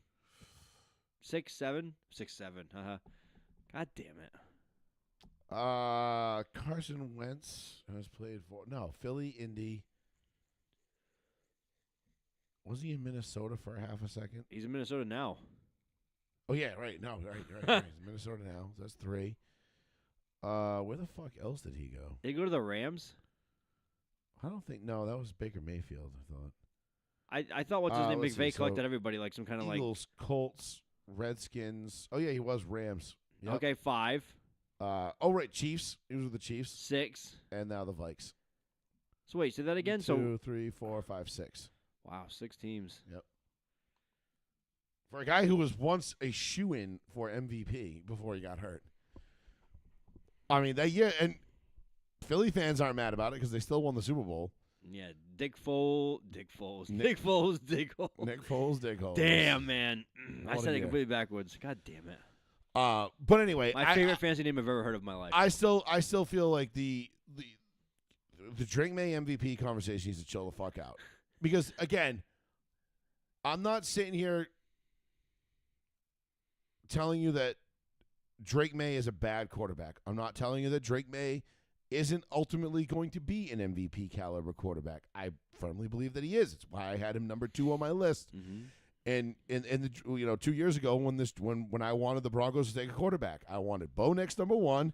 6, 7? 6, 7. God damn it. Carson Wentz has played for Philly, Indy. Was he in Minnesota for a half a second? He's in Minnesota now. Oh yeah, right. No, right. He's in Minnesota now. So that's 3. Where the fuck else did he go? Did he go to the Rams? I don't think. No, that was Baker Mayfield. I thought. I thought what's his name? McVay collected everybody like some kind of Eagles, Colts, Redskins. Oh yeah, he was Rams. Yep. Okay, 5. Right, Chiefs. He was with the Chiefs. 6. And now the Vikes. So wait, say that again. 2, 3, 4, 5, 6. Wow, 6 teams. Yep. For a guy who was once a shoo-in for MVP before he got hurt. I mean, that year, and Philly fans aren't mad about it because they still won the Super Bowl. Yeah, Nick Foles. Damn, man. I said it completely backwards. God damn it. But anyway, my favorite fantasy name I've ever heard of in my life. I still feel like the Drake May MVP conversation needs to chill the fuck out. Because, again, I'm not sitting here telling you that Drake May is a bad quarterback. I'm not telling you that Drake May isn't ultimately going to be an MVP caliber quarterback. I firmly believe that he is. It's why I had him number 2 on my list. Mm-hmm. And 2 years ago when I wanted the Broncos to take a quarterback, I wanted Bo Nix number 1,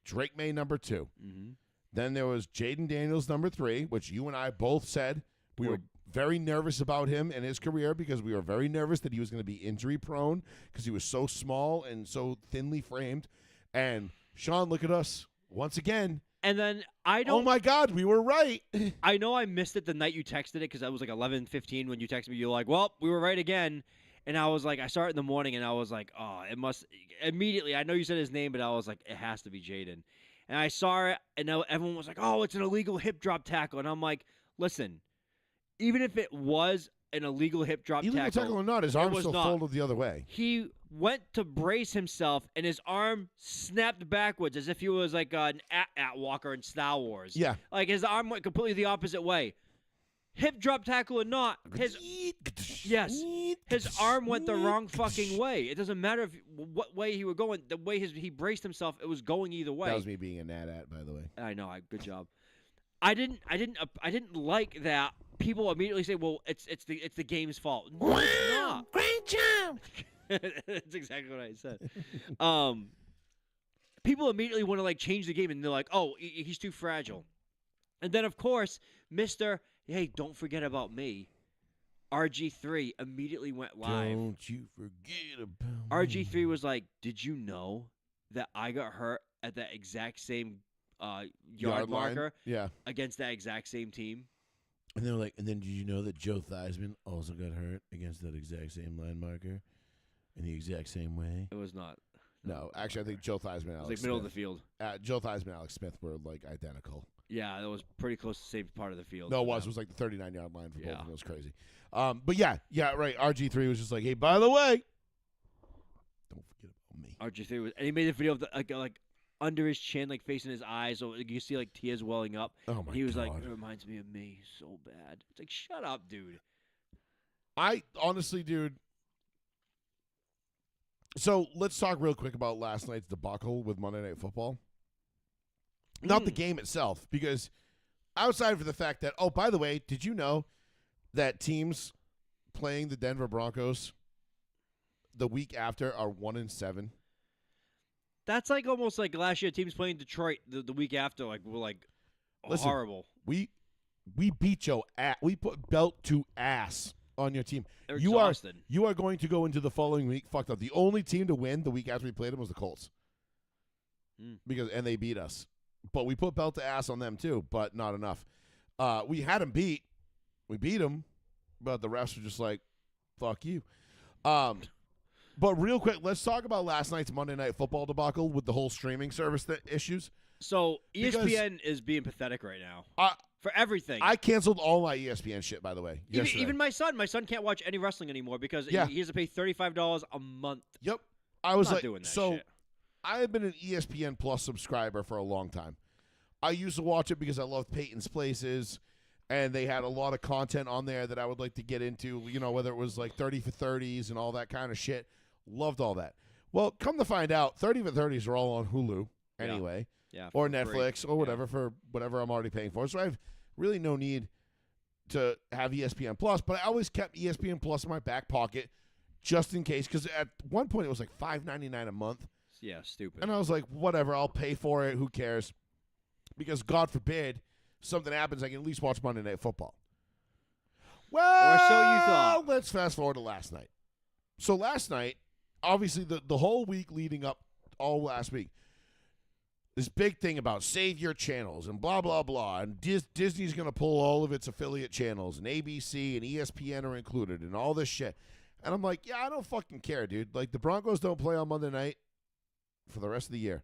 Drake May number 2. Mm-hmm. Then there was Jaden Daniels number 3, which you and I both said we were very nervous about him and his career because we were very nervous that he was going to be injury prone because he was so small and so thinly framed. And Sean, look at us once again. And then I don't. Oh my God, we were right. I know I missed it the night you texted it because I was like 11:15 when you texted me. You're like, "Well, we were right again," and I was like, I saw it in the morning and I was like, "Oh, it must." Immediately, I know you said his name, but I was like, "It has to be Jaden." And I saw it, and now everyone was like, "Oh, it's an illegal hip drop tackle," and I'm like, "Listen, even if it was an illegal hip drop tackle or not, his arm still folded the other way. He went to brace himself, and his arm snapped backwards as if he was like an at walker in Star Wars. Yeah. Like his arm went completely the opposite way. Hip drop tackle or not, his arm went the wrong fucking way. It doesn't matter what way he was going. The way he braced himself, it was going either way. That was me being a nat by the way. I know. Good job. I didn't like that. People immediately say, "Well, it's the game's fault." No, it's not. Great job. That's exactly what I said. People immediately want to like change the game, and they're like, "Oh, he's too fragile." And then, of course, Mr. Hey, don't forget about me. RG3 immediatly went live. Don't you forget about RG3 me. was like, "Did you know that I got hurt at that exact same yard marker against that exact same team?" And they're like, and then did you know that Joe Theismann also got hurt against that exact same line marker in the exact same way? It was not. No, actually, I think Joe Theismann and Alex It was like middle of the field. Joe Theismann and Alex Smith were like identical. Yeah, that was pretty close to the same part of the field. No, it was. It was like the 39-yard line for both of them. It was crazy. But yeah, right. RG3 was just like, hey, by the way, don't forget about me. RG3 was, and he made a video of the, like under his chin, like facing his eyes, so you can see like tears welling up. Oh my God. He was like, "It reminds me of me so bad." It's like, shut up, dude. I honestly, dude. So let's talk real quick about last night's debacle with Monday Night Football. Not the game itself, because outside of the fact that, oh, by the way, did you know that teams playing the Denver Broncos the week after are 1-7? That's like almost like last year teams playing Detroit the week after, like were like Listen, horrible. We beat your ass. We put belt to ass on your team. They're You are exhausted. going to go into the following week fucked up. The only team to win the week after we played them was the Colts. And they beat us. But we put belt to ass on them too, but not enough. We had them beat. We beat them, but the refs were just like, fuck you. But real quick, let's talk about last night's Monday Night Football debacle with the whole streaming service issues. So ESPN is being pathetic right now for everything. I canceled all my ESPN shit, by the way. Even my son. My son can't watch any wrestling anymore because he has to pay $35 a month. Yep. I was not doing that shit. I have been an ESPN Plus subscriber for a long time. I used to watch it because I loved Peyton's Places, and they had a lot of content on there that I would like to get into, whether it was like 30 for 30s and all that kind of shit. Loved all that. Well, come to find out, 30 for 30s are all on Hulu anyway, or Netflix or whatever for whatever I'm already paying for. So I have really no need to have ESPN Plus, but I always kept ESPN Plus in my back pocket just in case, because at one point it was like $5.99 a month. Yeah, stupid. And I was like, whatever, I'll pay for it. Who cares? Because God forbid something happens, I can at least watch Monday Night Football. Well, or so you thought. Let's fast forward to last night. So last night, obviously the whole week leading up, all last week, this big thing about save your channels and blah, blah, blah. And Disney's going to pull all of its affiliate channels, and ABC and ESPN are included and all this shit. And I'm like, yeah, I don't fucking care, dude. Like, the Broncos don't play on Monday night for the rest of the year.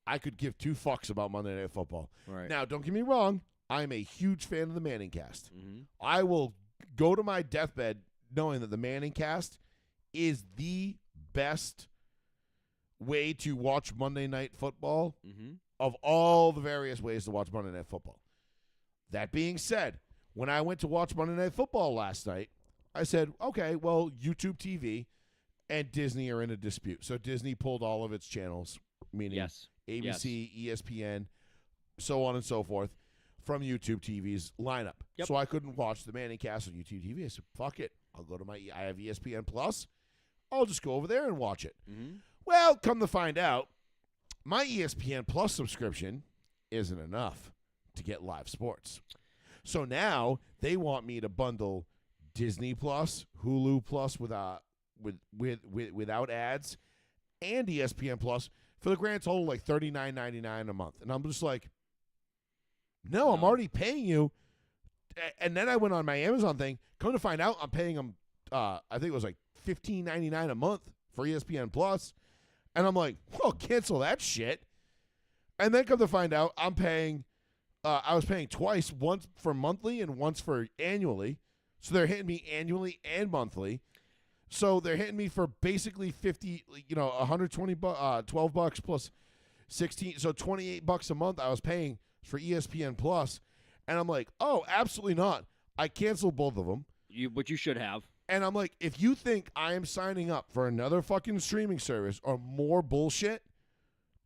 I could give two fucks about Monday Night Football. Right. Now, don't get me wrong. I'm a huge fan of the Manning cast. Mm-hmm. I will go to my deathbed knowing that the Manning cast is the best way to watch Monday Night Football of all the various ways to watch Monday Night Football. That being said, when I went to watch Monday Night Football last night, I said, okay, well, YouTube TV and Disney are in a dispute. So Disney pulled all of its channels, meaning ABC, ESPN, so on and so forth, from YouTube TV's lineup. Yep. So I couldn't watch the Manning cast on YouTube TV. I said, fuck it. I'll go to I have ESPN Plus. I'll just go over there and watch it. Mm-hmm. Well, come to find out, my ESPN Plus subscription isn't enough to get live sports. So now they want me to bundle Disney Plus, Hulu Plus without ads, and ESPN Plus for the grand total like $39.99 a month. And I'm just like, no, I'm already paying you. And then I went on my Amazon thing. Come to find out, I'm paying them, I think it was like $15.99 a month for ESPN Plus. And I'm like, well, cancel that shit. And then come to find out, I'm paying, I was paying twice, once for monthly and once for annually. So they're hitting me annually and monthly. So they're hitting me for basically 120 $12 bucks plus 16, so $28 a month I was paying for ESPN Plus. And I'm like, oh, absolutely not. I canceled both of them. What you should have. And I'm like, if you think I am signing up for another fucking streaming service or more bullshit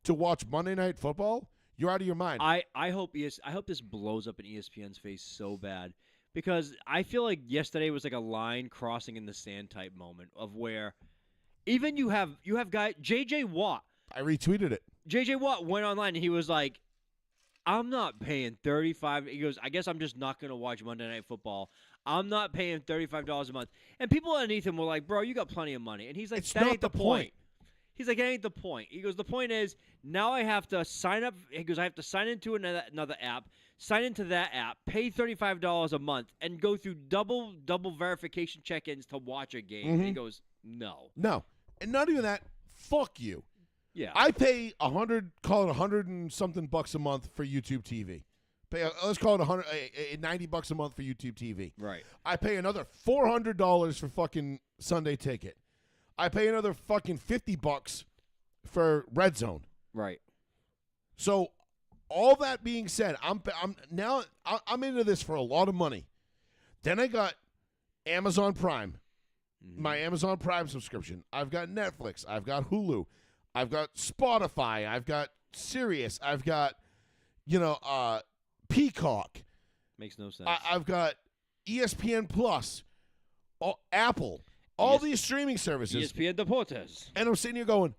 to watch Monday Night Football, you're out of your mind. I hope this blows up in ESPN's face so bad, because I feel like yesterday was like a line crossing in the sand type moment of where even you have guy J.J. Watt. I retweeted it. J.J. Watt went online and he was like, I'm not paying $35. He goes, I guess I'm just not going to watch Monday Night Football. I'm not paying $35 a month. And people underneath him were like, bro, you got plenty of money. And he's like, It's that not ain't the the point. point. He's like, that ain't the point. He goes, the point is now I have to sign up. He goes, I have to sign into another app, sign into that app, pay $35 a month, and go through double verification check-ins to watch a game. And he goes, no. No. And not even that. Fuck you. Yeah. I pay $100 and something bucks a month for YouTube TV. Let's call it $90 a month for YouTube TV. Right. I pay another $400 for fucking Sunday Ticket. I pay another fucking $50 for Red Zone. Right. So, all that being said, I'm into this for a lot of money. Then I got Amazon Prime, my Amazon Prime subscription. I've got Netflix. I've got Hulu. I've got Spotify. I've got Sirius. I've got, Peacock. Makes no sense. I've got ESPN Plus, Apple, all these streaming services. ESPN Deportes. And I'm sitting here going,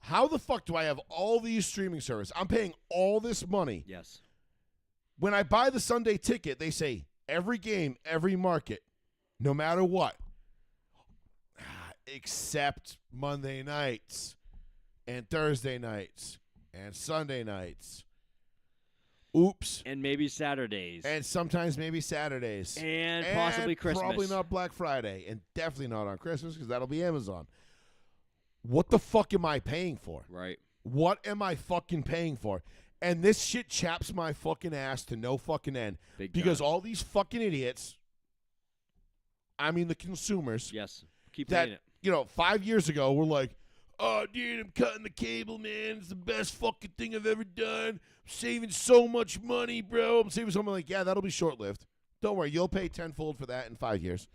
How the fuck do I have all these streaming services? I'm paying all this money. Yes. When I buy the Sunday ticket, they say every game, every market, no matter what, except Monday nights and Thursday nights and Sunday nights. Oops. And maybe Saturdays. And sometimes maybe Saturdays. And possibly Christmas. Probably not Black Friday. And definitely not on Christmas because that'll be Amazon. What the fuck am I paying for? Right. What am I fucking paying for? And this shit chaps my fucking ass to no fucking end. Big because time. all these fucking idiots, I mean the consumers. Yes. Keep that, paying it. 5 years ago were like, oh, dude, I'm cutting the cable, man. It's the best fucking thing I've ever done. I'm saving so much money, bro. I'm saving something like, yeah, that'll be short-lived. Don't worry, you'll pay tenfold for that in 5 years.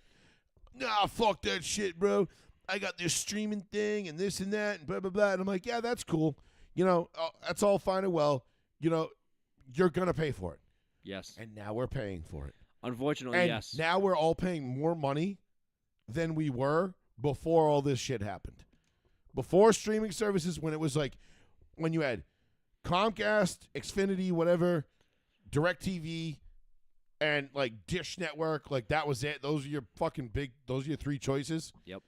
Nah, fuck that shit, bro. I got this streaming thing and this and that and blah, blah, blah. And I'm like, yeah, that's cool. That's all fine and well. You're going to pay for it. Yes. And now we're paying for it. Unfortunately, And yes. now we're all paying more money than we were before all this shit happened. Before streaming services, when it was like, when you had Comcast, Xfinity, whatever, DirecTV, and like Dish Network, like that was it. Those are your those are your three choices. Yep.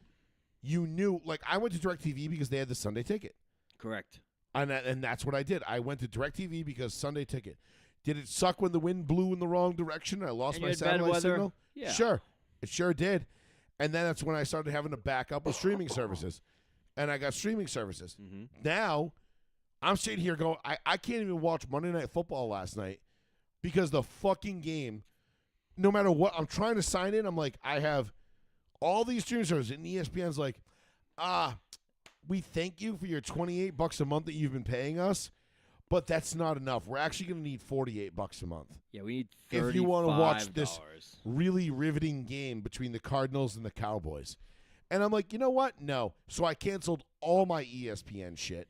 You knew, like I went to DirecTV because they had the Sunday ticket. Correct. And that's what I did. I went to DirecTV because Sunday ticket. Did it suck when the wind blew in the wrong direction and I lost And you my had bad satellite weather? signal? Yeah. Sure. It sure did. And then that's when I started having to back up with streaming services. And I got streaming services. Mm-hmm. Now, I'm sitting here going, I can't even watch Monday Night Football last night because the fucking game, no matter what, I'm trying to sign in. I'm like, I have all these streaming services. And ESPN's like, we thank you for your $28 a month that you've been paying us, but that's not enough. We're actually going to need $48 a month. Yeah, we need $35. If you want to watch this really riveting game between the Cardinals and the Cowboys. And I'm like, you know what? No. So I canceled all my ESPN shit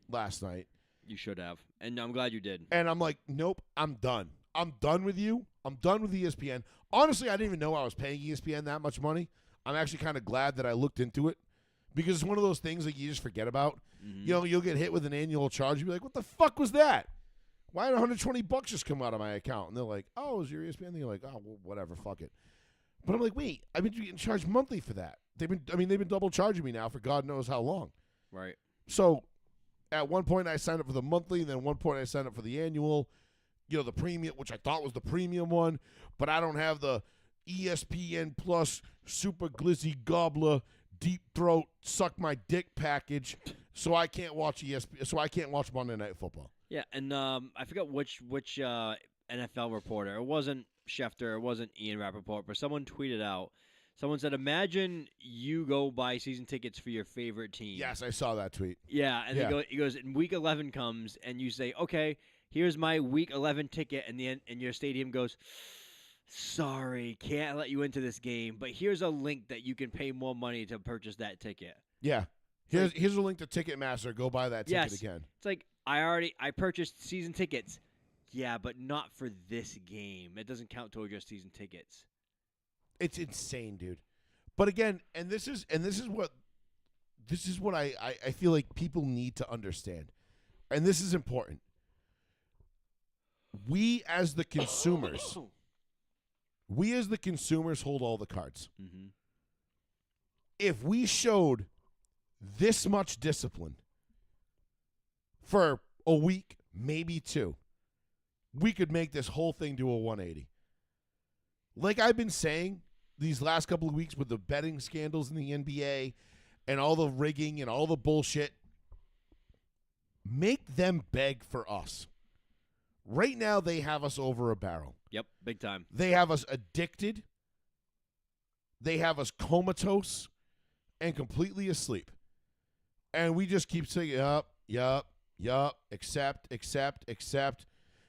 last night. You should have. And I'm glad you did. And I'm like, nope, I'm done. I'm done with you. I'm done with ESPN. Honestly, I didn't even know I was paying ESPN that much money. I'm actually kind of glad that I looked into it because it's one of those things that you just forget about. Mm-hmm. You'll get hit with an annual charge. You'll be like, what the fuck was that? Why did $120 just come out of my account? And they're like, oh, is your ESPN? And you're like, oh, well, whatever, fuck it. But I'm like, wait, I've been getting charged monthly for that. They've been double charging me now for God knows how long. Right. So at one point I signed up for the monthly, and then at one point I signed up for the annual, the premium, which I thought was the premium one, but I don't have the ESPN Plus Super Glizzy Gobbler Deep Throat Suck My Dick package, so I can't watch so I can't watch Monday Night Football. Yeah, and I forgot which NFL reporter. It wasn't Schefter. It wasn't Ian Rappaport, but someone tweeted out. Someone said, imagine you go buy season tickets for your favorite team. Yes, I saw that tweet. Yeah, and he goes, and week 11 comes, and you say, okay, here's my week 11 ticket, and your stadium goes, sorry, can't let you into this game, but here's a link that you can pay more money to purchase that ticket. Yeah. Here's a link to Ticketmaster. Go buy that ticket again. It's like, I purchased season tickets. Yeah, but not for this game. It doesn't count toward your season tickets. It's insane, dude. But again, and this is what I feel like people need to understand. And this is important. We as the consumers hold all the cards. Mm-hmm. If we showed this much discipline for a week, maybe two, we could make this whole thing do a 180. Like I've been saying these last couple of weeks with the betting scandals in the NBA and all the rigging and all the bullshit, make them beg for us. Right now, they have us over a barrel. Yep, big time. They have us addicted. They have us comatose and completely asleep. And we just keep saying, yup, accept.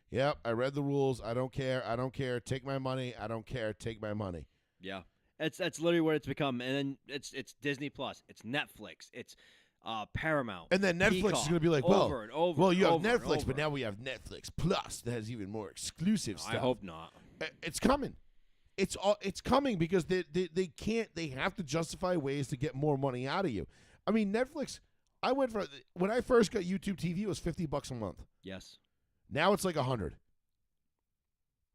Yep, I read the rules. I don't care. Take my money. I don't care. Take my money. Yeah. That's literally what it's become. And then it's Disney Plus. It's Netflix. It's Paramount. And then Netflix Peacock, is going to be like, you have Netflix, but now we have Netflix Plus that has even more exclusive stuff. I hope not. It's coming. It's coming because they can't. They have to justify ways to get more money out of you. I mean, Netflix, I went for when I first got YouTube TV, it was $50 a month. Yes. Now it's like $100.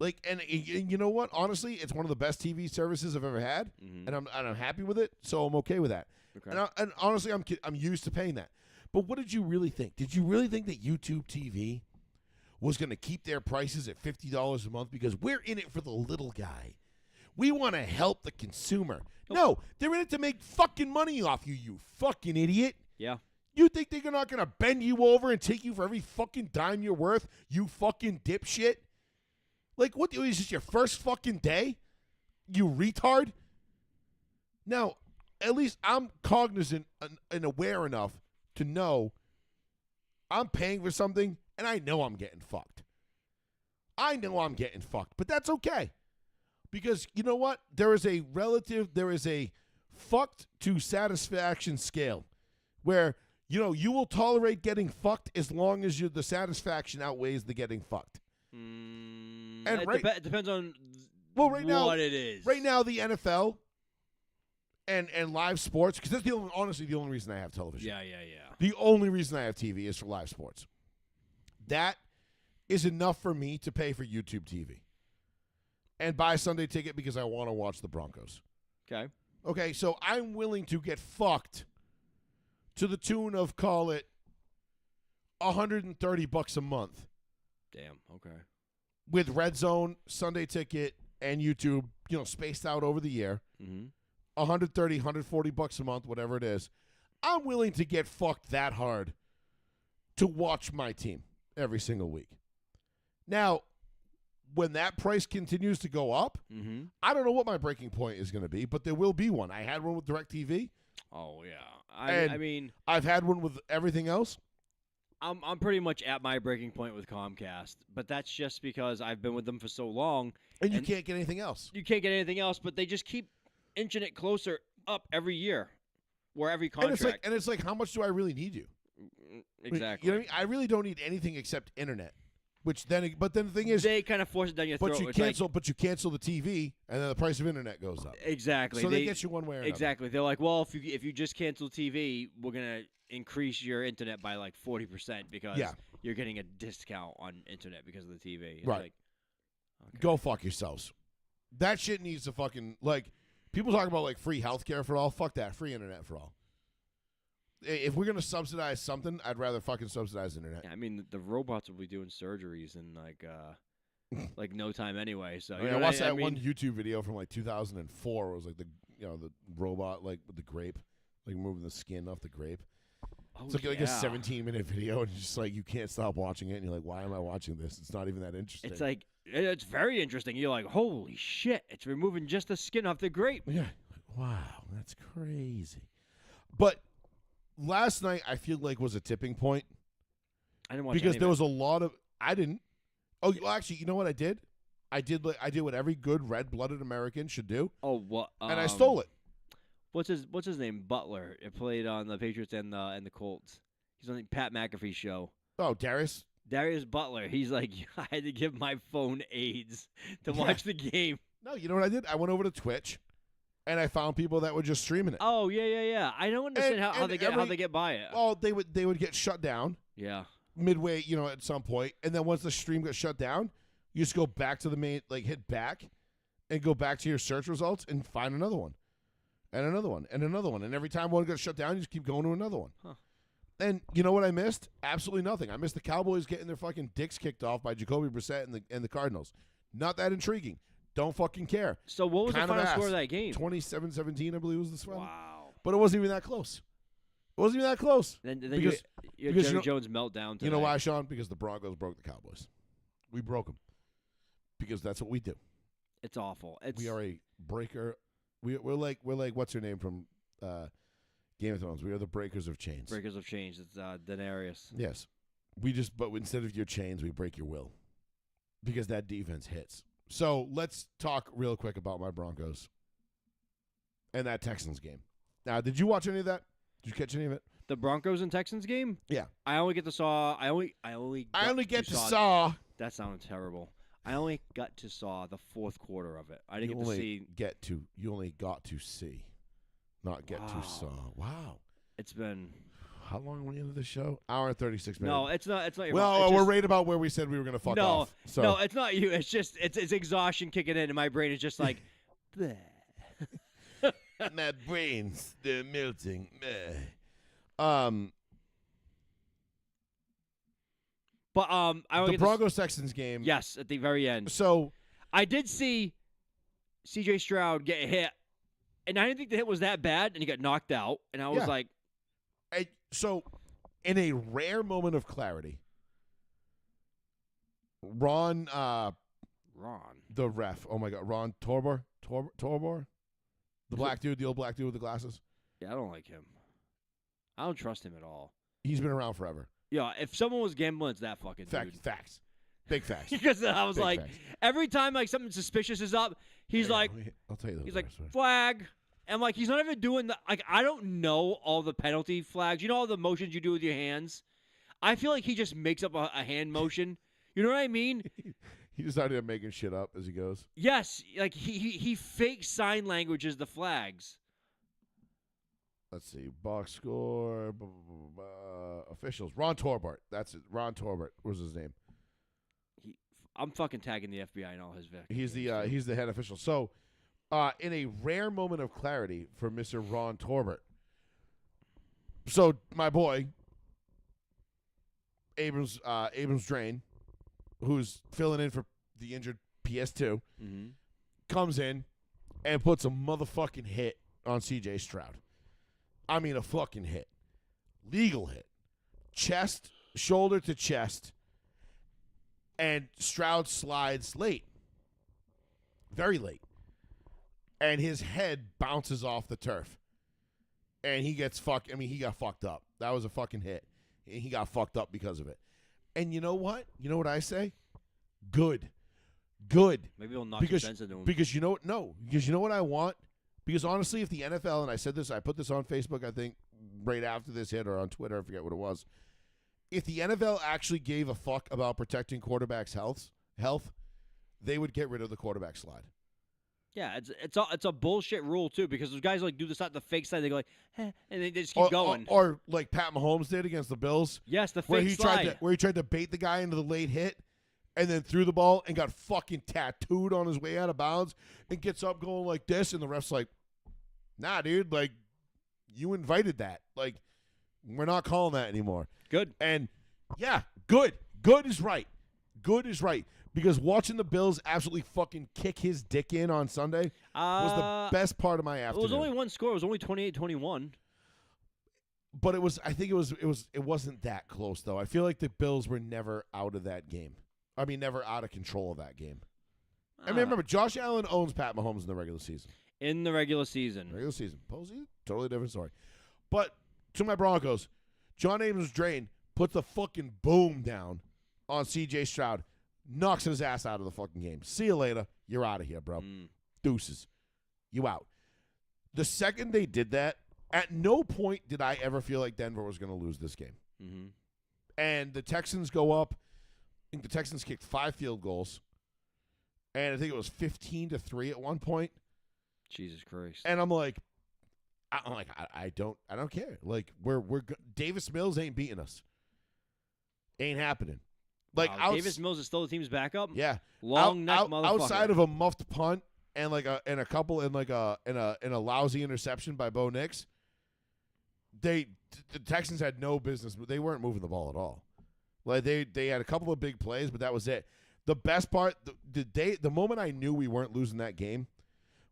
Like, and you know what? Honestly, it's one of the best TV services I've ever had, Mm-hmm. and I'm happy with it. So I'm okay with that. Okay. And honestly, I'm used to paying that. But what did you really think? Did you really think that YouTube TV was going to keep their prices at $50 a month because we're in it for the little guy? We want to help the consumer. No, they're in it to make fucking money off you, you fucking idiot. Yeah. You think they're not going to bend you over and take you for every fucking dime you're worth, you fucking dipshit? Like, what is this, your first fucking day? You retard? Now, at least I'm cognizant and aware enough to know I'm paying for something and I know I'm getting fucked. I know I'm getting fucked, but that's okay. Because you know what? There is a fucked to satisfaction scale where, you will tolerate getting fucked as long as the satisfaction outweighs the getting fucked. And it depends on right now, what it is. Right now, the NFL and live sports, because that's honestly the only reason I have television. Yeah. The only reason I have TV is for live sports. That is enough for me to pay for YouTube TV and buy a Sunday ticket because I want to watch the Broncos. Okay. Okay, so I'm willing to get fucked to the tune of, call it, $130 a month. Damn. Okay. With Red Zone, Sunday ticket, and YouTube, spaced out over the year. Mm-hmm. $130, $140 a month, whatever it is. I'm willing to get fucked that hard to watch my team every single week. Now, when that price continues to go up, Mm-hmm. I don't know what my breaking point is going to be, but there will be one. I had one with DirecTV. Oh yeah. And I mean, I've had one with everything else. I'm pretty much at my breaking point with Comcast, but that's just because I've been with them for so long. And you can't get anything else. You can't get anything else, but they just keep inching it closer up every year, or every contract. And it's like, how much do I really need you? Exactly. You know what I mean? I really don't need anything except internet. But then the thing is, they kind of force it down your throat. but you cancel the TV, and then the price of internet goes up. Exactly. So they get you one way or another. Exactly. They're like, well, if you just cancel TV, we're gonna increase your internet by like 40% because you're getting a discount on internet because of the TV. It's right. Like, okay. Go fuck yourselves. That shit needs to fucking, like, people talk about like free healthcare for all. Fuck that. Free internet for all. If we're gonna subsidize something, I'd rather fucking subsidize internet. Yeah, I mean, the robots will be doing surgeries in like no time anyway. So I watched that one YouTube video from like 2004. Where it was like the robot like with the grape, like moving the skin off the grape. Oh, It's like a 17-minute video, and it's just like you can't stop watching it, and you're like, why am I watching this? It's not even that interesting. It's like it's very interesting. You're like, holy shit! It's removing just the skin off the grape. Yeah, wow, that's crazy. But last night, I feel like was a tipping point. I didn't watch because any there of was a lot of I didn't. Oh, well, actually, you know what I did? I did what every good red-blooded American should do. Oh, what? And I stole it. What's his name? Butler. It played on the Patriots and the Colts. He's on the Pat McAfee show. Oh, Darius Butler. He's like, I had to give my phone AIDS to watch the game. No, you know what I did? I went over to Twitch, and I found people that were just streaming it. Oh yeah. I don't understand how they get by it. Well, they would get shut down. Yeah. Midway, at some point, and then once the stream got shut down, you just go back to the main, like hit back, and go back to your search results and find another one, and another one, and another one, and every time one got shut down, you just keep going to another one. Huh. And you know what I missed? Absolutely nothing. I missed the Cowboys getting their fucking dicks kicked off by Jacoby Brissett and the Cardinals. Not that intriguing. Don't fucking care. So what was the final score of that game? 27-17, I believe was the final. Wow. But it wasn't even that close. It wasn't even that close. Then because Jerry Jones meltdown today. You know why, Sean? Because the Broncos broke the Cowboys. We broke them. Because that's what we do. It's awful. We are a breaker. We're like what's her name from Game of Thrones? We are the breakers of chains. Breakers of chains. It's Daenerys. Yes. But instead of your chains, we break your will. Because that defense hits. So let's talk real quick about my Broncos and that Texans game. Now, did you watch any of that? Did you catch any of it? The Broncos and Texans game? Yeah. I only get to saw. I only get to saw. That sounded terrible. I only got to saw the fourth quarter of it. I didn't You get only got to see, not get to saw. Wow. It's been. How long are we into the show? Hour and 36 minutes. No, it's not. It's not. Your Well, fault. It's we're just- right about where we said we were going to fuck off. So. No, it's not you. It's just it's exhaustion kicking in, and my brain is just like, bleh. My brains, they're melting. But I The Broncos Texans game. Yes, at the very end. So I did see C.J. Stroud get hit, and I didn't think the hit was that bad, and he got knocked out, and I was Yeah. like, so in a rare moment of clarity, Ron, the ref. Oh my God, Ron Torbor, the black dude, the old black dude with the glasses. yeah, I don't like him. I don't trust him at all. He's been around forever. Yeah, if someone was gambling, it's that fucking dude. Facts, big facts. Because I was Big like, facts. every time like something suspicious is up, he's Hang on, like, I'll tell you those. he's like, words. flag. And like, he's not even doing the like. I don't know all the penalty flags. You know all the motions you do with your hands. I feel like he just makes up a hand motion. You know what I mean? He just started making shit up as he goes. Yes, like he fakes sign language as the flags. Let's see. Box score. Officials. Ron Torbert. That's it. Ron Torbert was his name. I'm fucking tagging the FBI and all his victims. He's the head official. So, in a rare moment of clarity for Mr. Ron Torbert. So my boy, Abrams Drain, who's filling in for the injured PS2, comes in and puts a motherfucking hit on CJ Stroud. I mean, a fucking hit. Legal hit. Chest, shoulder to chest. And Stroud slides late. Very late. And his head bounces off the turf. And he gets fucked. I mean, he got fucked up. That was a fucking hit. And he got fucked up because of it. And you know what? You know what I say? Good. Maybe he'll knock some sense into him. Because you know what? No. Because you know what I want? Because honestly, if the NFL, and I said this, I put this on Facebook, I think, right after this hit, or on Twitter, I forget what it was. If the NFL actually gave a fuck about protecting quarterbacks' health, they would get rid of the quarterback slide. Yeah, it's a bullshit rule too, because those guys like do this at the fake side. They go like, and they just keep going. Or like Pat Mahomes did against the Bills. Yes, the where fake he slide. tried to bait the guy into the late hit, and then threw the ball and got fucking tattooed on his way out of bounds, and gets up going like this, and the ref's like, "Nah, dude, like you invited that. Like we're not calling that anymore." Good. And yeah, good. Good is right. Good is right. Because watching the Bills absolutely fucking kick his dick in on Sunday was the best part of my It afternoon. was only one score. It was only 28-21. But it wasn't that close though. I feel like the Bills were never out of that game. I mean, never out of control of that game. I mean, remember, Josh Allen owns Pat Mahomes in the regular season. In the regular season. Posey, totally different story. But to my Broncos, John Abrams Drain puts the fucking boom down on C.J. Stroud, knocks his ass out of the fucking game. See you later. You're out of here, bro. Deuces. You out. The second they did that, at no point did I ever feel like Denver was going to lose this game. Mm-hmm. And the Texans go up. I think the Texans kicked 5 field goals. And I think it was 15-3 at one point. Jesus Christ. And I'm like, I don't care. Like Davis Mills ain't beating us. Ain't happening. Like Davis Mills is still the team's backup. Yeah, long neck motherfucker. Outside of a muffed punt and like a lousy interception by Bo Nix, the Texans had no business. They weren't moving the ball at all. Like they had a couple of big plays, but that was it. The best part, the moment I knew we weren't losing that game,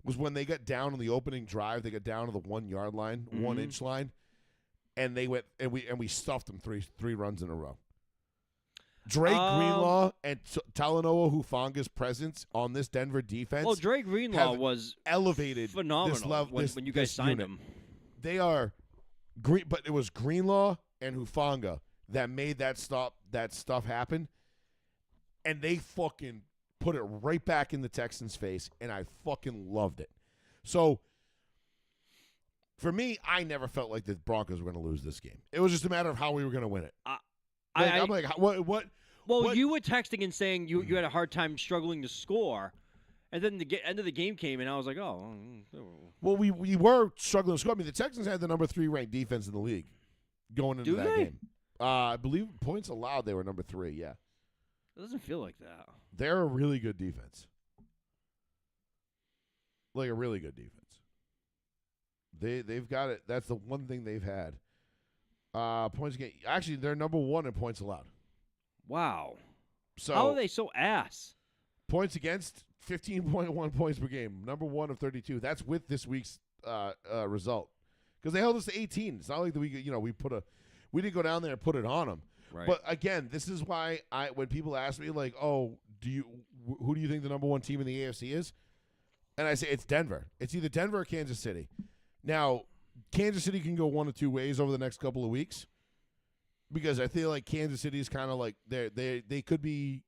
was when they got down on the opening drive. They got down to the 1 yard line, 1 inch line, and they went and we stuffed them three runs in a row. Drake Greenlaw and Talanoa Hufanga's presence on this Denver defense. Well, Drake Greenlaw was elevated phenomenal when you guys signed him. They are green, but it was Greenlaw and Hufanga that made that stuff happen, and they fucking put it right back in the Texans' face, and I fucking loved it. So, for me, I never felt like the Broncos were going to lose this game. It was just a matter of how we were going to win it. I'm like, what? Well, what? you were texting and saying you had a hard time struggling to score, and then the end of the game came, and I was like, oh. Well, we were struggling to score. I mean, the Texans had the number 3 ranked defense in the league. going into Do that they? game. I believe points allowed, they were number 3, yeah. It doesn't feel like that. They're a really good defense. Like a really good defense. They've got it. That's the one thing they've had. Points game. Actually, they're number 1 in points allowed. Wow. So How are they so ass? points against 15.1 points per game, number 1 of 32. That's with this week's result, because they held us to 18. It's not like that we didn't go down there and put it on them. Right. But again, this is why when people ask me like, oh, who do you think the number 1 team in the AFC is? And I say it's Denver. It's either Denver or Kansas City. Now, Kansas City can go one of two ways over the next couple of weeks, because I feel like Kansas City is kind of like they could be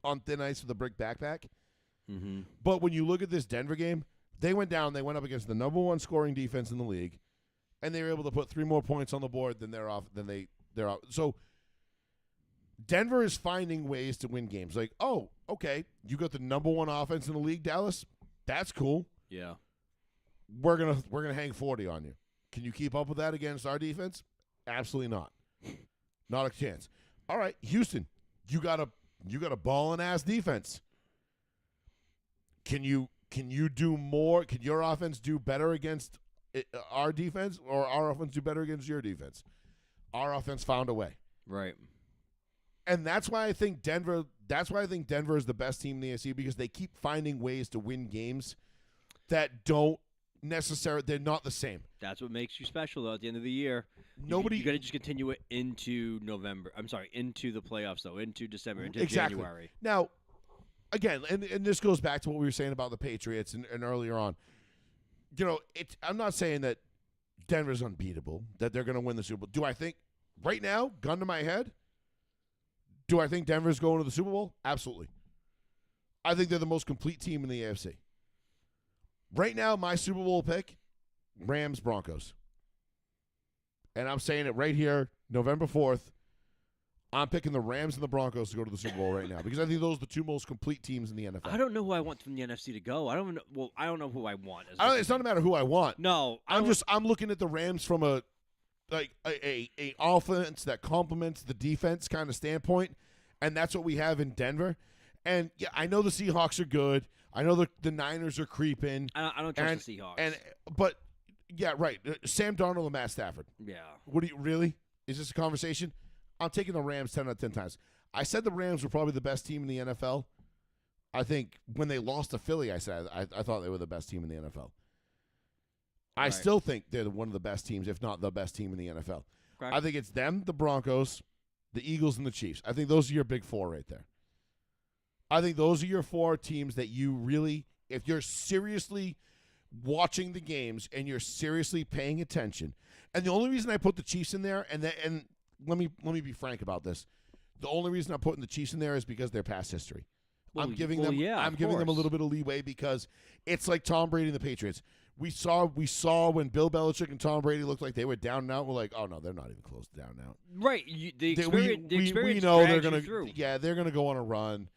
on thin ice with a brick backpack. Mm-hmm. But when you look at this Denver game, they went up against the number 1 scoring defense in the league, and they were able to put 3 more points on the board than they're off. So Denver is finding ways to win games. Like, oh, okay, you got the number 1 offense in the league, Dallas. That's cool. Yeah. We're gonna hang 40 on you. Can you keep up with that against our defense? Absolutely not. Not a chance. All right, Houston, you got a ballin' ass defense. Can you do more? Can your offense do better against our defense, or our offense do better against your defense? Our offense found a way. Right. And that's why I think Denver is the best team in the AFC, because they keep finding ways to win games that don't necessarily, they're not the same. That's what makes you special, though, at the end of the year. You got to just continue it into November. I'm sorry, into the playoffs, though, into December, into exactly. January. Now, again, and this goes back to what we were saying about the Patriots and earlier on. You know, I'm not saying that Denver's unbeatable, that they're going to win the Super Bowl. Do I think, right now, gun to my head, do I think Denver's going to the Super Bowl? Absolutely. I think they're the most complete team in the AFC. Right now, my Super Bowl pick, Rams-Broncos. And I'm saying it right here, November 4th. I'm picking the Rams and the Broncos to go to the Super Bowl right now, because I think those are the 2 most complete teams in the NFL. I don't know who I want from the NFC to go. I don't know. Well, I don't know who I want. It's not a matter who I want. No, I'm looking at the Rams from a offense that complements the defense kind of standpoint, and that's what we have in Denver. And yeah, I know the Seahawks are good. I know the Niners are creeping. I don't trust the Seahawks. But yeah, right. Sam Darnold and Matt Stafford. Yeah. What do you really? Is this a conversation? I'm taking the Rams 10 out of 10 times. I said the Rams were probably the best team in the NFL. I think when they lost to Philly, I said I thought they were the best team in the NFL. I still think they're one of the best teams, if not the best team in the NFL. Correct. I think it's them, the Broncos, the Eagles, and the Chiefs. I think those are your big 4 right there. I think those are your 4 teams that you really, if you're seriously watching the games and you're seriously paying attention. And the only reason I put the Chiefs in there, and let me be frank about this, the only reason I'm putting the Chiefs in there is because of their past history. Well, I'm giving well, them yeah, I'm of giving them a course. little bit of leeway, because it's like Tom Brady and the Patriots. We saw when Bill Belichick and Tom Brady looked like they were down and out. We're like, oh no, they're not even close to down and out. Right. The experience. We know they're gonna. they're gonna go on a run.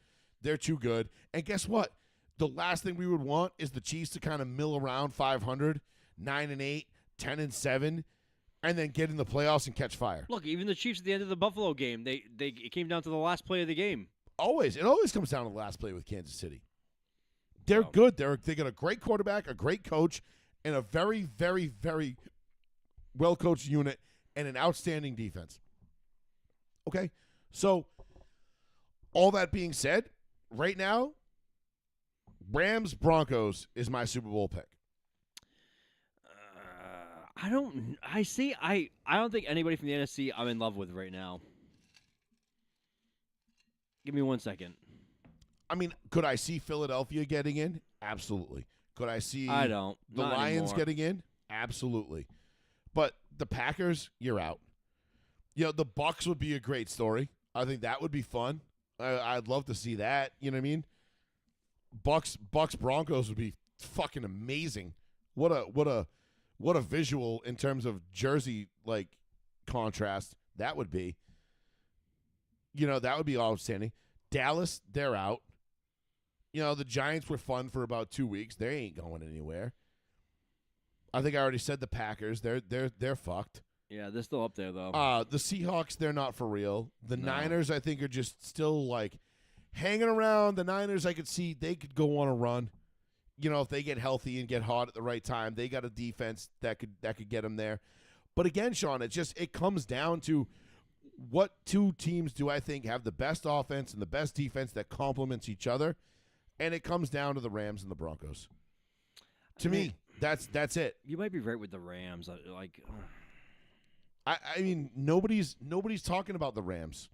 They're too good. And guess what? The last thing we would want is the Chiefs to kind of mill around 500, 9-8, 10-7, and then get in the playoffs and catch fire. Look, even the Chiefs at the end of the Buffalo game, it came down to the last play of the game. It always comes down to the last play with Kansas City. They're good. They got a great quarterback, a great coach, and a very, very, very well-coached unit, and an outstanding defense. Okay? So, all that being said, right now, Rams-Broncos is my Super Bowl pick. I don't think anybody from the NFC I'm in love with right now. Give me 1 second. I mean, could I see Philadelphia getting in? Absolutely. Could I see the Lions getting in? Absolutely. But the Packers, you're out. You know, the Bucs would be a great story. I think that would be fun. I'd love to see that. You know what I mean? Bucs Broncos would be fucking amazing. What a visual in terms of jersey like contrast that would be. You know, that would be outstanding. Dallas, they're out. You know, the Giants were fun for about 2 weeks. They ain't going anywhere. I think I already said the Packers. They're fucked. Yeah, they're still up there though. The Seahawks, they're not for real. The No. Niners, I think, are just still like hanging around. The Niners, I could see they could go on a run. You know, if they get healthy and get hot at the right time, they got a defense that could get them there. But again, Sean, it comes down to what two teams do I think have the best offense and the best defense that complements each other, and it comes down to the Rams and the Broncos. To me, that's it. You might be right with the Rams. Like, I mean, nobody's talking about the Rams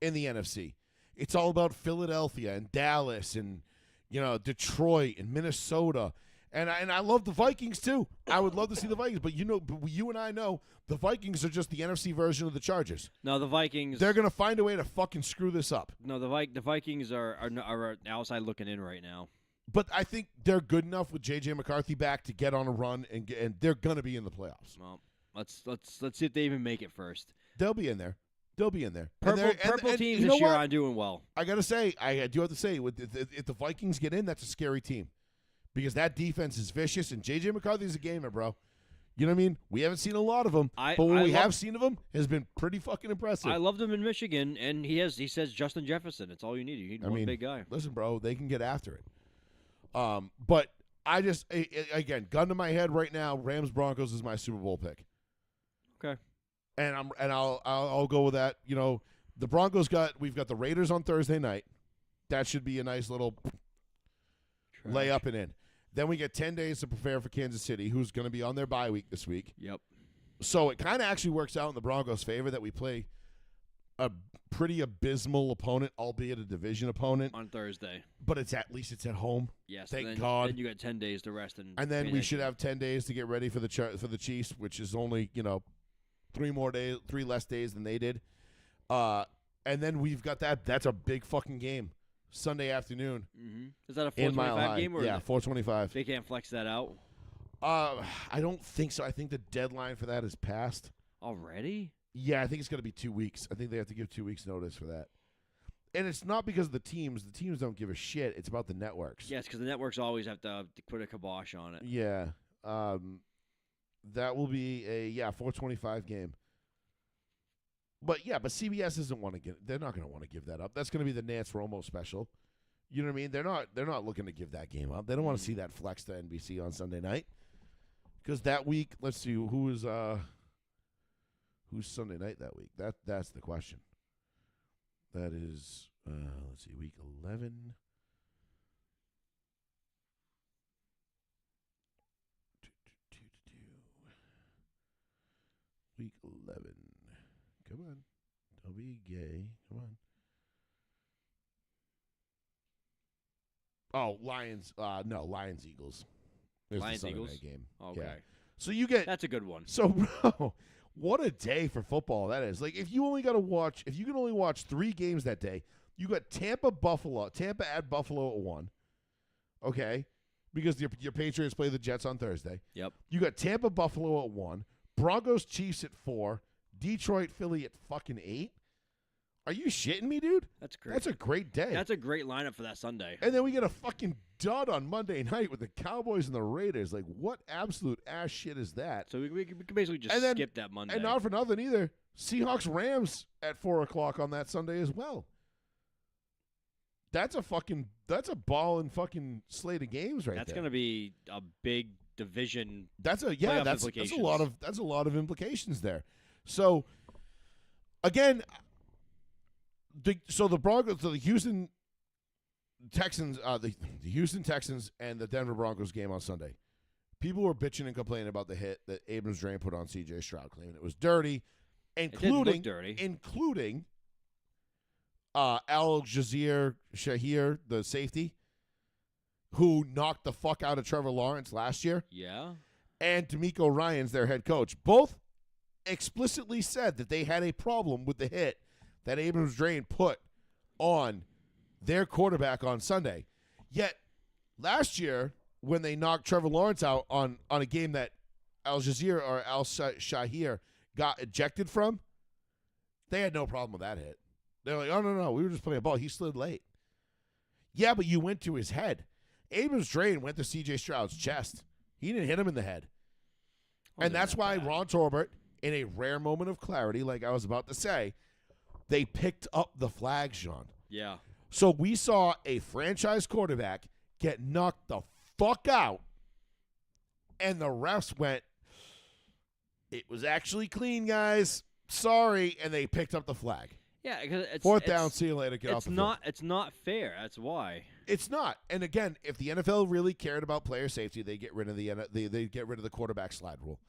in the NFC. It's all about Philadelphia and Dallas and Detroit and Minnesota. And I love the Vikings too. I would love to see the Vikings, but you and I know the Vikings are just the NFC version of the Chargers. no, the Vikings. They're gonna find a way to fucking screw this up. No, the Vikings are outside looking in right now. But I think they're good enough with J.J. McCarthy back to get on a run, and they're gonna be in the playoffs. Well, let's see if they even make it first. They'll be in there. They'll be in there. Purple teams this year aren't doing well. I gotta say, I do have to say, if the Vikings get in, that's a scary team. Because that defense is vicious, and J.J. McCarthy's a gamer, bro. You know what I mean? We haven't seen a lot of him, but what we have seen of him has been pretty fucking impressive. I loved him in Michigan, and he says Justin Jefferson. It's all you need. You need one big guy. Listen, bro, they can get after it. But I just, again, gun to my head right now, Rams-Broncos is my Super Bowl pick. Okay. And I'll go with that. You know, the Broncos we've got the Raiders on Thursday night. That should be a nice little lay up and in. Then we get 10 days to prepare for Kansas City, who's going to be on their bye week this week. Yep. So it kind of actually works out in the Broncos' favor that we play a pretty abysmal opponent, albeit a division opponent, on Thursday. But at least it's at home. Yes. Thank God. Then you got 10 days to rest and then we should have 10 days to get ready for the Chiefs, which is only 3 less days than they did. And then we've got that. That's a big fucking game. Sunday afternoon. Mm-hmm. Is that a 425 game? Or 425. They can't flex that out? I don't think so. I think the deadline for that is passed. Already? Yeah, I think it's going to be 2 weeks. I think they have to give 2 weeks notice for that. And it's not because of the teams. The teams don't give a shit. It's about the networks. Yes, because the networks always have to put a kibosh on it. Yeah. That will be a 425 game. But CBS doesn't want to get. They're not going to want to give that up. That's going to be the Nance Romo special. You know what I mean? They're not looking to give that game up. They don't want to see that flex to NBC on Sunday night. Because that week, let's see who's Sunday night that week. That's the question. That is let's see, week 11. Week 11. Come on. Don't be gay. Come on. Oh, Lions. No, Lions Eagles. There's Lions the Sunday Eagles night game. Okay. Yeah. So you get. That's a good one. So, bro, what a day for football that is. Like, if you can only watch 3 games that day, you got Tampa at Buffalo at 1. Okay. Because your Patriots play the Jets on Thursday. Yep. You got Tampa, Buffalo at 1. Broncos, Chiefs at 4. Detroit, Philly at fucking 8. Are you shitting me, dude? That's great. That's a great day. That's a great lineup for that Sunday. And then we get a fucking dud on Monday night with the Cowboys and the Raiders. Like, what absolute ass shit is that? So we can basically just skip that Monday. And not for nothing either. Seahawks Rams at 4 o'clock on that Sunday as well. That's a ball and fucking slate of games right there. That's gonna be a big division. That's a implications. lot of implications there. So again, the Houston Texans, the Houston Texans and the Denver Broncos game on Sunday. People were bitching and complaining about the hit that Abrams Drain put on C.J. Stroud, claiming it was dirty, including Al Jazeer Shahir, the safety, who knocked the fuck out of Trevor Lawrence last year. Yeah. And D'Amico Ryans, their head coach. Both explicitly said that they had a problem with the hit that Abrams Drain put on their quarterback on Sunday. Yet, last year, when they knocked Trevor Lawrence out on a game that Al Jazeer or Al Shahir got ejected from, they had no problem with that hit. They're like, oh, no, we were just playing a ball. He slid late. Yeah, but you went to his head. Abrams Drain went to C.J. Stroud's chest. He didn't hit him in the head. And that's why Ron Torbert in a rare moment of clarity, like I was about to say, they picked up the flag, Sean. Yeah. So we saw a franchise quarterback get knocked the fuck out, and the refs went, it was actually clean, guys. Sorry, and they picked up the flag. Yeah, because it's Fourth down, see you later, get off the field. It's not fair. That's why. It's not. And again, if the NFL really cared about player safety, they get rid of they get rid of the quarterback slide rule.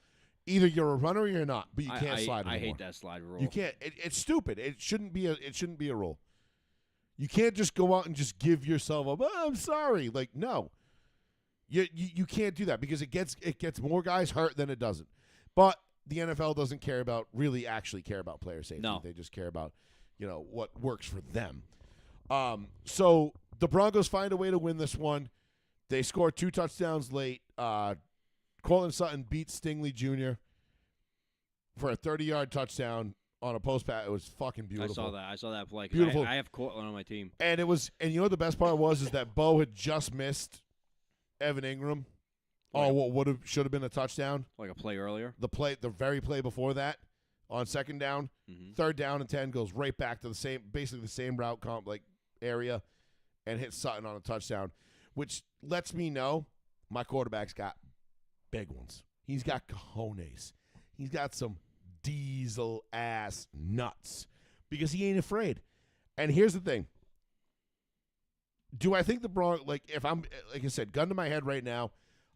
Either you're a runner or you're not, but you can't slide anymore. I hate that slide rule. You can't. It's stupid. It shouldn't be a rule. You can't just go out and just give yourself a. Oh, I'm sorry. Like no, you can't do that because it gets more guys hurt than it doesn't. But the NFL doesn't actually care about player safety. No. They just care about what works for them. So the Broncos find a way to win this one. They score 2 touchdowns late. Cortland Sutton beat Stingley Jr. for a 30-yard touchdown on a post pass. It was fucking beautiful. I saw that play. Beautiful. I have Cortland on my team. And you know what the best part was is that Bo had just missed Evan Ingram. What should have been a touchdown. Like a play earlier. The very play before that on second down, 3rd down and 10 goes right back to basically the same route area, and hits Sutton on a touchdown, which lets me know my quarterback's got big ones. He's got cojones. He's got some diesel ass nuts because he ain't afraid. And here's the thing. Do I think the Broncos, if I'm, like I said, gun to my head right now,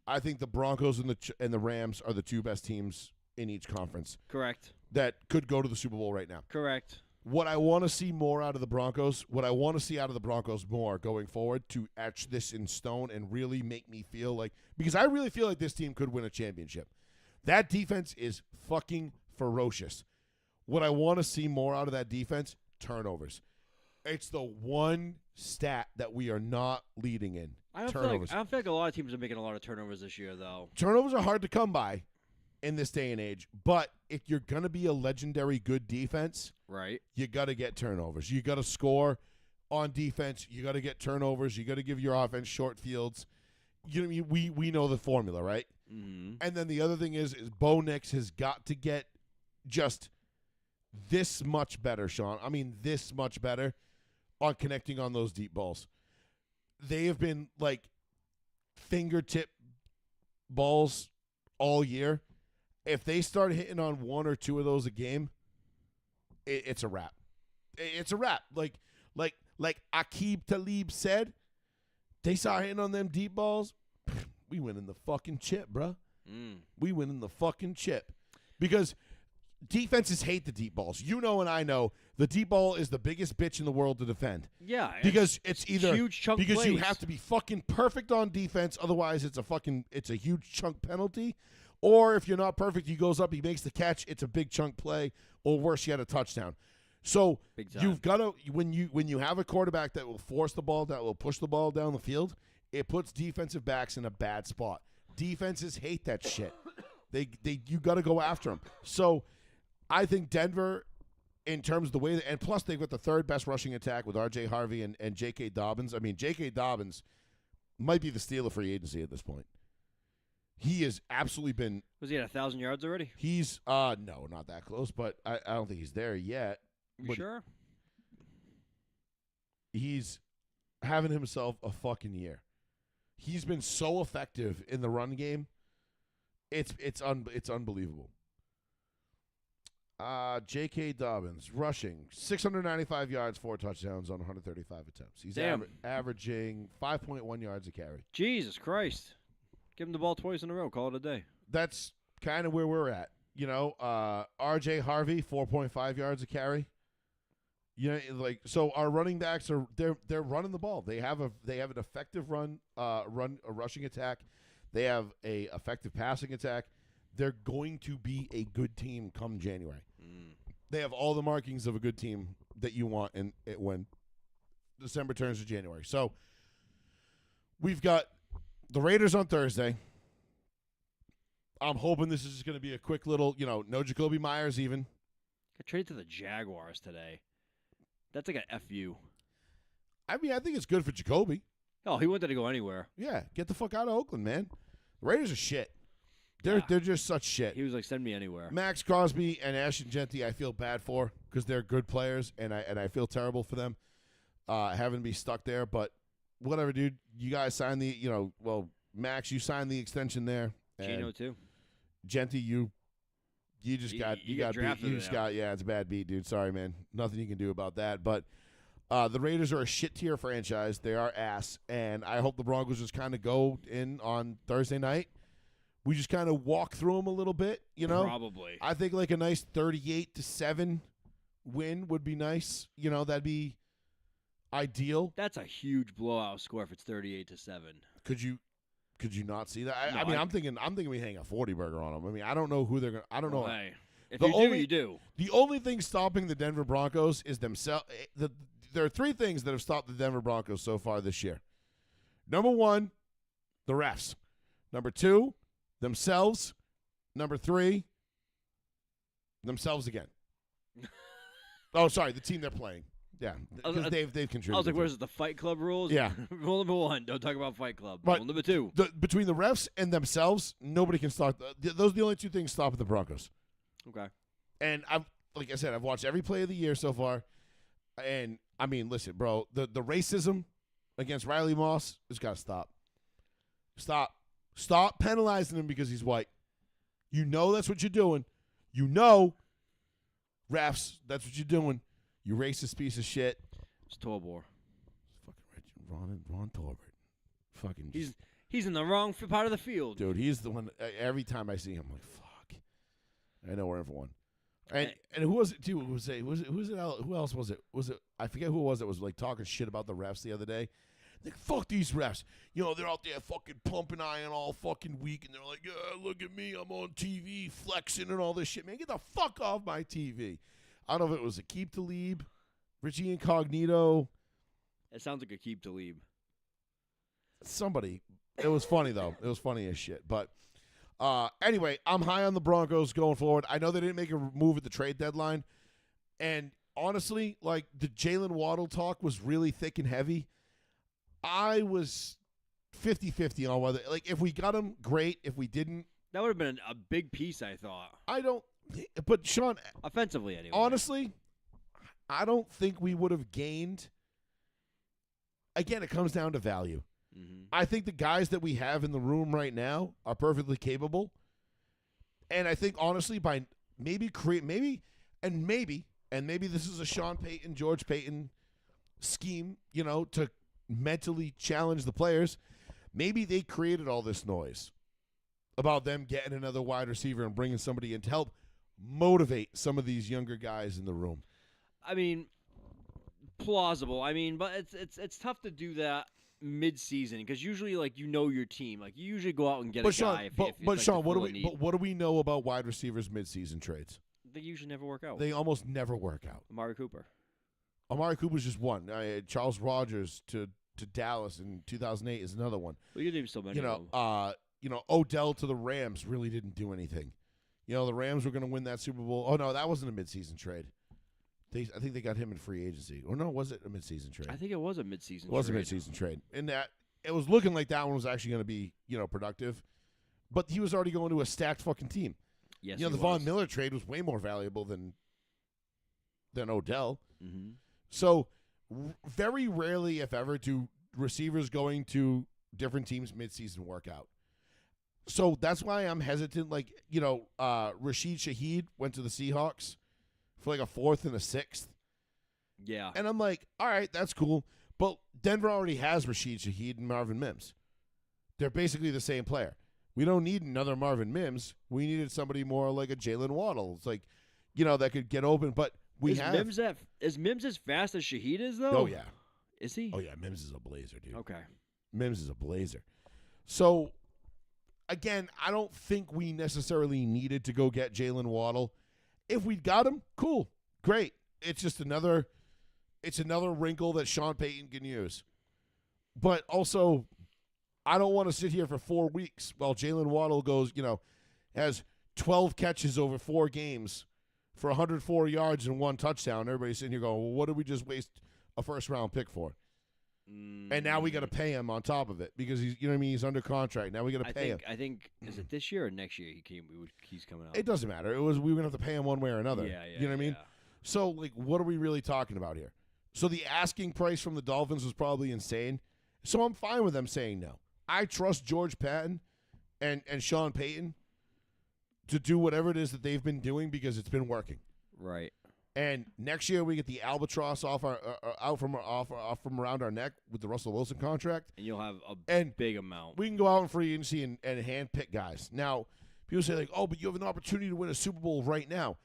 I think the Broncos and the Rams are the 2 best teams in each conference. Correct. That could go to the Super Bowl right now. Correct. What I want to see more out of the Broncos, more going forward to etch this in stone and really make me feel like, because I really feel like this team could win a championship. That defense is fucking ferocious. What I want to see more out of that defense, turnovers. It's the one stat that we are not leading in. Turnovers. I don't feel like a lot of teams are making a lot of turnovers this year, though. Turnovers are hard to come by in this day and age, but if you're going to be a legendary good defense, right, you got to get turnovers. You got to score on defense. You got to get turnovers. You got to give your offense short fields. You know what I mean? We know the formula, right? Mm-hmm. And then the other thing is Bo Nix has got to get just this much better, Sean. I mean, this much better on connecting on those deep balls. They have been like fingertip balls all year. If they start hitting on 1 or 2 of those a game, it's a wrap. It's a wrap. Like Aqib Talib said, they start hitting on them deep balls, we winning the fucking chip, bruh. We winning the fucking chip. Because defenses hate the deep balls. You know and I know the deep ball is the biggest bitch in the world to defend. Yeah. Because it's either huge chunk because plays. you have to be fucking perfect on defense, otherwise it's a huge chunk penalty. Or if you're not perfect, he goes up, he makes the catch, it's a big chunk play, or worse, you had a touchdown. So you've got to when you have a quarterback that will force the ball, that will push the ball down the field, it puts defensive backs in a bad spot. Defenses hate that shit. You got to go after them. So I think Denver, in terms of the way, and plus they've got the 3rd best rushing attack with R.J. Harvey and J.K. Dobbins. I mean, J.K. Dobbins might be the steal of free agency at this point. He has absolutely been. Was he at 1,000 yards already? He's no, not that close, but I don't think he's there yet. You sure? He's having himself a fucking year. He's been so effective in the run game. It's unbelievable. J.K. Dobbins rushing 695 yards, 4 touchdowns on 135 attempts. He's averaging 5.1 yards a carry. Jesus Christ. Give him the ball twice in a row. Call it a day. That's kind of where we're at. You know, R.J. Harvey, 4.5 yards a carry. You know, so our running backs they're running the ball. They have an effective a rushing attack. They have a effective passing attack. They're going to be a good team come January. They have all the markings of a good team that you want when December turns to January. So we've got the Raiders on Thursday. I'm hoping this is just going to be a quick little, no Jacoby Myers even. Got traded to the Jaguars today. That's like an FU. I mean, I think it's good for Jacoby. Oh, he wanted to go anywhere. Yeah, get the fuck out of Oakland, man. The Raiders are shit. They're just such shit. He was like, send me anywhere. Max Crosby and Ashton Genty, I feel bad for because they're good players, and I feel terrible for them having to be stuck there. But whatever, dude. You guys signed Max, you signed the extension there. Gino too. Genty, you just got drafted. It's a bad beat, dude. Sorry, man. Nothing you can do about that. But the Raiders are a shit tier franchise. They are ass, and I hope the Broncos just kind of go in on Thursday night. We just kind of walk through them a little bit, Probably. I think like a nice 38-7 win would be nice. That'd be ideal. That's a huge blowout score if it's 38-7. Could you not see that? No, I'm thinking we hang a 40 burger on them. I mean, I don't know who they're gonna. I don't know. Hey, if The you only- do, you do. The only thing stopping the Denver Broncos is themselves. There are three things that have stopped the Denver Broncos so far this year. Number one, the refs. Number two, themselves. Number three, themselves again. Oh, sorry, the team they're playing. Yeah, because they've contributed. I was like, what is it, the Fight Club rules? Yeah. Rule number 1, don't talk about Fight Club. But Rule number 2. Between the refs and themselves, nobody can stop. Those are the only two things stopping the Broncos. Okay. And like I said, I've watched every play of the year so far. And, I mean, listen, bro, the racism against Riley Moss has got to stop. Stop penalizing him because he's white. That's what you're doing. Refs, that's what you're doing. You racist piece of shit. It's Torbor. Fucking Ron Torbert. Fucking. He's in the wrong part of the field. Dude, he's the one. Every time I see him, I'm like, fuck. I know we're in for one. And who was it too? Who else was it? I forget who it was that was like talking shit about the refs the other day. Like, fuck these refs. They're out there fucking pumping iron all fucking week, and they're like, yeah, look at me, I'm on TV flexing and all this shit. Man, get the fuck off my TV. I don't know if it was Aqib Talib, Richie Incognito. It sounds like Aqib Talib. Somebody. It was funny, though. It was funny as shit. But anyway, I'm high on the Broncos going forward. I know they didn't make a move at the trade deadline. And honestly, like, the Jalen Waddle talk was really thick and heavy. I was 50-50 on whether, like, if we got him, great. If we didn't. That would have been a big piece, I thought. But, Sean. Offensively, anyway. Honestly, I don't think we would have gained. Again, it comes down to value. Mm-hmm. I think the guys that we have in the room right now are perfectly capable. And I think, honestly, by maybe this is a Sean Payton, George Payton scheme, to mentally challenge the players. Maybe they created all this noise about them getting another wide receiver and bringing somebody in to help motivate some of these younger guys in the room. I mean, plausible. I mean, but it's tough to do that mid-season because usually, like, your team. Like, you usually go out and get a guy. Sean, what do we know about wide receivers mid-season trades? They usually never work out. They almost never work out. Amari Cooper. Amari Cooper's just one. Charles Rogers to Dallas in 2008 is another one. Well, you name so many. of them. Odell to the Rams really didn't do anything. The Rams were going to win that Super Bowl. Oh no, that wasn't a mid-season trade. I think they got him in free agency. Or no, was it a mid-season trade? I think it was a mid-season. It was trade. a mid-season trade. In that it was looking like that one was actually going to be productive, but he was already going to a stacked fucking team. Yes, the Von Miller trade was way more valuable than Odell. Mm-hmm. So very rarely, if ever, do receivers going to different teams mid-season work out. So that's why I'm hesitant. Like, Rashid Shaheed went to the Seahawks for like a 4th and a 6th. Yeah. And I'm like, all right, that's cool. But Denver already has Rashid Shaheed and Marvin Mims. They're basically the same player. We don't need another Marvin Mims. We needed somebody more like a Jalen Waddle. It's like, that could get open. But is Mims as fast as Shaheed is, though? Oh, yeah. Is he? Oh, yeah. Mims is a blazer, dude. Okay. Mims is a blazer. So, again, I don't think we necessarily needed to go get Jalen Waddle. If we got him, cool. Great. It's just another wrinkle that Sean Payton can use. But also, I don't want to sit here for 4 weeks while Jalen Waddle goes, has 12 catches over 4 games for 104 yards and 1 touchdown. Everybody's sitting here going, well, what did we just waste a first-round pick for? And now we got to pay him on top of it because he's, you know what I mean? He's under contract. Now we got to pay him. I think is it this year or next year he's coming out? It doesn't matter. We were going to have to pay him one way or another. Yeah. You know what I mean? So, like, what are we really talking about here? So the asking price from the Dolphins was probably insane. So I'm fine with them saying no. I trust George Patton and Sean Payton to do whatever it is that they've been doing because it's been working. Right. And next year we get the albatross off from around our neck with the Russell Wilson contract, and you'll have a big amount. We can go out in free agency and hand pick guys. Now, people say like, "Oh, but you have an opportunity to win a Super Bowl right now."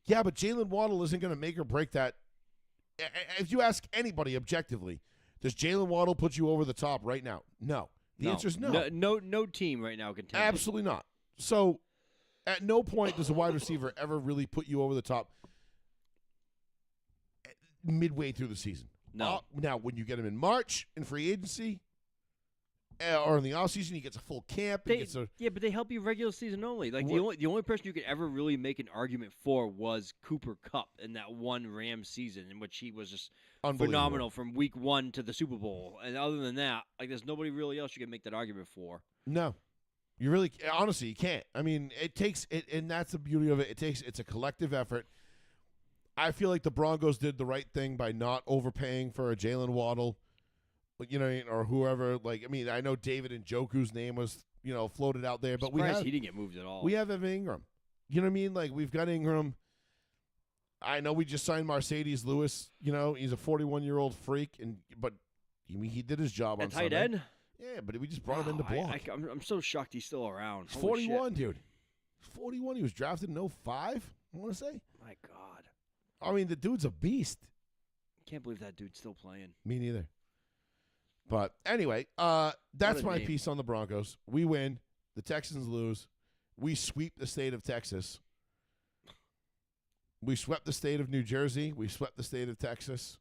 Yeah, but Jalen Waddle isn't going to make or break that. If you ask anybody objectively, does Jalen Waddle put you over the top right now? No. The answer is no. No team right now can. Absolutely not. So, at no point does a wide receiver ever really put you over the top. Midway through the season. No. Now, when you get him in March in free agency or in the offseason, he gets a full camp. But they help you regular season only. Like the only person you could ever really make an argument for was Cooper Kupp in that one Rams season in which he was just phenomenal from week 1 to the Super Bowl. And other than that, like there's nobody really else you can make that argument for. No. You really, honestly, you can't. I mean, it takes it, and that's the beauty of it. It's a collective effort. I feel like the Broncos did the right thing by not overpaying for a Jalen Waddle, you know, or whoever. Like, I mean, I know David Njoku's name was, floated out there, but he didn't get moved at all. We have Evan Ingram. You know what I mean? Like, we've got Ingram. I know we just signed Mercedes Lewis. You know, he's a 41-year-old freak, but he did his job on tight Sunday. end. Yeah, but we just brought him in to block. I'm so shocked he's still around. He's 41, dude. He's 41. He was drafted in 05, I want to say. My God. I mean, the dude's a beast. Can't believe that dude's still playing. Me neither. But anyway, that's my piece on the Broncos. We win. The Texans lose. We sweep the state of Texas. We swept the state of New Jersey. We swept the state of Texas.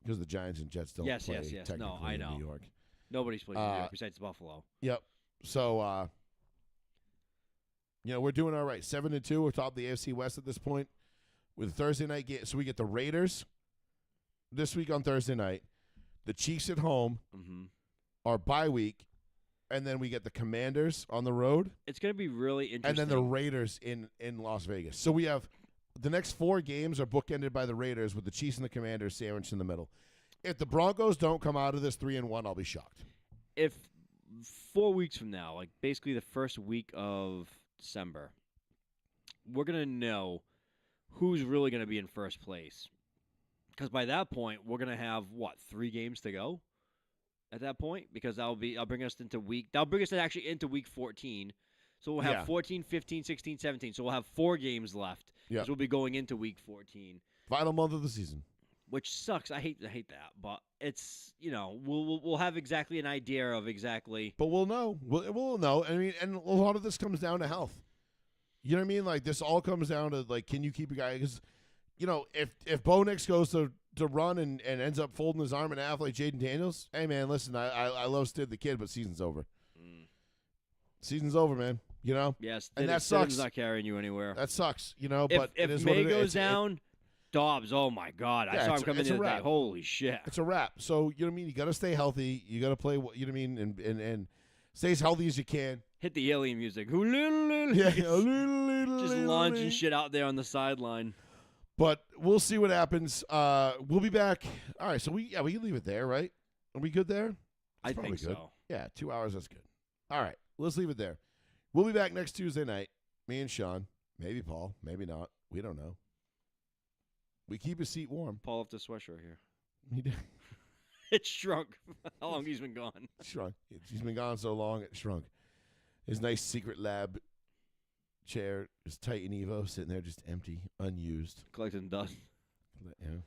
Because the Giants and Jets don't play technically No, I know. in New York. Nobody's playing in New York besides Buffalo. Yep. So, we're doing all right. 7-2. We're top of the AFC West at this point. With Thursday night game, so we get the Raiders this week on Thursday night, the Chiefs at home, our bye week, and then we get the Commanders on the road. It's going to be really interesting. And then the Raiders in Las Vegas. So we have the next 4 games are bookended by the Raiders with the Chiefs and the Commanders sandwiched in the middle. If the Broncos don't come out of this 3-1, I'll be shocked. If 4 weeks from now, like basically the first week of December, we're going to know who's really going to be in first place. Because by that point, we're going to have, 3 games to go at that point? Because that'll bring us into week 14. So we'll have 14, 15, 16, 17. So we'll have 4 games left. Yeah. Because we'll be going into week 14. Final month of the season. Which sucks. I hate that. But it's, we'll have exactly an idea of exactly. But we'll know. We'll know. I mean, and a lot of this comes down to health. You know what I mean? Like, this all comes down to, like, can you keep a guy? Because, if Bo Nix goes to run and ends up folding his arm in half like Jaden Daniels, hey, man, listen, I love Stid the kid, but season's over. Season's over, man. Yes, and that sucks. Stid's not carrying you anywhere. That sucks, but if May goes down, Dobbs, oh, my God. I saw him come in the other day. Holy shit. It's a wrap. So, you know what I mean? You got to stay healthy. You got to play, you know what I mean? And stay as healtly as you can. Hit the alien music. Yeah, just launching shit out there on the sideline. But we'll see what happens. We'll be back. All right, so we can leave it there, right? Are we good there? I think good. so. Yeah, 2 hours, that's good. All right, let's leave it there. We'll be back next Tuesday night. Me and Sean. Maybe Paul. Maybe not. We don't know. We keep his seat warm. Paul left the sweatshirt here. He did. It shrunk. How long he's been gone? It shrunk. He's been gone so long, it shrunk. His nice secret lab chair, his Titan Evo, sitting there just empty, unused. Collecting dust. Yeah.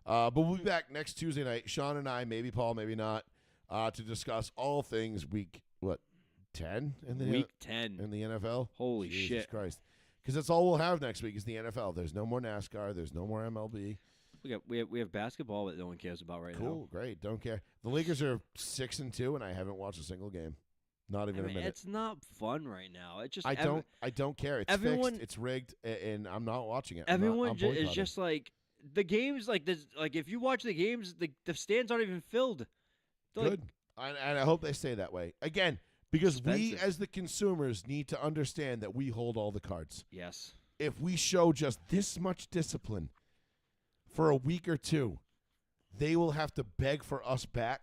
But we'll be back next Tuesday night. Sean and I, maybe Paul, maybe not, to discuss all things week, 10? Week 10. In the NFL? Holy Jesus shit. Christ. Because that's all we'll have next week is the NFL. There's no more NASCAR. There's no more MLB. We have basketball that no one cares about right now. Cool, great. Don't care. The Lakers are 6-2, and I haven't watched a single game. Not even a minute. It's not fun right now. It just I don't care. It's fixed. It's rigged, and I'm not watching it. Everyone is just like the games like this, like if you watch the games, the stands aren't even filled. They're Good. And I hope they stay that way. Again, because we Expensive. as the consumers need to understand that we hold all the cards. Yes. If we show just this much discipline for a week or two, they will have to beg for us back,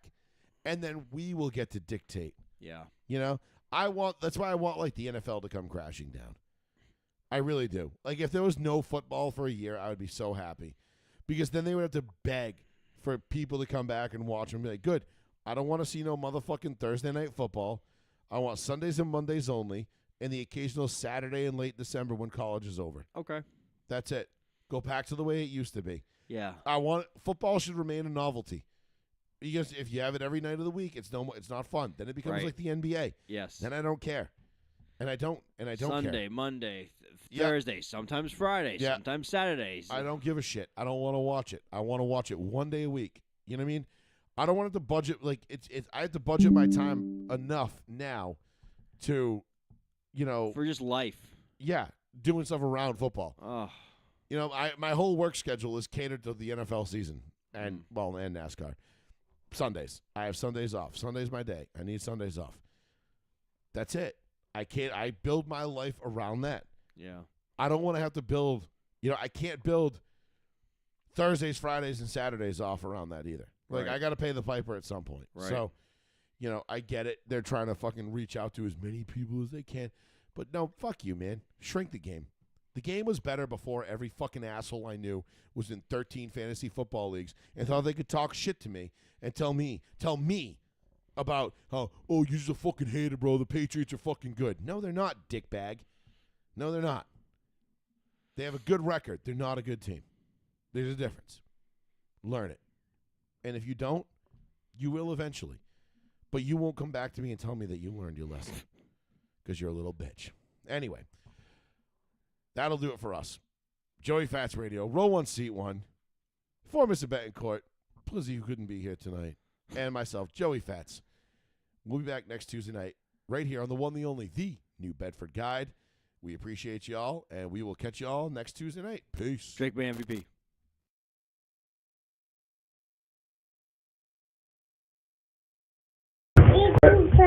and then we will get to dictate. Yeah. You know, that's why I want like the NFL to come crashing down. I really do. Like if there was no football for a year, I would be so happy, because then they would have to beg for people to come back and watch and be like, good. I don't want to see no motherfucking Thursday night football. I want Sundays and Mondays only, and the occasional Saturday in late December when college is over. Okay. That's it. Go back to the way it used to be. Yeah. Football should remain a novelty. Because if you have it every night of the week, it's not fun. Then it becomes Right. like the NBA. Yes. Then I don't care. And I don't Sunday, care. Monday, Yeah. Thursday, sometimes Friday, Yeah. sometimes Saturdays. I don't give a shit. I don't want to watch it. I want to watch it one day a week. You know what I mean? I don't want it to budget like it's I have to budget my time enough now to, for just life. doing stuff around football. Oh. My whole work schedule is catered to the NFL season and and NASCAR. Sundays. I have Sundays off. Sunday's my day. I need Sundays off. That's it. I build my life around that. Yeah. I don't want to have to build, I can't build Thursdays, Fridays, and Saturdays off around that either. Like, Right. I got to pay the piper at some point. Right. So, I get it. They're trying to fucking reach out to as many people as they can. But no, fuck you, man. Shrink the game. The game was better before every fucking asshole I knew was in 13 fantasy football leagues and thought they could talk shit to me and tell me about how, oh, you're just a fucking hater, bro. The Patriots are fucking good. No, they're not, dickbag. No, they're not. They have a good record. They're not a good team. There's a difference. Learn it. And if you don't, you will eventually. But you won't come back to me and tell me that you learned your lesson because you're a little bitch. Anyway, that'll do it for us. Joey Fats Radio, row one, seat one. For Mr. Betancourt, Plizzy, who couldn't be here tonight, and myself, Joey Fats. We'll be back next Tuesday night right here on the one, the only, the New Bedford Guide. We appreciate y'all, and we will catch y'all next Tuesday night. Peace. Drake Bay MVP. It's